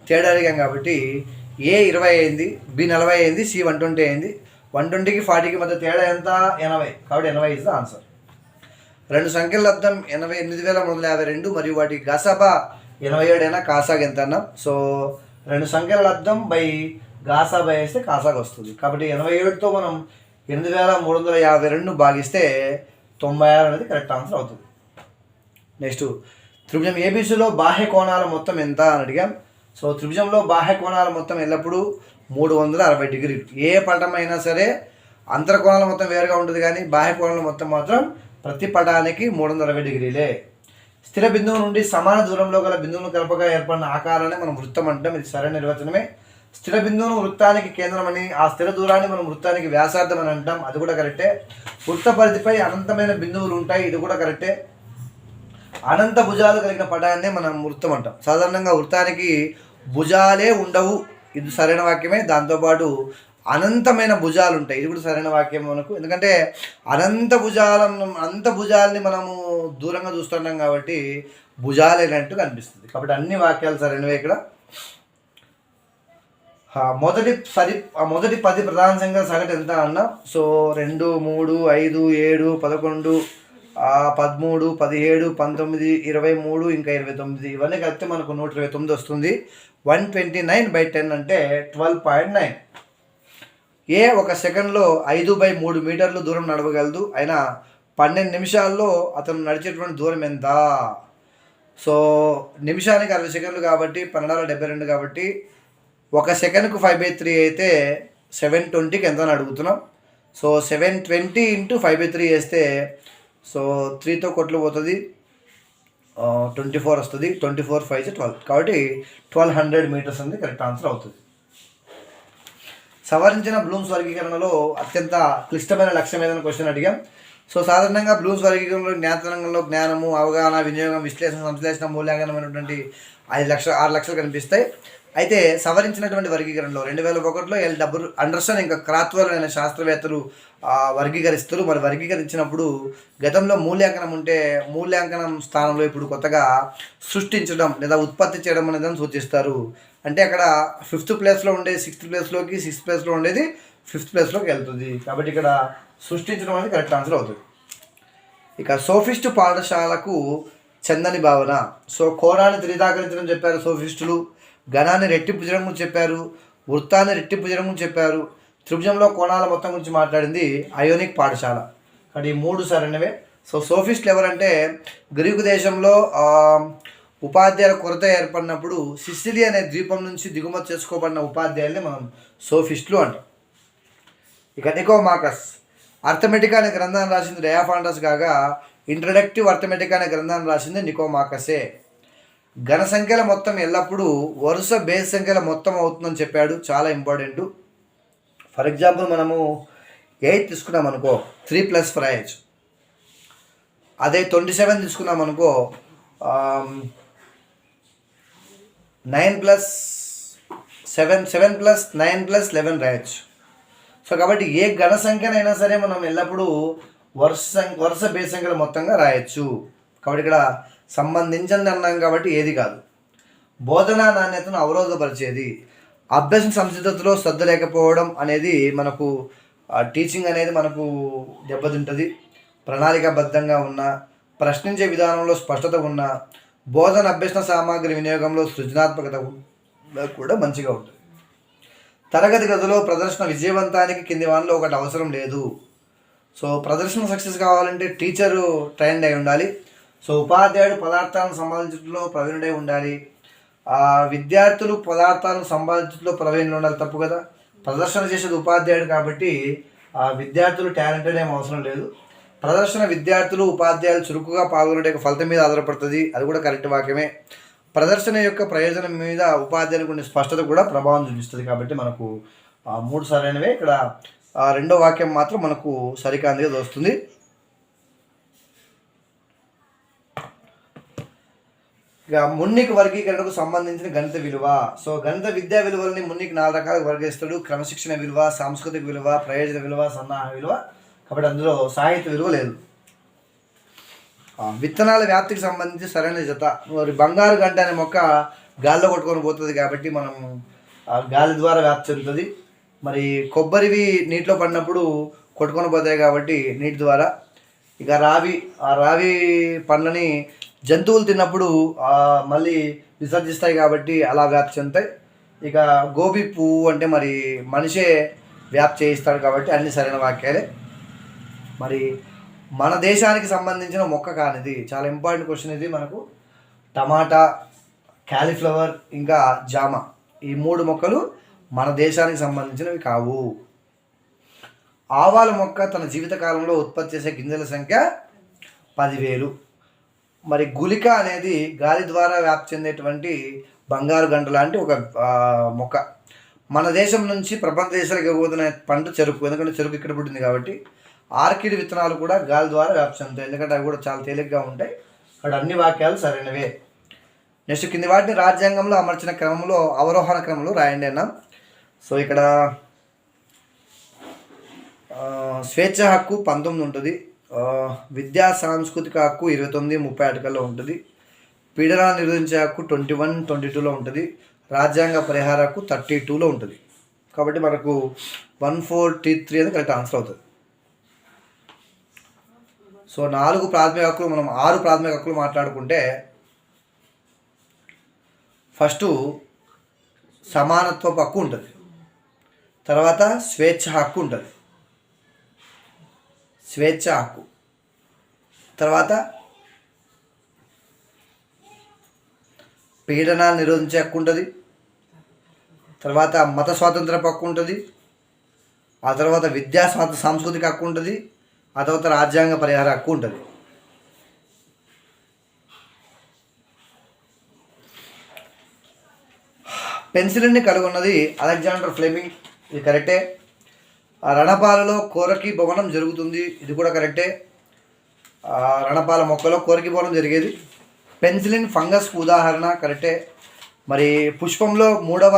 తేడా అడిగాం కాబట్టి A 20 అయింది, B 40 అయింది, C 120 అయింది. 120కి 40కి మధ్య తేడా ఎంత? 80. కాబట్టి 80 ఇస్ ద ఆన్సర్. రెండు సంఖ్యల లబ్ధం 88,352 మరియు వాటి గసాబా 87 అయినా కాసాగా ఎంత అన్నాం. సో రెండు సంఖ్యల లబ్ధం బై గాసాబా వేస్తే కాసాగా వస్తుంది. కాబట్టి 87తో మనం 8352 భాగిస్తే 96 అనేది కరెక్ట్ ఆన్సర్ అవుతుంది. నెక్స్ట్, త్రిభుజం ఏబిసిలో బాహ్య కోణాల మొత్తం ఎంత అని అడిగాం. సో త్రిభుజంలో బాహ్య కోణాల మొత్తం ఎల్లప్పుడూ 360 డిగ్రీలు. ఏ పటమైనా సరే అంతర కోణాల మొత్తం వేరుగా ఉంటుంది, కానీ బాహ్య కోణాల మొత్తం మాత్రం ప్రతి పటానికి 360 డిగ్రీలే. స్థిర బిందువు నుండి సమాన దూరంలో గల బిందువును కలపగా ఏర్పడిన ఆకారాన్ని మనం వృత్తం అంటాం. ఇది సరైన నిర్వచనమే. స్థిర బిందువును వృత్తానికి కేంద్రమని, ఆ స్థిర దూరాన్ని మనం వృత్తానికి వ్యాసార్థం అని అంటాం. అది కూడా కరెక్టే. వృత్త పరిధిపై అనంతమైన బిందువులు ఉంటాయి. ఇది కూడా కరెక్టే. అనంత భుజాలు కలిగిన పటాన్నే మనం వృత్తం అంటాం. సాధారణంగా వృత్తానికి భుజాలే ఉండవు. ఇది సరైన వాక్యమే. దాంతోపాటు అనంతమైన భుజాలు ఉంటాయి. ఇది కూడా సరైన వాక్యం మనకు. ఎందుకంటే అనంత భుజాలని మనము దూరంగా చూస్తున్నాం కాబట్టి భుజాలేనట్టు కనిపిస్తుంది. కాబట్టి అన్ని వాక్యాలు సరైనవే ఇక్కడ. మొదటి 10 ప్రధాన సంఖ్యల సగటు ఎంత అన్నా. సో 2 3 5 7 11 13 17 19 23 ఇంకా 29 ఇవన్నీ కలిపితే మనకు 129 వస్తుంది. 129/10 అంటే 12.9. ఏ ఒక సెకండ్లో 5/3 మీటర్లు దూరం నడవగలదు. అయినా 12 నిమిషాల్లో అతను నడిచేటువంటి దూరం ఎంత? సో నిమిషానికి 60 సెకండ్లు కాబట్టి 1272 కాబట్టి ఒక సెకండ్కు 5/3 అయితే 720కి ఎంత అని అడుగుతున్నాం. సో 720 × 5/3 వేస్తే సో 3తో కొట్లు పోతుంది, 24 వస్తుంది. 24 5 12 కాబట్టి 1200 మీటర్స్ అనేది కరెక్ట్ ఆన్సర్ అవుతుంది. సవరించిన బ్లూమ్స్ వర్గీకరణలో అత్యంత క్లిష్టమైన లక్ష్యం ఏదైనా క్వశ్చన్ అడిగాం. సో సాధారణంగా బ్లూమ్స్ వర్గీకరణలో జ్ఞాతరంగంలో జ్ఞానము, అవగాహన, వినియోగం, విశ్లేషణ, సంశ్లేషణ, మూల్యాంకనమైనటువంటి 5 లక్షలు కనిపిస్తాయి. అయితే సవరించినటువంటి వర్గీకరణలో 2001లో L. అండర్సన్ ఇంకా క్రాత్వెల్ అనే శాస్త్రవేత్తలు వర్గీకరిస్తారు. మరి వర్గీకరించినప్పుడు గతంలో మూల్యాంకనం ఉంటే మూల్యాంకనం స్థానంలో ఇప్పుడు కొత్తగా సృష్టించడం లేదా ఉత్పత్తి చేయడం అనేది సూచిస్తారు. అంటే అక్కడ 5th ప్లేస్లో ఉండేది 6th ప్లేస్లోకి, 6th ప్లేస్లో ఉండేది 5th ప్లేస్లోకి వెళ్తుంది. కాబట్టి ఇక్కడ సృష్టించడం అనేది కరెక్ట్ ఆన్సర్ అవుతుంది. ఇక సోఫిస్టు పాఠశాలకు చెందని భావన. సో కోణాన్ని త్రిదాకరించడం చెప్పారు సోఫిస్టులు. ఘనాన్ని రెట్టింపు చేయడం గురించి చెప్పారు, వృత్తాన్ని రెట్టింపు చేయడం గురించి చెప్పారు, త్రిభుజంలో కోణాల మొత్తం గురించి మాట్లాడింది అయోనిక్ పాఠశాల. కాబట్టి ఈ 3 సరైనవే. సో సోఫిస్టులు ఎవరంటే గ్రీకు దేశంలో ఉపాధ్యాయుల కొరత ఏర్పడినప్పుడు సిసిలి అనే ద్వీపం నుంచి దిగుమతి చేసుకోబడిన ఉపాధ్యాయుల్ని మనం సోఫిస్టులు అంటాం. ఇక నికోమాకస్ అర్థమెటిక్ అనే గ్రంథాన్ని రాసింది డయాఫాంటస్ కాగా ఇంట్రడక్టివ్ అర్థమెటిక్ అనే గ్రంథాన్ని రాసింది నికోమాకసే. ఘన సంఖ్యల మొత్తం ఎల్లప్పుడూ వరుస బేస్ సంఖ్యల మొత్తం అవుతుందని చెప్పాడు, చాలా ఇంపార్టెంట్. ఫర్ ఎగ్జాంపుల్ మనము 8 తీసుకున్నాం అనుకో 3 + 4 రాయొచ్చు. అదే 27 తీసుకున్నాం అనుకో 9 + 7 7 + 9 + 11 రాయొచ్చు. సో కాబట్టి ఏ ఘన సంఖ్యనైనా సరే మనం ఎల్లప్పుడూ వరుస బేస్ సంఖ్యల మొత్తంగా రాయొచ్చు. కాబట్టి ఇక్కడ సంబంధించింది అన్నాం కాబట్టి ఏది కాదు. బోధనా నాణ్యతను అవరోధపరిచేది అభ్యసన సంసిద్ధతలో శ్రద్ధ లేకపోవడం అనేది మనకు టీచింగ్ అనేది మనకు దెబ్బతింటుంది. ప్రణాళికాబద్ధంగా ఉన్న, ప్రశ్నించే విధానంలో స్పష్టత ఉన్న, బోధన అభ్యసన సామాగ్రి వినియోగంలో సృజనాత్మకత కూడా మంచిగా ఉంటుంది. తరగతి గదిలో ప్రదర్శన విజయవంతానికి కింది వానిలో ఒకటి అవసరం లేదు. సో ప్రదర్శన సక్సెస్ కావాలంటే టీచరు ట్రైన్డ్ అయి ఉండాలి. సో ఉపాధ్యాయుడు పదార్థాలను సంపాదించడంలో ప్రవీణుడై ఉండాలి. విద్యార్థులు పదార్థాలను సంపాదించడంలో ప్రవీణులు ఉండాలి. తప్పు కదా, ప్రదర్శన చేసేది ఉపాధ్యాయుడు కాబట్టి విద్యార్థులు టాలెంటెడ్ ఏం అవసరం లేదు. ప్రదర్శన విద్యార్థులు ఉపాధ్యాయులు చురుకుగా పాల్గొనే ఫలితం మీద ఆధారపడుతుంది, అది కూడా కరెక్ట్ వాక్యమే. ప్రదర్శన యొక్క ప్రయోజనం మీద ఉపాధ్యాయునికి ఉండే స్పష్టత కూడా ప్రభావం చూపిస్తుంది. కాబట్టి మనకు 3 సరైనవే. ఇక్కడ రెండో వాక్యం మాత్రం మనకు సరికాంతిగా వస్తుంది. ఇక మున్నిక్ వర్గీకరణకు సంబంధించిన గణిత విలువ. సో గణిత విద్యా విలువలని మున్నిక్ 4 రకాలుగా వర్గీకరిస్తాడు. క్రమశిక్షణ విలువ, సాంస్కృతిక విలువ, ప్రయోజన విలువ, సన్నాహ విలువ. కాబట్టి అందులో సాహిత్య విలువ లేదు. విత్తనాల వ్యాప్తికి సంబంధించి సరైన జత. మరి బంగారు గంట అనే మొక్క గాల్లో కొట్టుకొని పోతుంది కాబట్టి మనం గాలి ద్వారా వ్యాప్తి చెందుతుంది. మరి కొబ్బరివి నీటిలో పడినప్పుడు కొట్టుకొని పోతాయి కాబట్టి నీటి ద్వారా. ఇక రావి పండ్లని జంతువులు తిన్నప్పుడు మళ్ళీ విసర్జిస్తాయి కాబట్టి అలా వ్యాప్తి చెందుతాయి. ఇక గోబీ పువ్వు అంటే మరి మనిషే వ్యాప్తి చేయిస్తాడు కాబట్టి అన్ని సరైన వాక్యాలే. మరి మన దేశానికి సంబంధించిన మొక్క కానిది, చాలా ఇంపార్టెంట్ క్వశ్చన్ ఇది మనకు. టమాటా, క్యాలీఫ్లవర్, ఇంకా జామ, ఈ 3 మొక్కలు మన దేశానికి సంబంధించినవి కావు. ఆవాల మొక్క తన జీవితకాలంలో ఉత్పత్తి చేసే గింజల సంఖ్య 10,000. మరి గులిక అనేది గాలి ద్వారా వ్యాప్తి చెందేటువంటి బంగారు గంట లాంటి ఒక మొక్క. మన దేశం నుంచి ప్రపంచ దేశాలకు ఎగువతున్న పంట చెరుకు, ఎందుకంటే చెరుకు ఇక్కడ పుట్టింది కాబట్టి. ఆర్కిడ్ విత్తనాలు కూడా గాలి ద్వారా వ్యాప్తి చెందుతాయి, ఎందుకంటే అవి కూడా చాలా తేలిగ్గా ఉంటాయి. అక్కడ అన్ని వాక్యాలు సరైనవే. నెక్స్ట్ కింది వాటిని రాజ్యాంగంలో అమర్చిన క్రమంలో అవరోహణ క్రమంలో రాయండి అన్నాం. సో ఇక్కడ స్వేచ్ఛ హక్కు 19 ఉంటుంది. విద్యా సాంస్కృతిక హక్కు 29, 30 ఆర్టికల్లో ఉంటుంది. పీడనాన్ని నిరోధించే హక్కు 21, 22లో ఉంటుంది. రాజ్యాంగ పరిహార హక్కు 32లో ఉంటుంది. కాబట్టి మనకు 14T3 అనేది కరెక్ట్ ఆన్సర్ అవుతుంది. సో 4 ప్రాథమిక హక్కులు, మనం 6 ప్రాథమిక హక్కులు మాట్లాడుకుంటే ఫస్ట్ సమానత్వపు హక్కు ఉంటుంది, తర్వాత స్వేచ్ఛ హక్కు ఉంటుంది, స్వేచ్ఛ హక్కు, తర్వాత పీడనాన్ని నిరోధించే హక్కు ఉంటుంది, తర్వాత మత స్వాతంత్ర హక్కు ఉంటుంది, ఆ తర్వాత విద్యా సాంస్కృతిక హక్కు ఉంటుంది, ఆ తర్వాత రాజ్యాంగ పరిహార హక్కు ఉంటుంది. పెన్సిలిన్ని కనుగొన్నది అలెగ్జాండర్ ఫ్లెమింగ్, ఇది కరెక్టే. రణపాలలో కోరకి భవనం జరుగుతుంది, ఇది కూడా కరెక్టే. రణపాల మొక్కలో కోరకి భవనం జరిగేది. పెన్సిలిన్ ఫంగస్కు ఉదాహరణ, కరెక్టే. మరి పుష్పంలో 3వ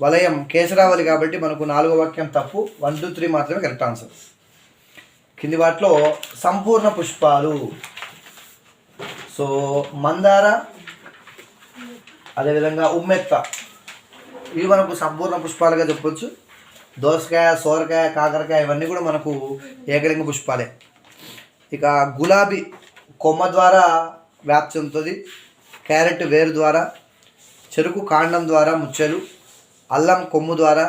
వలయం కేసరావళి కాబట్టి మనకు 4వ వాక్యం తప్పు. 1, 2, 3 మాత్రమే కరెక్ట్ ఆన్సర్. కింది వాటిలో సంపూర్ణ పుష్పాలు. సో మందార, అదేవిధంగా ఉమ్మెత్త, ఇవి మనకు సంపూర్ణ పుష్పాలుగా చెప్పొచ్చు. దోసకాయ, సోరకాయ, కాకరకాయ ఇవన్నీ కూడా మనకు ఏకలింగ పుష్పాలే. ఇక గులాబీ కొమ్మ ద్వారా వ్యాప్తి చెందుతుంది, క్యారెట్ వేరు ద్వారా, చెరుకు కాండం ద్వారా ముచ్చెలు, అల్లం కొమ్ము ద్వారా,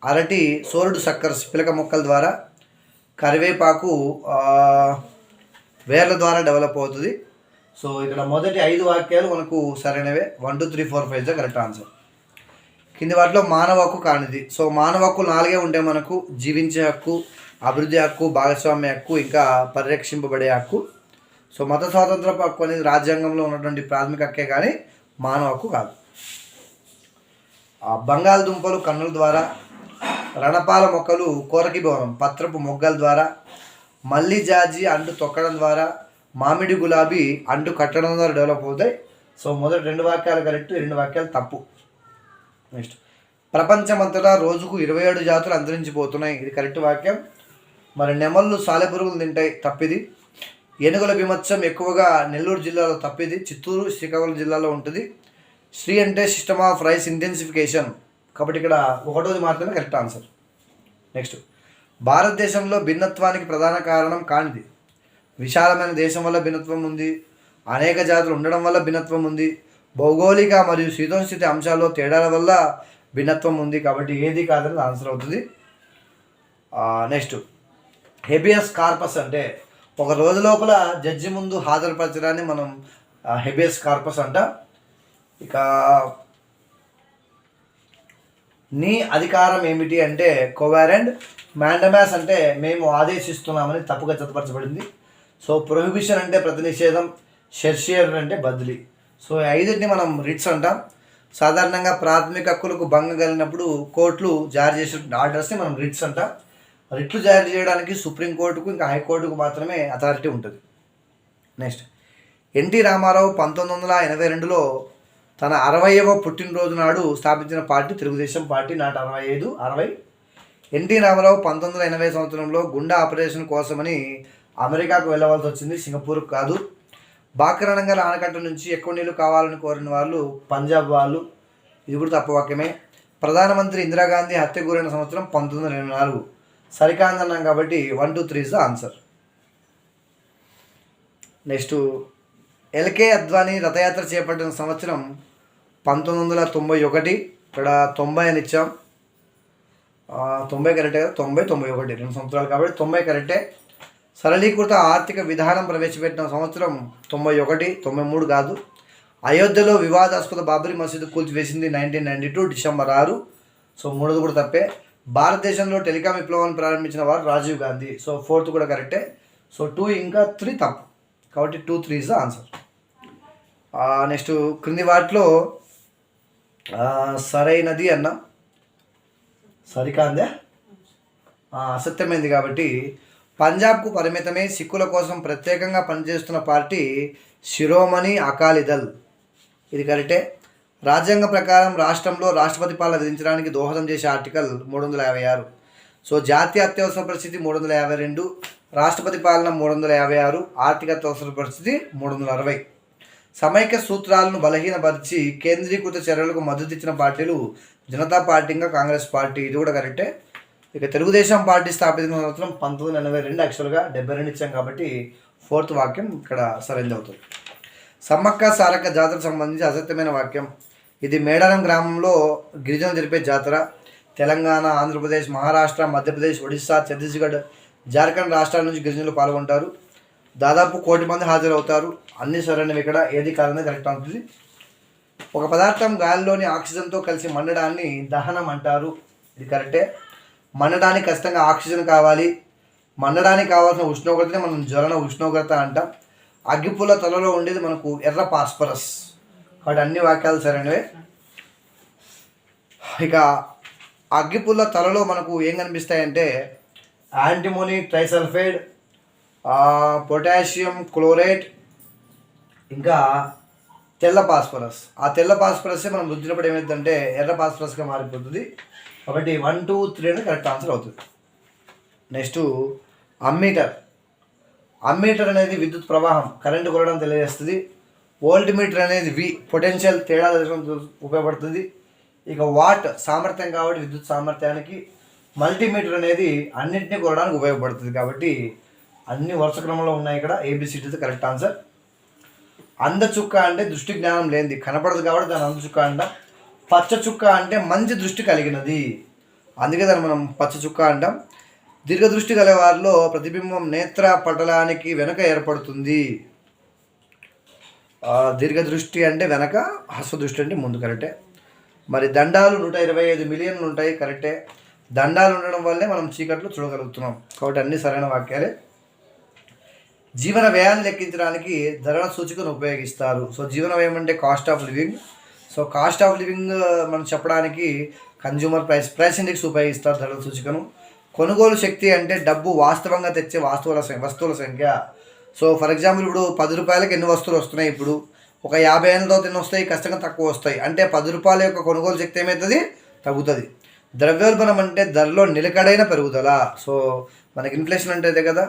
అరటి సోరుడు సక్కర్స్ పిలక మొక్కల ద్వారా, కరివేపాకు వేర్ల ద్వారా డెవలప్ అవుతుంది. సో ఇక్కడ మొదటి 5 వాక్యాలు మనకు సరైనవే. 1 2 3 4 5 ద కరెక్ట్ ఆన్సర్. కింది వాటిలో మానవ హక్కు కానిది. సో మానవ హక్కులు 4 ఉంటాయి మనకు: జీవించే హక్కు, అభివృద్ధి హక్కు, భాగస్వామ్య హక్కు, ఇంకా పరిరక్షింపబడే హక్కు. సో మత స్వాతంత్ర హక్కు అనేది రాజ్యాంగంలో ఉన్నటువంటి ప్రాథమిక హక్కే కానీ మానవ హక్కు కాదు. బంగాళదుంపలు కన్నుల ద్వారా, రణపాల మొక్కలు కోరకి భవనం పత్రపు మొగ్గల ద్వారా, మల్లి జాజి అంటు తొక్కడం ద్వారా, మామిడి గులాబీ అంటు కట్టడం ద్వారా డెవలప్ అవుతాయి. సో మొదటి 2 వాక్యాలు కరెక్ట్, 2 వాక్యాలు తప్పు. నెక్స్ట్, ప్రపంచమంతటా రోజుకు 27 జాతులు అంతరించిపోతున్నాయి. ఇది కరెక్ట్ వాక్యం. మరి నెమళ్ళు సాలెపురుగులు తింటాయి, తప్పిది. ఏనుగుల బీభత్సం ఎక్కువగా నెల్లూరు జిల్లాలో, తప్పిది. చిత్తూరు శ్రీకాకుళం జిల్లాలో ఉంటుంది. శ్రీ అంటే సిస్టమ్ ఆఫ్ రైస్ ఇంటెన్సిఫికేషన్, కాబట్టి ఇక్కడ 1వది మాత్రమే కరెక్ట్ ఆన్సర్. నెక్స్ట్, భారతదేశంలో భిన్నత్వానికి ప్రధాన కారణం కానిది. విశాలమైన దేశం వల్ల భిన్నత్వం ఉంది, అనేక జాతులు ఉండడం వల్ల భిన్నత్వం ఉంది, భౌగోళిక మరియు శీతోష్ణస్థితి అంశాల్లో తేడాల వల్ల భిన్నత్వం ఉంది, కాబట్టి ఏది కాదని ఆన్సర్ అవుతుంది. నెక్స్ట్, హెబియస్ కార్పస్ అంటే ఒక రోజు లోపల జడ్జి ముందు హాజరుపరచడాన్ని మనం హెబియస్ కార్పస్ అంట. ఇక నీ అధికారం ఏమిటి అంటే కోవారెంట్. మ్యాండమాస్ అంటే మేము ఆదేశిస్తున్నామని తప్పుగా జతపరచబడింది. సో ప్రొహిబిషన్ అంటే ప్రతి నిషేధం, షెర్షియర్ అంటే బదిలీ. సో 5ని మనం రిట్స్ అంటాం. సాధారణంగా ప్రాథమిక హక్కులకు భంగం కలిగినప్పుడు కోర్టులు జారీ చేసిన ఆర్డర్స్ని మనం రిట్స్ అంటాం. రిట్లు జారీ చేయడానికి సుప్రీంకోర్టుకు ఇంకా హైకోర్టుకు మాత్రమే అథారిటీ ఉంటుంది. నెక్స్ట్, ఎన్టీ రామారావు 1982లో తన 60వ పుట్టినరోజు నాడు స్థాపించిన పార్టీ తెలుగుదేశం పార్టీ. నాటి 65, 60. ఎన్టీ రామారావు 1980 సంవత్సరంలో గుండె ఆపరేషన్ కోసమని అమెరికాకు వెళ్ళవలసి వచ్చింది, సింగపూర్కు కాదు. బాక్రానంగల్ ఆనకట్ట నుంచి ఎక్కువ నీళ్లు కావాలని కోరిన వాళ్ళు పంజాబ్ వాళ్ళు, ఇది కూడా తప్పవాక్యమే. ప్రధానమంత్రి ఇందిరాగాంధీ హత్య గురైన సంవత్సరం 1924, సరికాందన్నాం కాబట్టి 1 2 3 is the answer. Next, L K Advani Rath Yatra చేపట్టిన సంవత్సరం 1991. ఇక్కడ 90 అని ఇచ్చాం. 90 కరెక్టే కదా, 90 91 2 సంవత్సరాలు కాబట్టి 90 కరెక్టే. సరళీకృత ఆర్థిక విధానం ప్రవేశపెట్టిన సంవత్సరం 91, 93 కాదు. అయోధ్యలో వివాదాస్పద బాబ్రీ మసీదు కూల్చివేసింది 1992 డిసెంబర్ 6. సో 3ది కూడా తప్పే. భారతదేశంలో టెలికాం విప్లవాన్ని ప్రారంభించిన వారు రాజీవ్ గాంధీ. సో 4th కూడా కరెక్టే. సో 2 ఇంకా 3 తప్పు, కాబట్టి 2 3 ఇస్ ద ఆన్సర్. నెక్స్ట్, క్రింది వాటిలో సరైనది అన్న సరికాందే, అసత్యమైంది కాబట్టి పంజాబ్కు పరిమితమై సిక్కుల కోసం ప్రత్యేకంగా పనిచేస్తున్న పార్టీ శిరోమణి అకాలీదళ్. ఇది కరెక్టే. రాజ్యాంగం ప్రకారం రాష్ట్రంలో రాష్ట్రపతి పాలన విధించడానికి దోహదం చేసే ఆర్టికల్ 356. సో జాతీయ అత్యవసర పరిస్థితి 352, రాష్ట్రపతి పాలన 356, ఆర్థిక అత్యవసర పరిస్థితి 360. సమైక్య సూత్రాలను బలహీనపరిచి కేంద్రీకృత చర్యలకు మద్దతు ఇచ్చిన పార్టీలు జనతా పార్టీ ఇంకా కాంగ్రెస్ పార్టీ. ఇది కూడా కరెక్టే. ఇక తెలుగుదేశం పార్టీ స్థాపించిన సంవత్సరం 1982, యాక్చువల్గా 72 ఇచ్చాం కాబట్టి 4th వాక్యం ఇక్కడ సరైనది అవుతుంది. సమ్మక్క సారక్క జాతరకు సంబంధించి అసత్యమైన వాక్యం. ఇది మేడారం గ్రామంలో గిరిజనులు జరిపే జాతర. తెలంగాణ, ఆంధ్రప్రదేశ్, మహారాష్ట్ర, మధ్యప్రదేశ్, ఒడిశా, ఛత్తీస్గఢ్, జార్ఖండ్ రాష్ట్రాల నుంచి గిరిజనులు పాల్గొంటారు. దాదాపు 1 కోటి మంది హాజరవుతారు. అన్ని సరైనవి. ఇక్కడ ఏది కాదనేది కరెక్ట్ అవుతుంది. ఒక పదార్థం గాలిలోని ఆక్సిజన్తో కలిసి మండడాన్ని దహనం అంటారు. ఇది కరెక్టే. మండడానికి ఖచ్చితంగా ఆక్సిజన్ కావాలి. మండడానికి కావాల్సిన ఉష్ణోగ్రతని మనం జ్వలన ఉష్ణోగ్రత అంటాం. అగ్గిపుల్ల తలలో ఉండేది మనకు ఎర్ర పాస్పరస్. కాబట్టి అన్ని వాక్యాలు సరైనవే. ఇక అగ్గిపుల్ల తలలో మనకు ఏం కనిపిస్తాయంటే యాంటిమోనీ ట్రైసల్ఫైడ్, పొటాషియం క్లోరైడ్, ఇంకా తెల్ల పాస్పరస్. ఆ తెల్ల పాస్పరస్సే మనం రుద్దినప్పుడు ఏమైందంటే ఎర్ర పాస్పరస్గా మారిపోతుంది. కాబట్టి 1 2 3 అనేది కరెక్ట్ ఆన్సర్ అవుతుంది. Next, ammeter. అమ్మీటర్ అనేది విద్యుత్ ప్రవాహం, కరెంటు కొలవడం తెలియజేస్తుంది. వోల్ట్ మీటర్ అనేది వి పొటెన్షియల్ తేడా ఉపయోగపడుతుంది. ఇక వాట్ సామర్థ్యం కాబట్టి విద్యుత్ సామర్థ్యానికి. మల్టీమీటర్ అనేది అన్నింటినీ కొలవడానికి ఉపయోగపడుతుంది. కాబట్టి అన్ని వరుస క్రమంలో ఉన్నాయి. ఇక్కడ ABCD కరెక్ట్ ఆన్సర్. అందచుక్క అంటే దృష్టి జ్ఞానం లేనిది, కనపడదు కాబట్టి దాని అందచుక్క అంటాం. పచ్చ చుక్క అంటే మంచి దృష్టి కలిగినది, అందుకే దాన్ని మనం పచ్చ చుక్క అంటాం. దీర్ఘదృష్టి గల వారిలో ప్రతిబింబం నేత్ర పటలానికి వెనక ఏర్పడుతుంది. దీర్ఘదృష్టి అంటే వెనక, హస్వదృష్టి అంటే ముందు, కరెక్టే. మరి దండాలు 125 మిలియన్లు ఉంటాయి, కరెక్టే. దండాలు ఉండడం వల్లే మనం చీకట్లు చూడగలుగుతున్నాం, కాబట్టి అన్ని సరైన వాక్యాలే. జీవన వ్యయాన్ని లెక్కించడానికి ధరల సూచికను ఉపయోగిస్తారు. సో జీవన వ్యయం అంటే cost of living. So cost of living మనం చెప్పడానికి కన్జ్యూమర్ ప్రైస్ ఇండెక్స్ ఉపయోగిస్తారు ధరల సూచికను. కొనుగోలు శక్తి అంటే డబ్బు వాస్తవంగా తెచ్చే వస్తువుల సంఖ్య. సో ఫర్ ఎగ్జాంపుల్ ఇప్పుడు 10 రూపాయలకి ఎన్ని వస్తువులు వస్తున్నాయి, ఇప్పుడు ఒక 50 ఏళ్ళతో ఎన్ని వస్తాయి, కష్టంగా తక్కువ వస్తాయి. అంటే 10 రూపాయల యొక్క కొనుగోలు శక్తి ఏమవుతుంది, తగ్గుతుంది. ద్రవ్యోల్బణం అంటే ధరలో నిలకడైన పెరుగుదల. సో మనకి ఇన్ఫ్లేషన్ అంటే అదే కదా,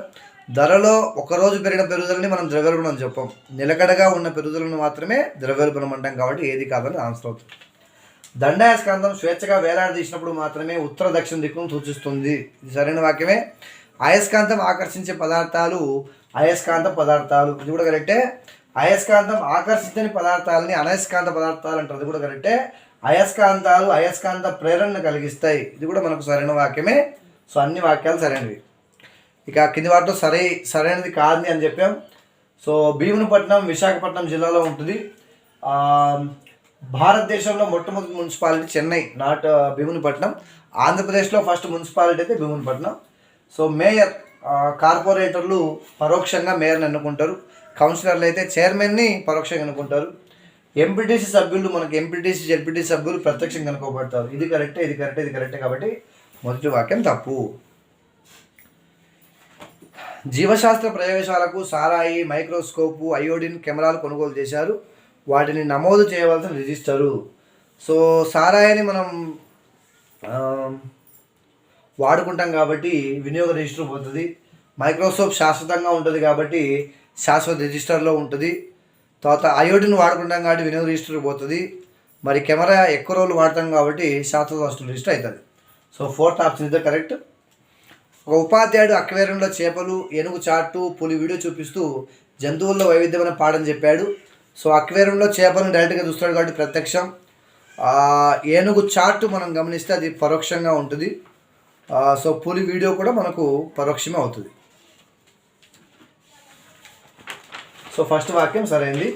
ధరలో ఒకరోజు పెరిగిన పెరుగుదలని మనం ద్రవ్యోల్బణం చెప్పాం, నిలకడగా ఉన్న పెరుగుదలను మాత్రమే ద్రవ్యోల్బణం అంటాం. కాబట్టి ఏది కాదని ఆన్సర్ అవుతుంది. దండాయస్కాంతం స్వేచ్ఛగా వేలాడదీసినప్పుడు మాత్రమే ఉత్తర దక్షిణ దిక్కును సూచిస్తుంది, ఇది సరైన వాక్యమే. అయస్కాంతం ఆకర్షించే పదార్థాలు అయస్కాంత పదార్థాలు, ఇది కూడా కరెక్టే. అయస్కాంతం ఆకర్షించని పదార్థాలని అనయస్కాంత పదార్థాలు అంటారు, ఇది కూడా కరెక్టే. అయస్కాంతాలు అయస్కాంత ప్రేరణను కలిగిస్తాయి, ఇది కూడా మనకు సరైన వాక్యమే. సో అన్ని వాక్యాలు సరైనవి. ఇక కింది వాటిలో సరైనది కాదని అని చెప్పాం. సో భీమునిపట్నం విశాఖపట్నం జిల్లాలో ఉంటుంది. భారతదేశంలో మొట్టమొదటి మున్సిపాలిటీ చెన్నై, నాట్ భీమునిపట్నం. ఆంధ్రప్రదేశ్లో ఫస్ట్ మున్సిపాలిటీ అయితే భీమునిపట్నం. సో మేయర్, కార్పొరేటర్లు పరోక్షంగా మేయర్ని ఎన్నుకుంటారు. కౌన్సిలర్లు అయితే చైర్మన్ని పరోక్షంగా ఎన్నుకుంటారు. ఎంపీటీసీ సభ్యులు, మనకి ఎంపీటీసీ జెడ్పీటీసీ సభ్యులు ప్రత్యక్షంగా ఎన్నుకోబడతారు. ఇది కరెక్టే, ఇది కరెక్టే, ఇది కరెక్టే. కాబట్టి మొదటి వాక్యం తప్పు. జీవశాస్త్ర ప్రయోగశాలకు సారాయి, మైక్రోస్కోపు, అయోడిన్ కెమెరాలు కొనుగోలు చేశారు. వాటిని నమోదు చేయవలసిన రిజిస్టరు. సో సారాయిని మనం వాడుకుంటాం కాబట్టి వినియోగ రిజిస్టర్ పోతుంది. మైక్రోస్కోప్ శాశ్వతంగా ఉంటుంది కాబట్టి శాశ్వత రిజిస్టర్లో ఉంటుంది. తర్వాత అయోడిన్ వాడుకుంటాం కాబట్టి వినియోగ రిజిస్టర్ పోతుంది. మరి కెమెరా ఎక్కువ రోజులు వాడతాం కాబట్టి శాశ్వత వస్తువు రిజిస్టర్ అవుతుంది. సో 4th ఆప్షన్ ఇదే కరెక్ట్. ఒక ఉపాధ్యాయుడు అక్వేరియంలో చేపలు, ఏనుగు చార్టు, పులి వీడియో చూపిస్తూ జంతువుల్లో వైవిధ్యమైన పాఠం చెప్పాడు. సో అక్వేరియంలో చేపలను డైరెక్ట్గా చూస్తాడు కాబట్టి ప్రత్యక్షం. ఏనుగు చార్టు మనం గమనిస్తే అది పరోక్షంగా ఉంటుంది. సో పులి వీడియో కూడా మనకు పరోక్షమే అవుతుంది. సో ఫస్ట్ వాక్యం సరైంది.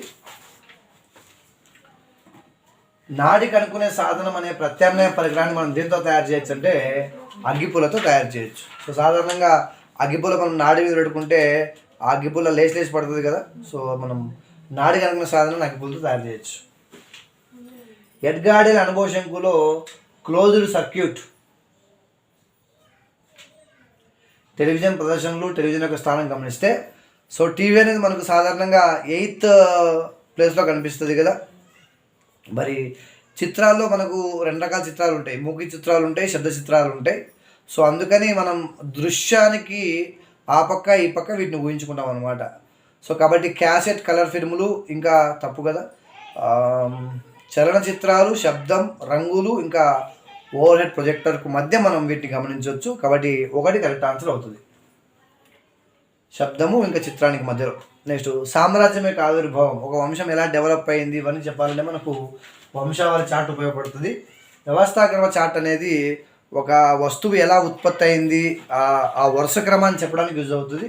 నాడి కనుక్కునే సాధనం అనే ప్రత్యామ్నాయ పరికరాన్ని మనం దేంతో తయారు చేయొచ్చు అంటే అగ్గిపుల్లతో తయారు చేయొచ్చు. సో సాధారణంగా అగ్గిపుల్ల మనం నాడి మీద పెట్టుకుంటే ఆ అగ్గిపుల్ల లేచి పడుతుంది కదా. సో మనం నాడి కనుక్కునే సాధనం అగ్గిపుల్లతో తయారు చేయొచ్చు. ఎడ్గార్డెల్ అనుభవ శంకులో క్లోజ్డ్ సర్క్యూట్ టెలివిజన్ ప్రదర్శనలు, టెలివిజన్ యొక్క స్థానం గమనిస్తే సో టీవీ అనేది మనకు సాధారణంగా 8th ప్లేస్లో కనిపిస్తుంది కదా. మరి చిత్రాల్లో మనకు 2 రకాల చిత్రాలు ఉంటాయి, మూకీ చిత్రాలు ఉంటాయి, శబ్ద చిత్రాలు ఉంటాయి. సో అందుకని మనం దృశ్యానికి ఆ పక్క ఈ పక్క వీటిని ఊహించుకుంటాం అనమాట. సో కాబట్టి క్యాసెట్, కలర్ ఫిల్ములు ఇంకా తప్పు కదా. చలనచిత్రాలు, శబ్దం, రంగులు ఇంకా ఓవర్ హెడ్ ప్రొజెక్టర్కు మధ్య మనం వీటిని గమనించవచ్చు. కాబట్టి 1 కరెక్ట్ ఆన్సర్ అవుతుంది, శబ్దము ఇంకా చిత్రానికి మధ్యలో. నెక్స్ట్ సామ్రాజ్యం యొక్క ఆవిర్భావం, ఒక వంశం ఎలా డెవలప్ అయింది ఇవన్నీ చెప్పాలంటే మనకు వంశావళి చార్ట్ ఉపయోగపడుతుంది. వ్యవస్థాక్రమ చార్ట్ అనేది ఒక వస్తువు ఎలా ఉత్పత్తి అయింది ఆ వరుస క్రమాన్ని చెప్పడానికి యూజ్ అవుతుంది.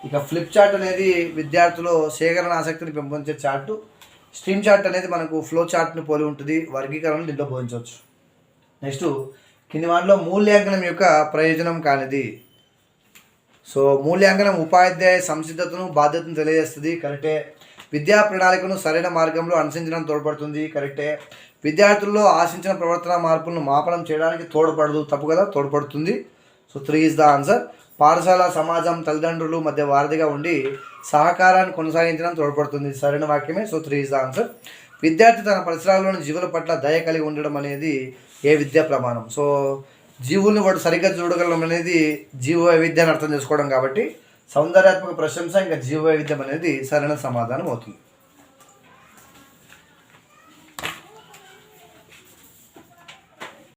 ఇక ఫ్లిప్ చార్ట్ అనేది విద్యార్థులు సేకరణ ఆసక్తిని పెంపొందించే చార్టు. స్ట్రీమ్ చార్ట్ అనేది మనకు ఫ్లో చార్ట్ని పోలి ఉంటుంది, వర్గీకరణను దీంట్లో బోధించవచ్చు. నెక్స్ట్ కింది వాటిలో మూల్యాంకనం యొక్క ప్రయోజనం కానిది. సో మూల్యాంకనం ఉపాధ్యాయ సంసిద్ధతను, బాధ్యతను తెలియజేస్తుంది, కరెక్టే. విద్యా ప్రణాళికను సరైన మార్గంలో అనుసరించడం తోడ్పడుతుంది, కరెక్టే. విద్యార్థుల్లో ఆశించిన ప్రవర్తన మార్పులను మాపనం చేయడానికి తోడ్పడదు, తప్పు కదా, తోడ్పడుతుంది. So 3 is the answer. పాఠశాల, సమాజం, తల్లిదండ్రులు మధ్య వారధిగా ఉండి సహకారాన్ని కొనసాగించడం తోడ్పడుతుంది, సరైన వాక్యమే. So 3 is the answer. విద్యార్థి తన పరిసరాల్లోని జీవుల పట్ల దయ కలిగి ఉండడం అనేది ఏ విద్యా ప్రమాణం. సో జీవుల్ని వాడు సరిగ్గా చూడగలం అనేది జీవ వైవిధ్యాన్ని అర్థం చేసుకోవడం కాబట్టి సౌందర్యాత్మక ప్రశంస ఇంకా జీవ వైవిధ్యం అనేది సరైన సమాధానం అవుతుంది.